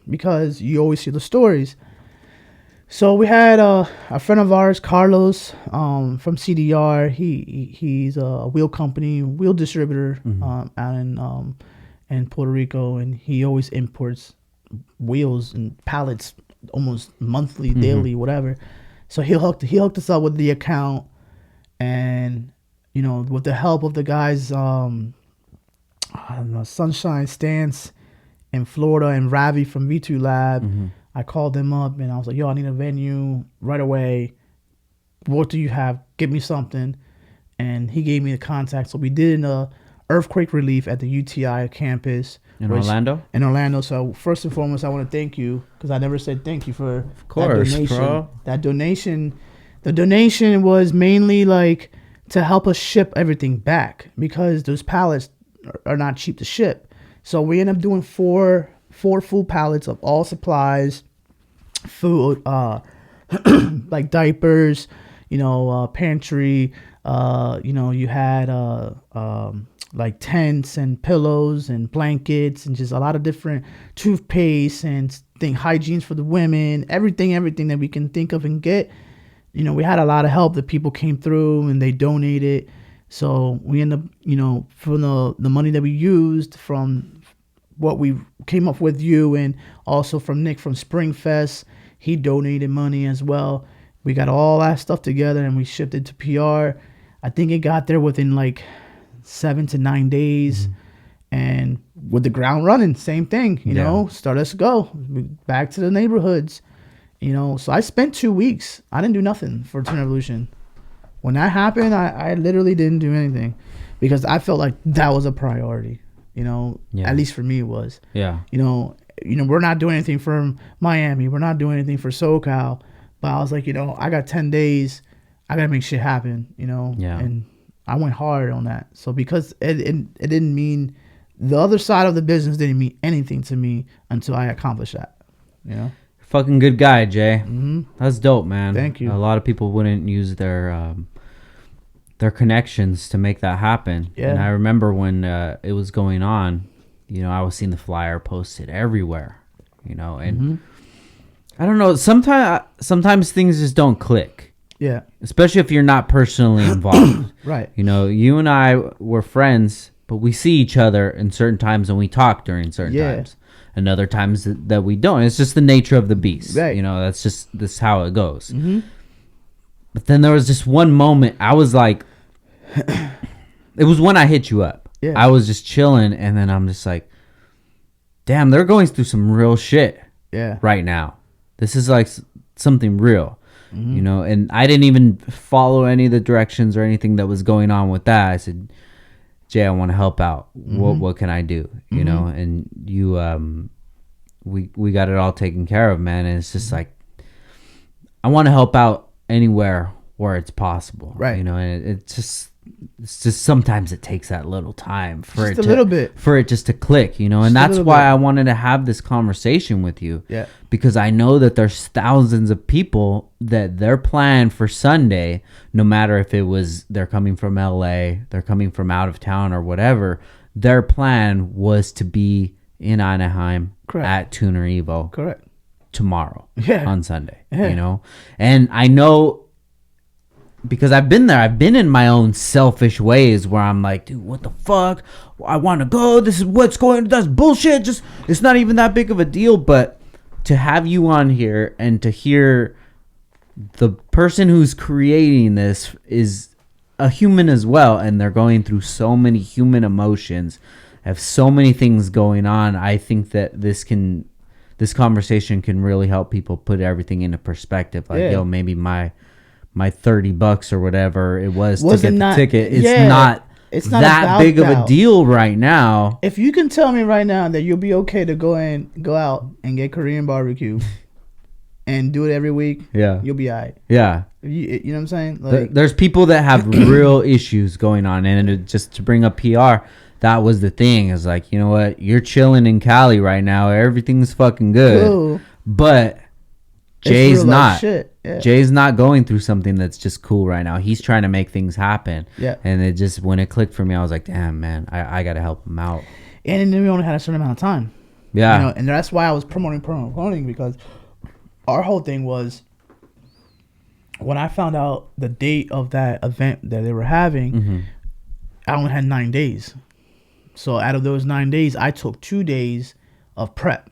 Because you always see the stories. So we had a friend of ours, Carlos, from CDR. He's a wheel company, wheel distributor out in Puerto Rico, and he always imports wheels and pallets almost monthly, daily, whatever. So he hooked us up with the account, and you know, with the help of the guys, I don't know, Sunshine Stance in Florida and Ravi from V2 Lab. I called them up and I was like, yo, I need a venue right away. What do you have? Give me something. And he gave me the contact. So we did an earthquake relief at the UTI campus. In Orlando? In Orlando. So first and foremost, I want to thank you because I never said thank you for of course, that donation. Bro. That donation. The donation was mainly like to help us ship everything back because those pallets are not cheap to ship. So we end up doing four full pallets of all supplies, food, like diapers, you know, pantry, you know, you had like tents and pillows and blankets and just a lot of different toothpaste and hygienes for the women, everything that we can think of and get. You know, we had a lot of help that people came through and they donated. So we end up, you know, from the money that we used from what we came up with you and also from Nick from Springfest, he donated money as well. We got all that stuff together and we shipped it to PR. I think it got there within like 7 to 9 days. And with the ground running, same thing, you know, start us go back to the neighborhoods, you know. So I spent 2 weeks. I didn't do nothing for Tuner Evolution. When that happened, I literally didn't do anything because I felt like that was a priority, you know, at least for me it was. Yeah. You know, we're not doing anything for Miami. We're not doing anything for SoCal. But I was like, you know, I got 10 days. I got to make shit happen, you know. Yeah. And I went hard on that. So because it didn't mean, the other side of the business didn't mean anything to me until I accomplished that, you know. Fucking good guy, Jay. That's dope, man. Thank you. A lot of people wouldn't use their their connections to make that happen. Yeah. And I remember when it was going on, I was seeing the flyer posted everywhere, and I don't know, sometimes things just don't click. Yeah. Especially if you're not personally involved. Right. You and I were friends, but we see each other in certain times and we talk during certain times. And other times that we don't. It's just the nature of the beast. Right. That's how it goes. But then there was just one moment I was like, it was when I hit you up. Yeah. I was just chilling, and then I'm just like, damn, they're going through some real shit right now. This is like something real. And I didn't even follow any of the directions or anything that was going on with that. I said, Jay, I want to help out. What can I do? And you, we got it all taken care of, man. And it's just like, I want to help out anywhere where it's possible. Right. And it's just sometimes it takes that little time for just a little bit for it just to click, and that's why I wanted to have this conversation with you. Yeah. Because I know that there's thousands of people that their plan for Sunday, no matter if it was they're coming from LA, they're coming from out of town or whatever, their plan was to be in Anaheim at Tuner Evo. Correct. Tomorrow. Yeah. On Sunday. Yeah. And I know, because I've been there. I've been in my own selfish ways where I'm like, dude, what the fuck? I want to go. This is what's going. That's bullshit. Just, it's not even that big of a deal. But to have you on here and to hear the person who's creating this is a human as well, and they're going through so many human emotions, have so many things going on. I think that this conversation can really help people put everything into perspective. Like, maybe my $30 or whatever it was to get the ticket. It's not that big of a deal right now. If you can tell me right now that you'll be okay to go out and get Korean barbecue and do it every week, you'll be all right. Yeah. You know what I'm saying? Like, there's people that have real issues going on, and just to bring up PR, that was the thing. Is like, you know what? You're chilling in Cali right now. Everything's fucking good. Cool. But Jay's not. Shit. Yeah. Jay's not going through something that's just cool right now. He's trying to make things happen. Yeah. And it just, when it clicked for me, I was like, damn, man, I got to help him out. And then we only had a certain amount of time. Yeah. And that's why I was promoting, because our whole thing was, when I found out the date of that event that they were having, I only had 9 days. So out of those 9 days, I took 2 days of prep.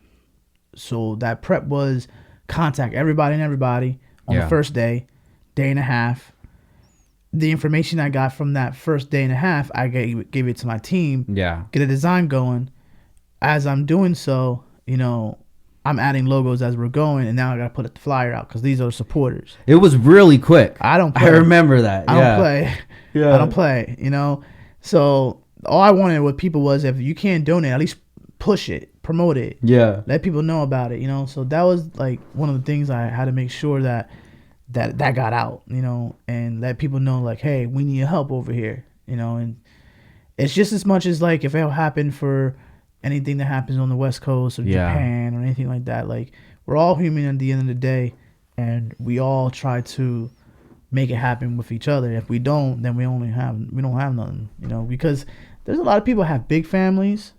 So that prep was contact everybody on the first day and a half. The information I got from that first day and a half, I gave it to my team. Yeah. Get a design going. As I'm doing so, I'm adding logos as we're going, and now I got to put the flyer out because these are the supporters. It was really quick. I don't play. I remember that. I don't play. Yeah. I don't play, So all I wanted with people was, if you can't donate, at least push it, promote it. Yeah. Let people know about it, So that was like one of the things I had to make sure that got out, and let people know, like, hey, we need your help over here, and it's just as much as like if it'll happen for anything that happens on the West Coast or Japan or anything like that. Like, we're all human at the end of the day, and we all try to make it happen with each other. If we don't, then we don't have nothing, because there's a lot of people that have big families,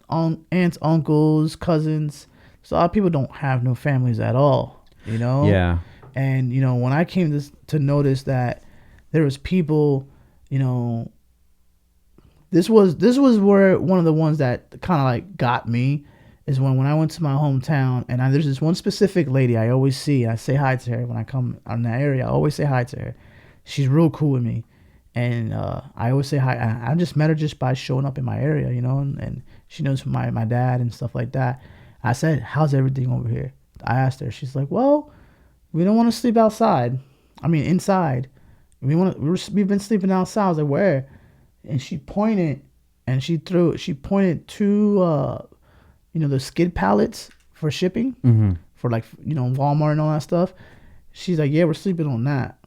aunts, uncles, cousins. So a lot of people don't have no families at all, Yeah. And, when I came to notice that there was people, this was where one of the ones that kind of like got me is when I went to my hometown, and there's this one specific lady I always see. I say hi to her when I come in that area. I always say hi to her. She's real cool with me, and I always say hi. I just met her just by showing up in my area, and she knows my dad and stuff like that. I said, "How's everything over here?" I asked her. She's like, "Well, we don't want to sleep outside. I mean, inside. We've been sleeping outside." I was like, "Where?" And she pointed, and she pointed to the skid pallets for shipping, for like Walmart and all that stuff. She's like, "Yeah, we're sleeping on that.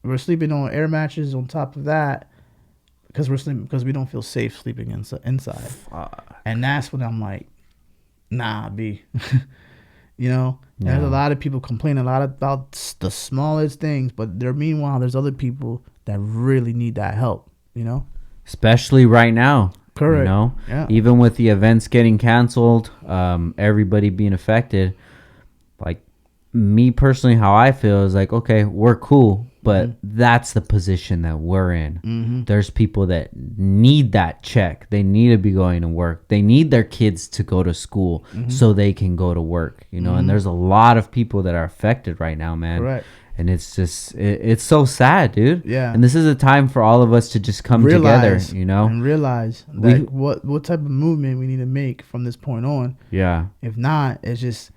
We're sleeping on air mattresses on top of that because we don't feel safe sleeping inside." And that's when I'm like, nah, B. You know, Yeah. there's a lot of people complaining a lot about the smallest things, but meanwhile, there's other people that really need that help. You know, Especially right now. correct. You know, Yeah. even with the events getting canceled, everybody being affected. Like me personally, how I feel is like, okay, we're cool, but that's the position that we're in. Mm-hmm. There's people that need that check. They need to be going to work. They need their kids to go to school so they can go to work. You know, and there's a lot of people that are affected right now, man. Correct. And it's just, it's so sad, dude. Yeah. And this is a time for all of us to just come together, you know? and realize like what type of movement we need to make from this point on. Yeah. If not, it's just,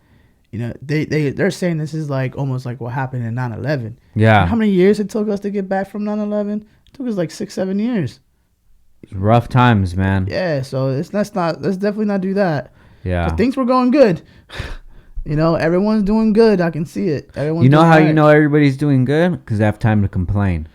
you know, they're saying this is like almost like what happened in 9/11. Yeah. How many years it took us to get back from 9/11? It took us like 6-7 years. Rough times, man. Yeah, so let's definitely not do that. Yeah. 'Cause things were going good. You know, everyone's doing good. I can see it. Everyone's You know doing how right. you know everybody's doing good? Because they have time to complain.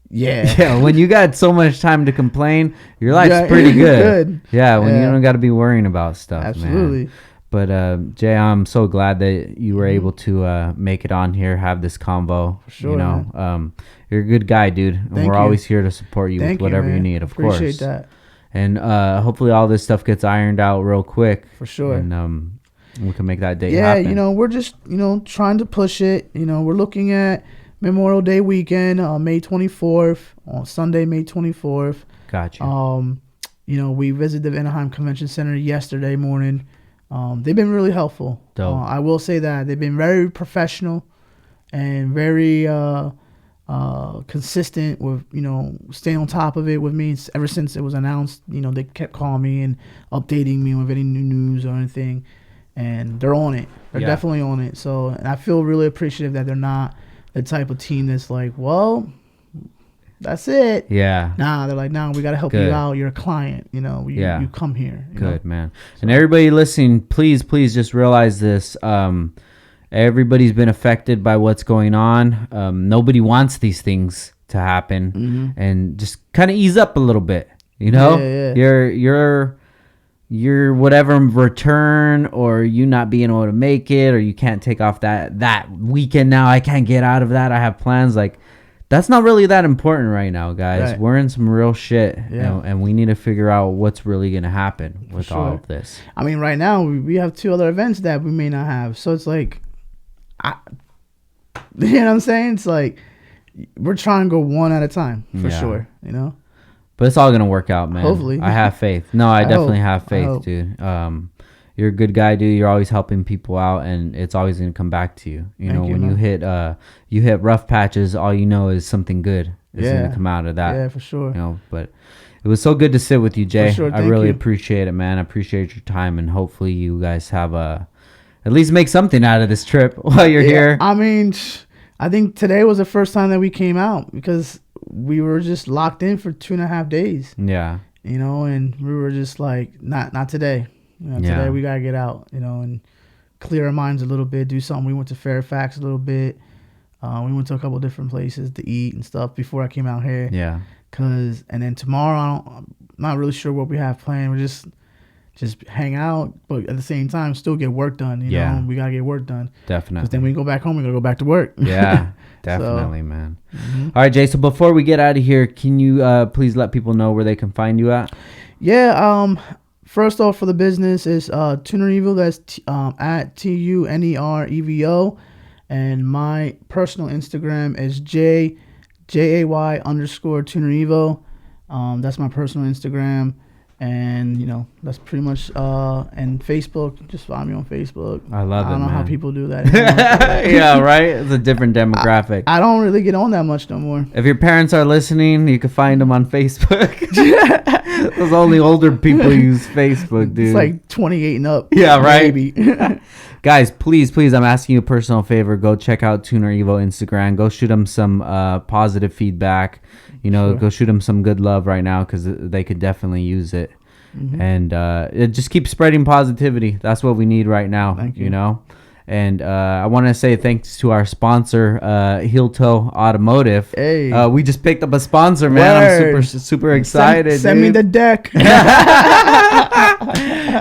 Yeah. Yeah, when you got so much time to complain, your life's Yeah, pretty good. good. Yeah, when you Yeah. don't got to be worrying about stuff, Absolutely. man. But Jay, I'm so glad that you were able to make it on here, have this convo. For sure, you know, you're a good guy, dude, and Thank we're you. always here to support you Thank with whatever you man. need, of Appreciate course. that. And hopefully all this stuff gets ironed out real quick. For sure. And we can make that date Yeah, happen. you know, we're just, you know, trying to push it. You know, we're looking at Memorial Day weekend, May 24th, on Sunday, May 24th. Gotcha. You know, we visited the Anaheim Convention Center yesterday morning. They've been really helpful. Dope. I will say that they've been very professional and very consistent with, you know, staying on top of it with me ever since it was announced. You know, they kept calling me and updating me with any new news or anything, and they're on it. They're definitely on it. So, and I feel really appreciative that they're not the type of team that's like, well, that's it. Yeah. Nah, they're like, nah, we got to help Good. you out. You're a client. You know, you come here. You Good, know? man. And everybody listening, please just realize this. Everybody's been affected by what's going on. Nobody wants these things to happen. And just kind of ease up a little bit. You know? Yeah. Your whatever return, or you not being able to make it, or you can't take off that weekend now. I can't get out of that. I have plans. Like, that's not really that important right now, guys. Right. We're in some real shit, Yeah. and we need to figure out what's really going to happen with all sure. of this. I mean, right now we have 2 other events that we may not have. So it's like, you know what I'm saying? It's like we're trying to go one at a time for Yeah. sure. You know. But it's all going to work out, man. Hopefully. I have faith. No, I definitely hope. have I faith, hope. dude. You're a good guy, dude. You're always helping people out, and it's always going to come back to you. You know, when you hit rough patches, all you know is something good is going to come out of that. Yeah, for sure. You know, but it was so good to sit with you, Jay. sure, I thank really you. appreciate it, man. I appreciate your time, and hopefully you guys have at least make something out of this trip while you're here. I mean, I think today was the first time that we came out because we were just locked in for 2.5 days. Yeah. You know, and we were just like, not today. You know, Yeah. today we gotta get out. You know, and clear our minds a little bit, do something. We went to Fairfax a little bit. We went to a couple different places to eat and stuff before I came out here. Yeah. And then tomorrow, I'm not really sure what we have planned. We're just hang out, but at the same time, still get work done. You know, we gotta get work done. Definitely. Because then we go back home, we gotta go back to work. Yeah, definitely, man. All right, Jay. So before we get out of here, can you please let people know where they can find you at? Yeah. First off, for the business is Tuner Evo. That's at TUNEREVO, and my personal Instagram is JAY_Tuner Evo. That's my personal Instagram. And, you know, that's pretty much, and Facebook, just find me on Facebook. I love it, I don't know how man. people do that anymore. Yeah, right? It's a different demographic. I don't really get on that much no more. If your parents are listening, you can find them on Facebook. Those only older people use Facebook, dude. It's like 28 and up. Yeah, right? Maybe. Guys, please, I'm asking you a personal favor. Go check out Tuner Evo Instagram. Go shoot them some positive feedback. You know, Sure. go shoot them some good love right now because they could definitely use it. And it just keeps spreading positivity. That's what we need right now. Thank you. You know? And I want to say thanks to our sponsor, Heel Toe Automotive. Hey. We just picked up a sponsor, man. Word. I'm super excited. Send me dude. the deck.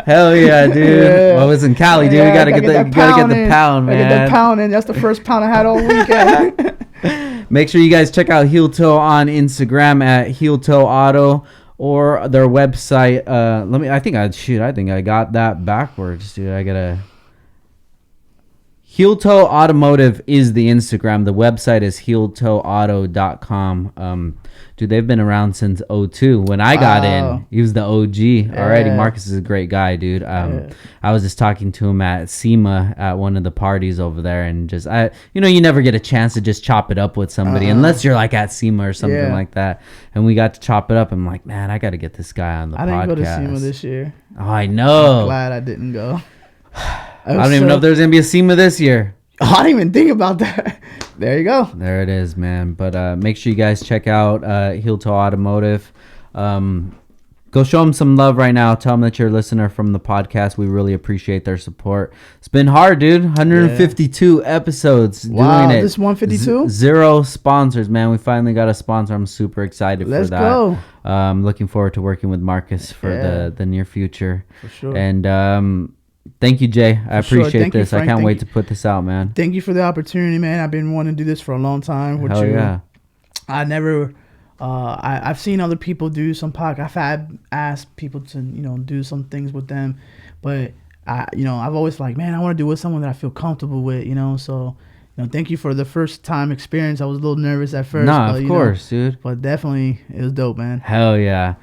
Hell yeah, dude. Yeah. I was in Cali, dude. Yeah, You gotta get pound the in. pound, Gotta man. get that pound in. That's the first pound I had all weekend. Make sure you guys check out Heel Toe on Instagram at Heel Toe Auto or their website. I think I got that backwards, dude. I gotta. Heel Toe Automotive is the Instagram. The website is heeltoeauto.com. Dude, they've been around since 2002. When I got in, he was the OG already. Marcus is a great guy, dude. I was just talking to him at SEMA at one of the parties over there, and you never get a chance to just chop it up with somebody unless you're like at SEMA or something like that. And we got to chop it up. I'm like, man, I got to get this guy on the podcast. I didn't go to SEMA this year. Oh, I know. I'm glad I didn't go. I don't even know if there's going to be a SEMA this year. Oh, I didn't even think about that. There you go. There it is, man. But make sure you guys check out Heel Toe Automotive. Go show them some love right now. Tell them that you're a listener from the podcast. We really appreciate their support. It's been hard, dude. 152 episodes doing it. This 152? Zero sponsors, man. We finally got a sponsor. I'm super excited for that. Let's go. Looking forward to working with Marcus for the near future. For sure. And thank you, Jay. I appreciate this. I can't wait to put this out, man. Thank you for the opportunity, man. I've been wanting to do this for a long time. Hell yeah. I never... I've seen other people do some podcasts. I've asked people to, do some things with them, but I've always like, man, I want to do it with someone that I feel comfortable with, So, thank you for the first time experience. I was a little nervous at first. Of course, dude. But definitely, it was dope, man. Hell yeah.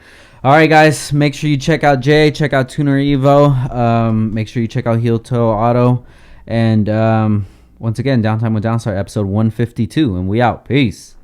All right, guys, make sure you check out Jay, check out Tuner Evo. Make sure you check out Heel Toe Auto, and once again, Downtime with Downstar, episode 152, and we out. Peace.